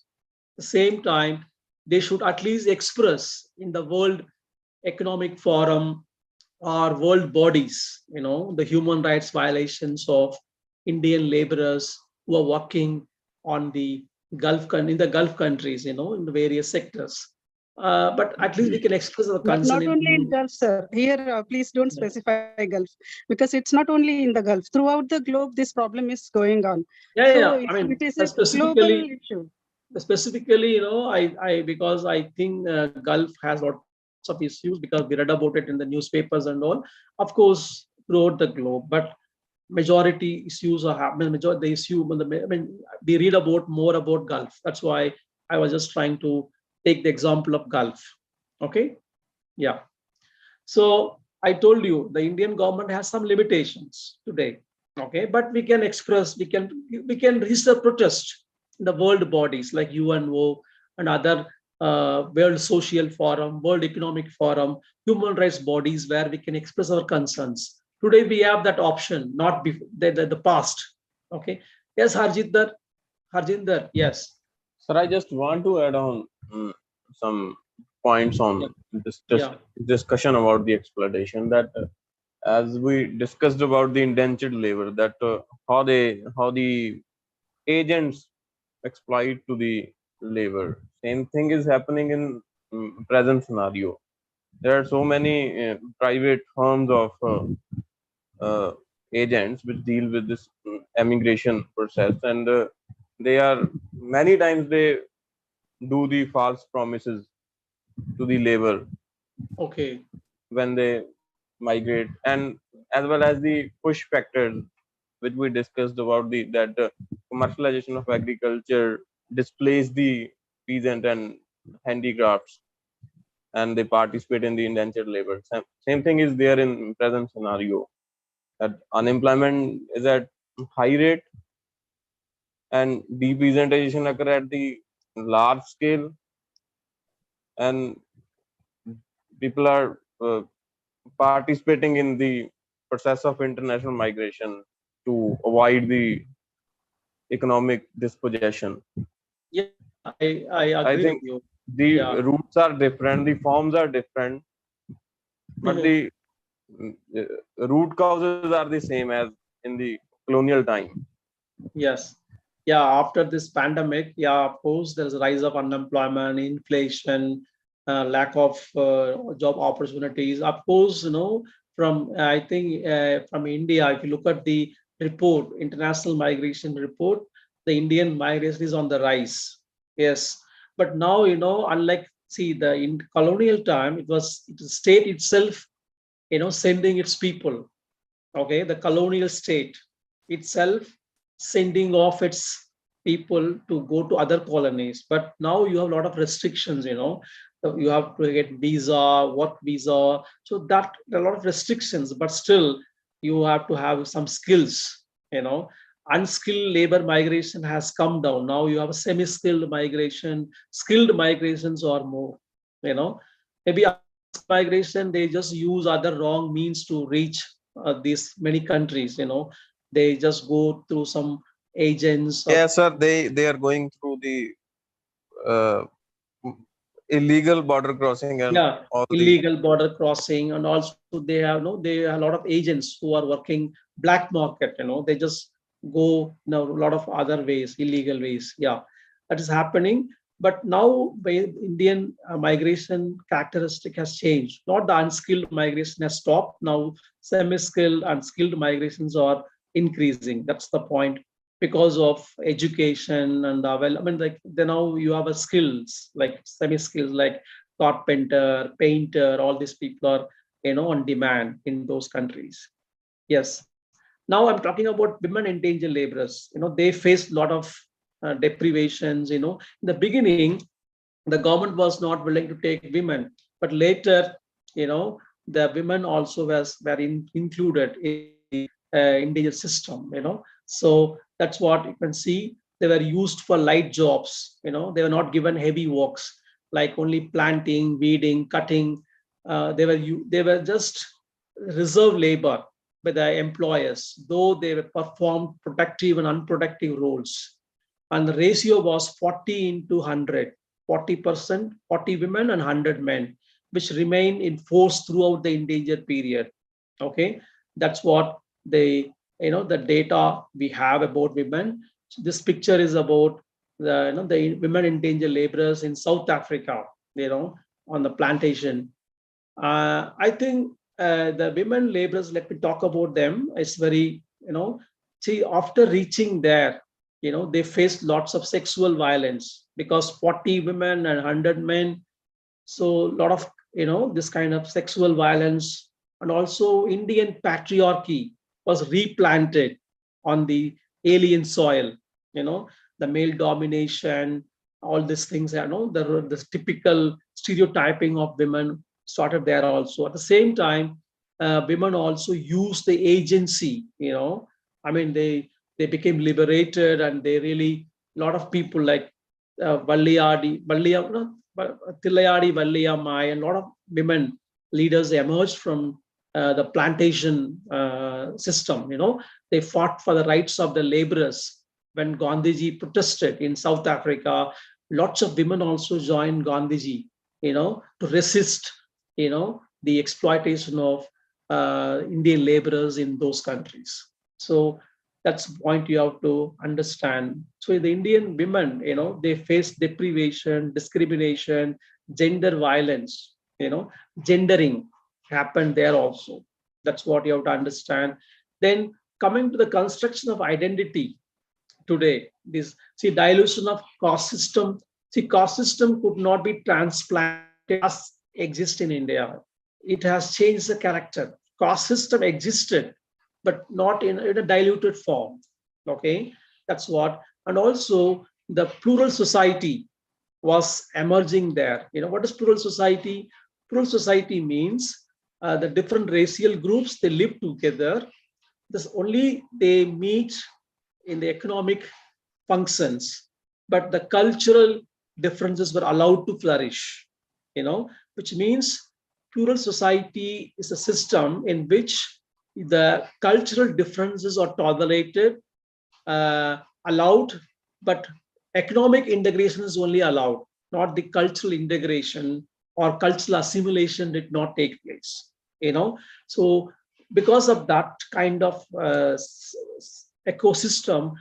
At the same time, they should at least express in the World Economic Forum or world bodies, the human rights violations of Indian laborers who are working on the in the Gulf countries, in the various sectors. but at least we can express our But concern not only in Gulf, sir. Here, please don't specify Gulf, because it's not only in the Gulf. Throughout the globe, this problem is going on. Yeah, So yeah. it, I mean, it is a global specifically, issue. specifically, you know, because I think Gulf has lots of issues because we read about it in the newspapers and all. Of course, throughout the globe, but majority issues are happening. Majority the issue, I mean, we read about more about Gulf. That's why I was just trying to take the example of Gulf. Okay, yeah. So I told you the Indian government has some limitations today. Okay, but we can express, we can register protest in the world bodies like UNO and other World Social Forum, World Economic Forum, human rights bodies where we can express our concerns. Today we have that option, not before the past. Okay. Yes, Harjinder, yes. Sir, I just want to add on some points on this discussion about the exploitation, that as we discussed about the indentured labor, that how the agents exploit to the labor. Same thing is happening in present scenario. There are so many private firms of agents which deal with this emigration process, and they are many times they do the false promises to the labor. Okay. When they migrate, and as well as the push factors which we discussed about the that commercialization of agriculture displays the peasant and handicrafts, and they participate in the indentured labor. Same thing is there in present scenario, that unemployment is at high rate and depeasantization occur at the large scale, and people are participating in the process of international migration to avoid the economic dispossession. Yeah, I agree think with you. The roots are different, the forms are different, but the root causes are the same as in the colonial time. Yes. Yeah, after this pandemic, yeah, of course, there's a rise of unemployment, inflation, lack of job opportunities. Of course, you know, from I think from India, if you look at the report, international migration report, the Indian migration is on the rise. Yes, but now, you know, unlike in colonial time, it was the state itself, you know, sending its people. Okay, the colonial state itself sending off its people to go to other colonies, but now you have a lot of restrictions, you know. So you have to get visa, work visa, so that there are a lot of restrictions, but still you have to have some skills, you know. Unskilled labor migration has come down. Now you have a semi-skilled migration, skilled migrations are more, you know. Maybe migration, they just use other wrong means to reach these many countries, you know. They just go through some agents. Yes, sir. They are going through the illegal border crossing and all illegal border crossing, and also they have they have a lot of agents who are working black market. You know, they just go a lot of other ways, illegal ways. Yeah, that is happening. But now Indian migration characteristic has changed. Not the unskilled migration has stopped. Now semi-skilled and skilled migrations are increasing. That's the point, because of education and well, I mean, like now you have a skills like semi-skills like carpenter, painter. All these people are, you know, on demand in those countries. Yes. Now I'm talking about women endangered laborers. You know, they face a lot of deprivations. You know, in the beginning, the government was not willing to take women, but later, you know, the women also were included in the endangered system. You know, so that's what you can see. They were used for light jobs. You know, they were not given heavy works like only planting, weeding, cutting. They were just reserve labor by the employers, though they performed productive and unproductive roles. And the ratio was 40 into 100, 40%, 40 women and 100 men, which remain in force throughout the endangered period. Okay, that's what they, you know, the data we have about women. So this picture is about the, you know, the women endangered laborers in South Africa. You know, on the plantation. I think the women laborers, let me talk about them. It's very, see, after reaching there, they faced lots of sexual violence because 40 women and 100 men. So a lot of, this kind of sexual violence, and also Indian patriarchy was replanted on the alien soil, the male domination, all these things, the typical stereotyping of women started there also. At the same time, women also used the agency, I mean, they became liberated, and they really, a lot of people like Tillayadi Valliyamai, and a lot of women leaders emerged from the plantation system. They fought for the rights of the laborers. When Gandhiji protested in South Africa, lots of women also joined Gandhiji, to resist, the exploitation of Indian laborers in those countries. So that's the point you have to understand. So the Indian women, they face deprivation, discrimination, gender violence, gendering happened there also. That's what you have to understand. Then coming to the construction of identity today, this dilution of caste system. Caste system could not be transplanted as exist in India. It has changed the character. Caste system existed, but not in a diluted form. Okay, that's what. And also the plural society was emerging there. What is plural society? Plural society means the different racial groups, they live together. This only they meet in the economic functions, but the cultural differences were allowed to flourish, which means plural society is a system in which the cultural differences are tolerated, allowed, but economic integration is only allowed, not the cultural integration or cultural assimilation did not take place. So because of that kind of ecosystem,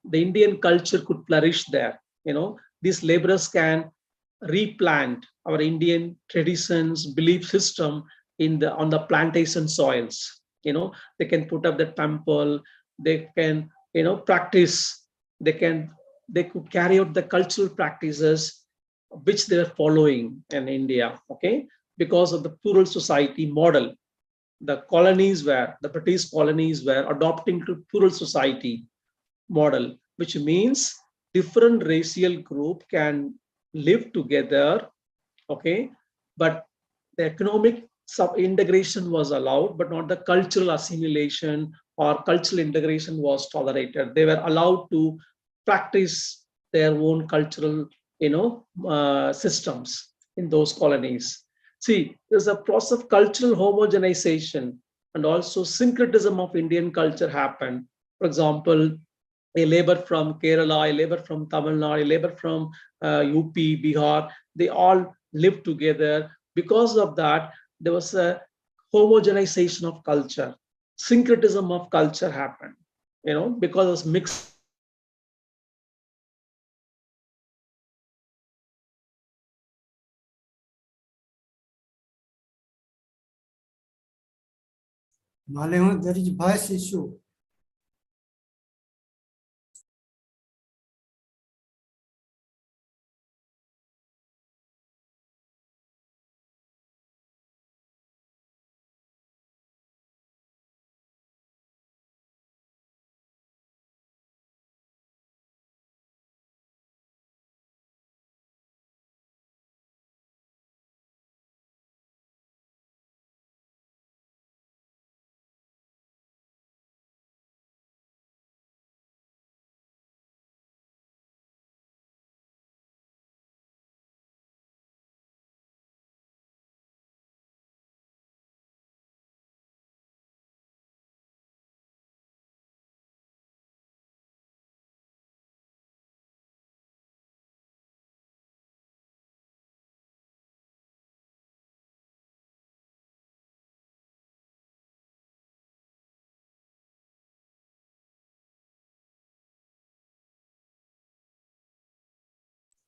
the Indian culture could flourish there. These laborers can replant our Indian traditions, belief system on the plantation soils. They can put up the temple, they can, practice, they could carry out the cultural practices which they are following in India, okay, because of the plural society model. The British colonies were adopting to plural society model, which means different racial group can live together, okay, but the economic integration was allowed, but not the cultural assimilation or cultural integration was tolerated. They were allowed to practice their own cultural, systems in those colonies. See, there's a process of cultural homogenization and also syncretism of Indian culture happened. For example, a labor from Kerala, a labor from Tamil Nadu, a labor from UP, Bihar, they all lived together. Because of that, there was a homogenization of culture. Syncretism of culture happened, because it was mixed. Malema, there is voice issue.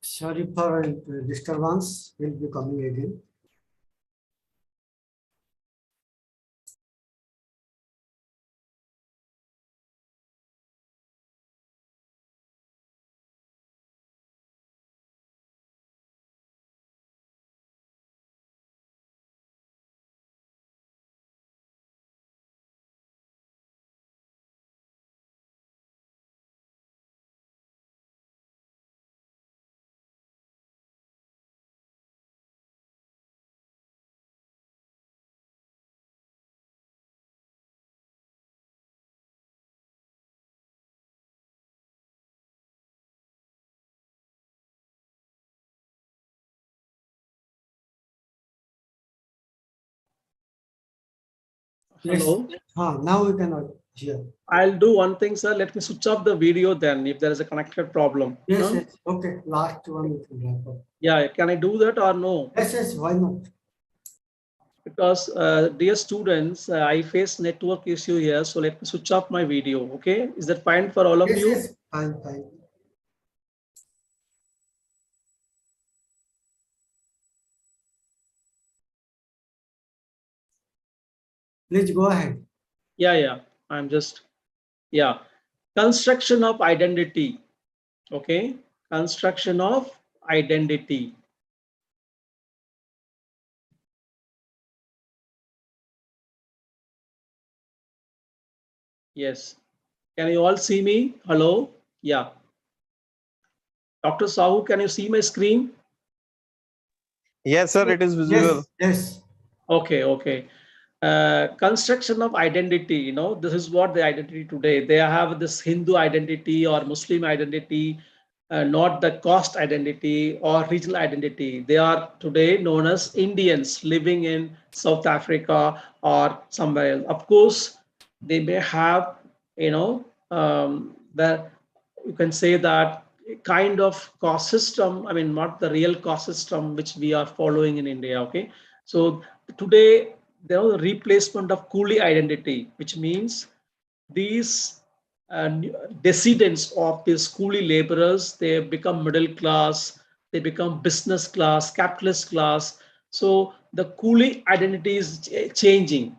Sorry for disturbance. Will be coming again. Yes. Hello. Now we can hear. I'll do one thing, sir. Let me switch off the video then if there is a connected problem. Yes, Huh? yes. Okay. Last one we can wrap up. Yeah, can I do that or no? Yes, yes. Why not? Because dear students, I face network issue here, so let me switch off my video. Okay, is that fine for all of Yes, you? yes. Fine, fine. Please go ahead. Yeah. I'm just, yeah. Construction of identity. Okay, construction of identity. Yes. Can you all see me? Hello? Yeah. Dr. Sahu, can you see my screen? Yes, sir, it is visible. Yes. Okay. Construction of identity, this is what the identity today. They have this Hindu identity or Muslim identity, not the caste identity or regional identity. They are today known as Indians living in South Africa or somewhere else. Of course, they may have, the, you can say that kind of caste system. I mean, not the real caste system which we are following in India. Okay, so today there was a replacement of coolie identity, which means these descendants of these coolie laborers, they become middle class, they become business class, capitalist class. So the coolie identity is changing.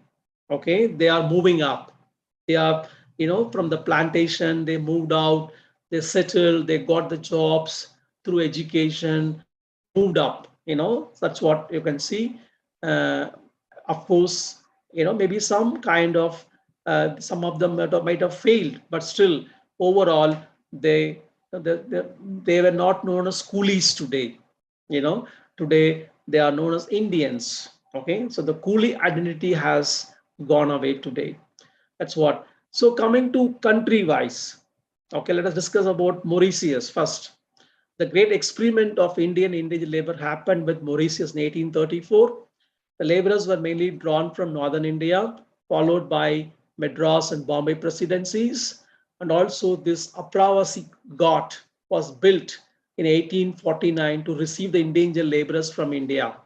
Okay, they are moving up. They are, from the plantation, they moved out, they settled, they got the jobs through education, they moved up. That's what you can see. Of course, maybe some kind of some of them might have failed, but still overall they, they were not known as coolies today. Today they are known as Indians. Okay, so the coolie identity has gone away today. That's what. So coming to country wise, okay, let us discuss about Mauritius first. The great experiment of Indian indigenous labor happened with Mauritius in 1834. The laborers were mainly drawn from northern India, followed by Madras and Bombay presidencies. And also this Apravasi Ghat was built in 1849 to receive the indigenous laborers from India.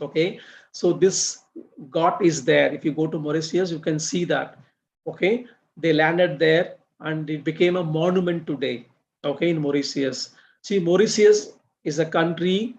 Okay, so this ghat is there. If you go to Mauritius, you can see that. Okay, they landed there and it became a monument today. Okay, in Mauritius. See, Mauritius is a country,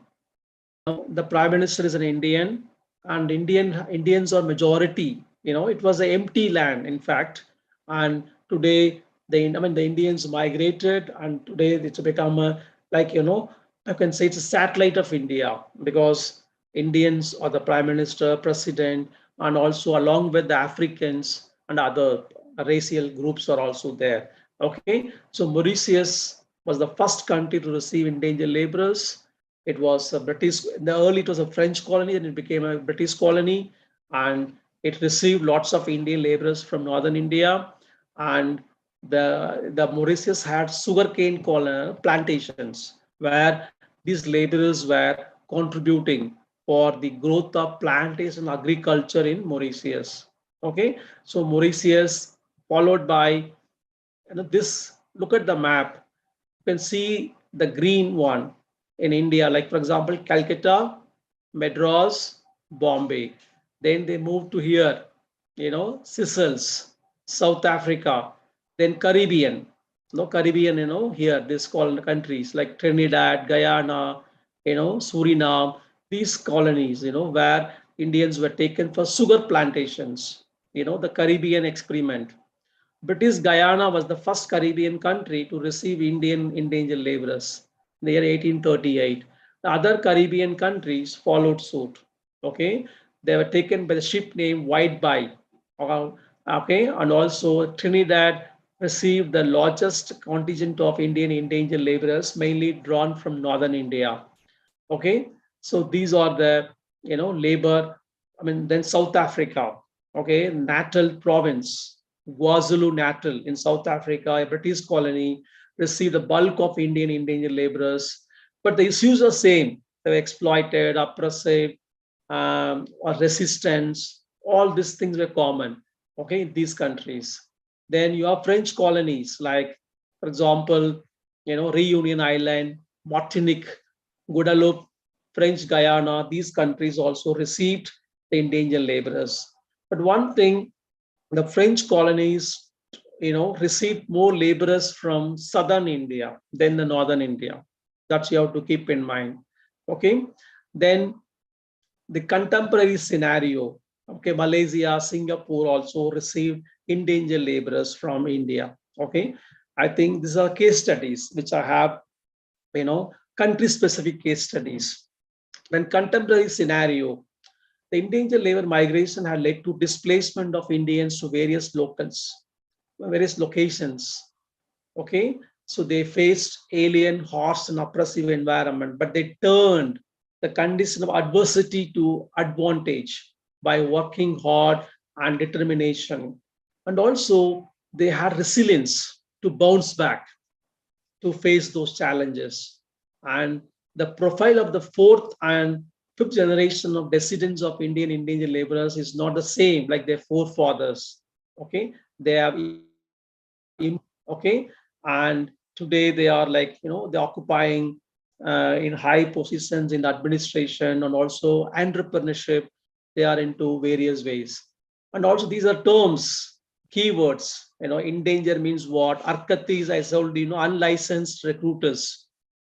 the prime minister is an Indian, and Indians are majority. It was an empty land, in fact, and today the Indians migrated, and today it's become a, like, I can say it's a satellite of India, because Indians are the prime minister, president, and also along with the Africans and other racial groups are also there. Okay, so Mauritius was the first country to receive endangered laborers. It was a British, in the early it was a French colony, and it became a British colony, and it received lots of Indian laborers from northern India. And the Mauritius had sugarcane plantations where these laborers were contributing for the growth of plantation agriculture in Mauritius. Okay, so Mauritius followed by, this, look at the map, you can see the green one in India, like for example, Calcutta, Madras, Bombay. Then they moved to here, Seychelles, South Africa, then Caribbean. Caribbean, here, this called countries like Trinidad, Guyana, Suriname, these colonies, where Indians were taken for sugar plantations, the Caribbean experiment. British Guyana was the first Caribbean country to receive Indian endangered laborers in the year 1838. The other Caribbean countries followed suit. Okay, they were taken by the ship named Whiteby. Okay, and also Trinidad received the largest contingent of Indian endangered laborers, mainly drawn from northern India. Okay, so these are the labor. Then South Africa. Okay, Natal province, KwaZulu Natal in South Africa, a British colony, received the bulk of Indian endangered laborers, but the issues are same. They were exploited, oppressive, or resistance, all these things were common, okay, in these countries. Then you have French colonies, like, for example, Reunion Island, Martinique, Guadeloupe, French Guyana. These countries also received the indentured laborers. But one thing, the French colonies, received more laborers from southern India than the northern India. That's you have to keep in mind. Okay. Then the contemporary scenario, okay, Malaysia, Singapore also received indentured laborers from India. Okay. I think these are case studies which I have, country specific case studies. When contemporary scenario, the indentured labor migration had led to displacement of Indians to various locations. Okay, so they faced alien, harsh, and oppressive environment, but they turned the condition of adversity to advantage by working hard and determination. And also, they had resilience to bounce back to face those challenges. And the profile of the fourth and fifth generation of descendants of Indian indentured laborers is not the same like their forefathers. Okay, they have, okay, and today they are like, they're occupying in high positions in the administration and also entrepreneurship. They are into various ways. And also these are terms, keywords. In danger means what? Arkatis, I told you, unlicensed recruiters.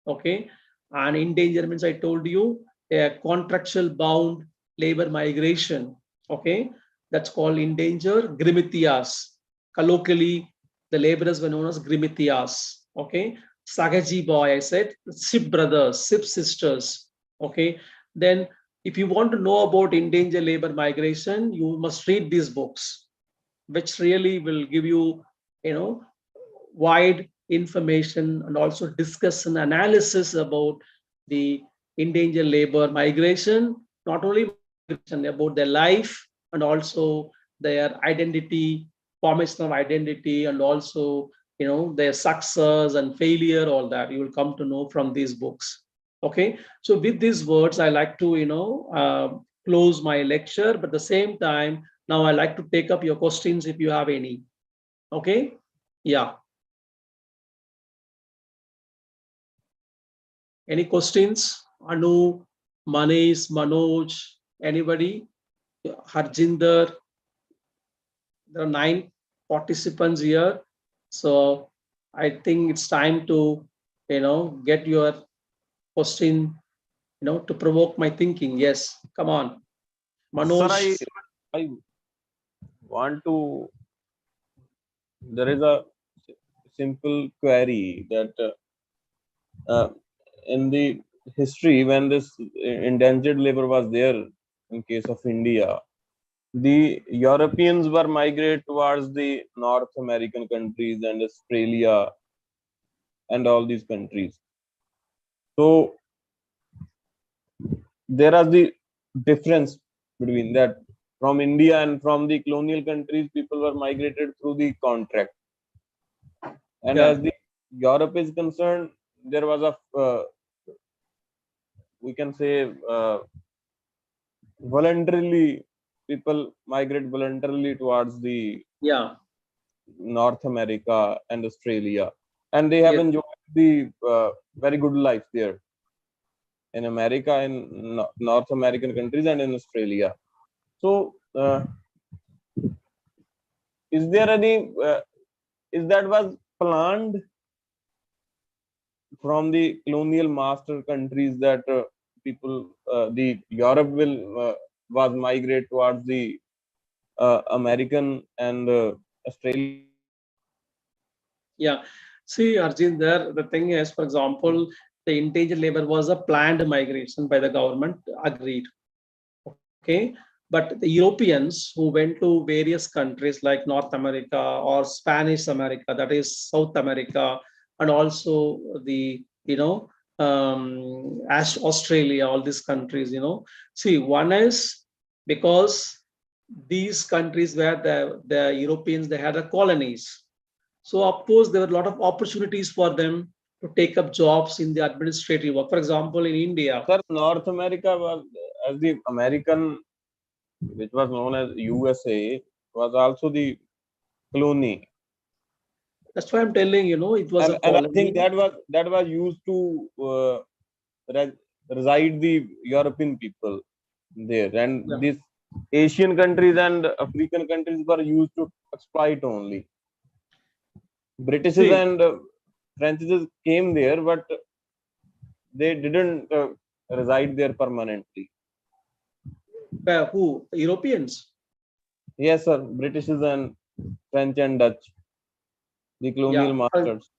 Okay. And in danger means, I told you, a contractual bound labor migration. Okay. That's called in danger. Grimitias. Colloquially, the laborers were known as Grimitias. Okay. Sagaji boy, I said, ship brothers, ship sisters. Okay. Then if you want to know about indentured labor migration, you must read these books, which really will give you, wide information and also discuss an analysis about the indentured labor migration, not only migration, about their life and also their identity, formation of identity, and also, their success and failure, all that you will come to know from these books. Okay, so with these words, I like to, close my lecture, but at the same time, now I like to take up your questions if you have any. Okay, yeah. Any questions? Anu, Manish, Manoj, anybody? Harjinder. There are 9 participants here. So I think it's time to, get your question, to provoke my thinking. Yes, come on. Manoj. Sir, I want to, there is a simple query that in the history, when this indentured labor was there in case of India, the Europeans were migrate towards the North American countries and Australia and all these countries. So there are the difference between that. From India and from the colonial countries, people were migrated through the contract. And as the Europe is concerned, there was a we can say voluntarily, people migrate voluntarily towards the North America and Australia, and they have enjoyed the very good life there in America, in North American countries, and in Australia. So is there any is that was planned from the colonial master countries that people, the Europe will was migrate towards the American and Australia? Yeah. See, Arjun, there the thing is, for example, the indentured labor was a planned migration by the government, agreed. Okay. But the Europeans who went to various countries like North America or Spanish America, that is South America, and also the, Australia, all these countries, see, one is because these countries where the Europeans, they had the colonies. So of course, there were a lot of opportunities for them to take up jobs in the administrative work. For example, in India. Sir, North America was, as the American which was known as USA, was also the colony. That's why I'm telling you, it was a And I think colony. that was used to reside the European people there, and Yeah. these Asian countries and African countries were used to exploit only. Britishes See, and Frenches came there, but they didn't reside there permanently. who? Europeans? Yes, sir. Britishes and French and Dutch, the colonial Yeah. masters.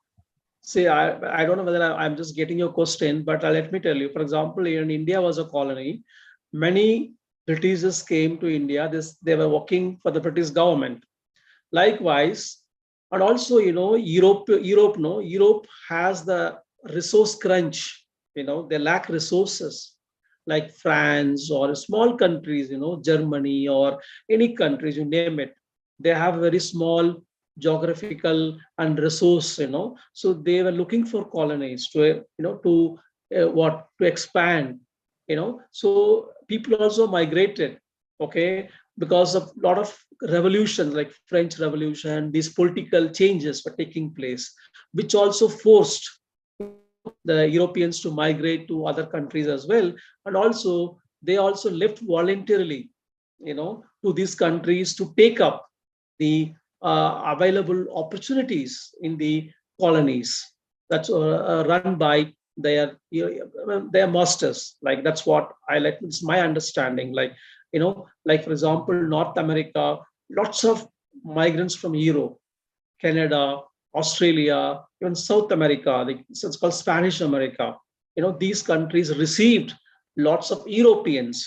See, I don't know whether I'm just getting your question, but let me tell you. For example, in India was a colony. Many Britishers came to India. They were working for the British government. Likewise, and also, Europe has the resource crunch. They lack resources like France or small countries, Germany or any countries, you name it. They have very small geographical and resource, so they were looking for colonies to expand, so people also migrated, okay, because of a lot of revolutions like French Revolution. These political changes were taking place, which also forced the Europeans to migrate to other countries as well. And also, they also left voluntarily, to these countries to take up the available opportunities in the colonies that's run by their masters. Like that's what I like. It's my understanding. Like for example, North America, lots of migrants from Europe, Canada, Australia, even South America, it's called Spanish America. These countries received lots of Europeans,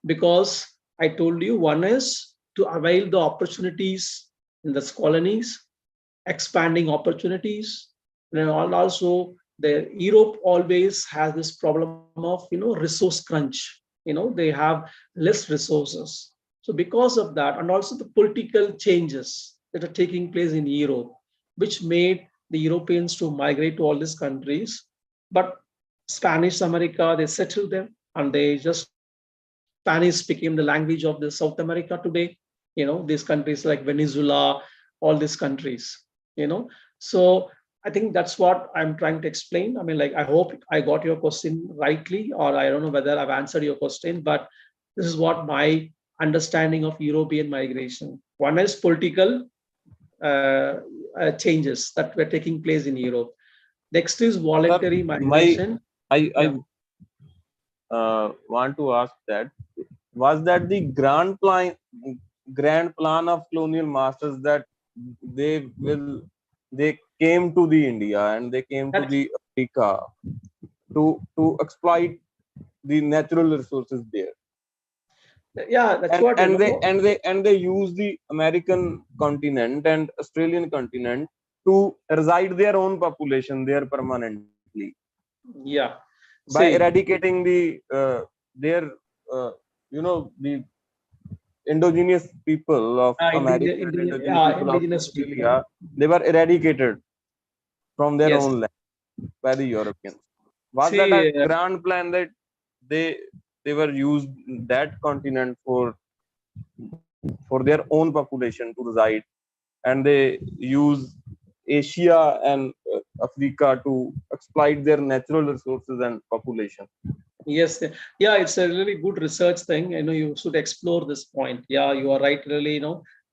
because I told you one is to avail the opportunities in the colonies, expanding opportunities, and also the Europe always has this problem of resource crunch. They have less resources. So because of that, and also the political changes that are taking place in Europe, which made the Europeans to migrate to all these countries. But Spanish America, they settled them, and they just Spanish became the language of the South America today. These countries like Venezuela, all these countries. So I think that's what I'm trying to explain. I mean, like, I hope I got your question rightly, or I don't know whether I've answered your question, but this is what my understanding of European migration. One is political changes that were taking place in Europe. Next is voluntary migration. I want to ask that, was that the grand plan of colonial masters, that they came to the India and they came to the Africa to exploit the natural resources there? Yeah, that's what they use the American continent and Australian continent to reside their own population there permanently. Yeah, by eradicating the their the indigenous people of America and indigenous people of Australia. They were eradicated from their own land by the Europeans. Was that a grand plan that they were used that continent for their own population to reside, and they use Asia and Africa to exploit their natural resources and population? Yes, yeah, it's a really good research thing. You should explore this point. Yeah, you are right. Really,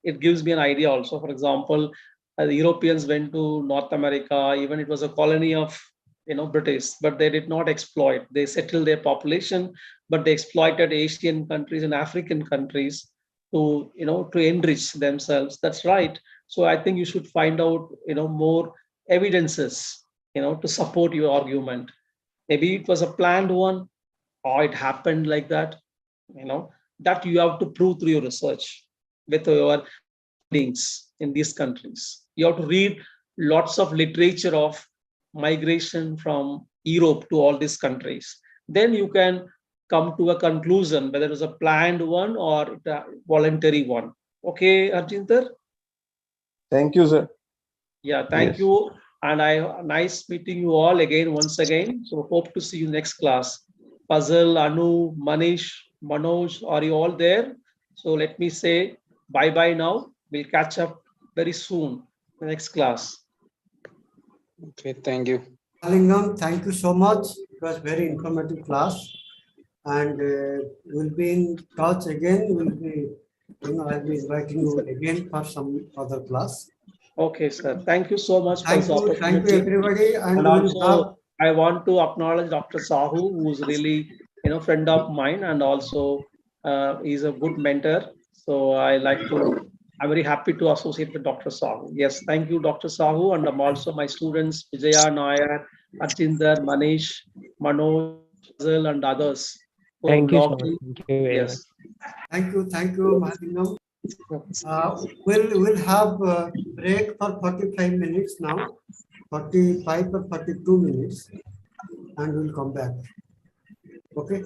it gives me an idea also. For example, the Europeans went to North America. Even it was a colony of British, but they did not exploit. They settled their population, but they exploited Asian countries and African countries to to enrich themselves. That's right. So I think you should find out more evidences to support your argument. Maybe it was a planned one, or it happened like that. That you have to prove through your research with your findings in these countries. You have to read lots of literature of migration from Europe to all these countries. Then you can come to a conclusion whether it was a planned one or a voluntary one. Okay, Arjinder? Thank you, sir. Yeah, thank you. And nice meeting you all again, once again. So hope to see you next class. Puzzle, Anu, Manish, Manoj, are you all there? So let me say bye-bye now. We'll catch up very soon in the next class. Okay, thank you. Lingam, thank you so much. It was very informative class, and we'll be in touch again. I'll be inviting you again for some other class. Okay, sir. Thank you so much for this Thank you opportunity. everybody, and And we'll have. also, I want to acknowledge Dr. Sahu, who's really, friend of mine, and also he's a good mentor. So I'm very happy to associate with Dr. Sahu. Yes, thank you, Dr. Sahu, and also my students, Vijaya, Nair, Arjinder, Manish, Manoj, Fazil, and others. who Thank you so logged much. in. Thank you very Yes. much. Thank you, Mahalingam. We'll have a break for 45 minutes now, 45 or 42 minutes, and we'll come back. Okay,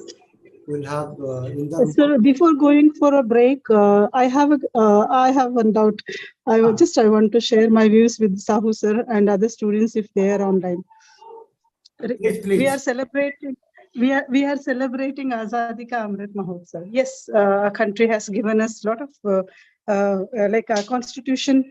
we'll have in the Sir, before going for a break, I have one doubt. I want to share my views with Sahu sir and other students if they are online. Please. We are celebrating. We are celebrating Azadi Ka Amrit Mahotsav. Yes, our country has given us a lot of like our constitution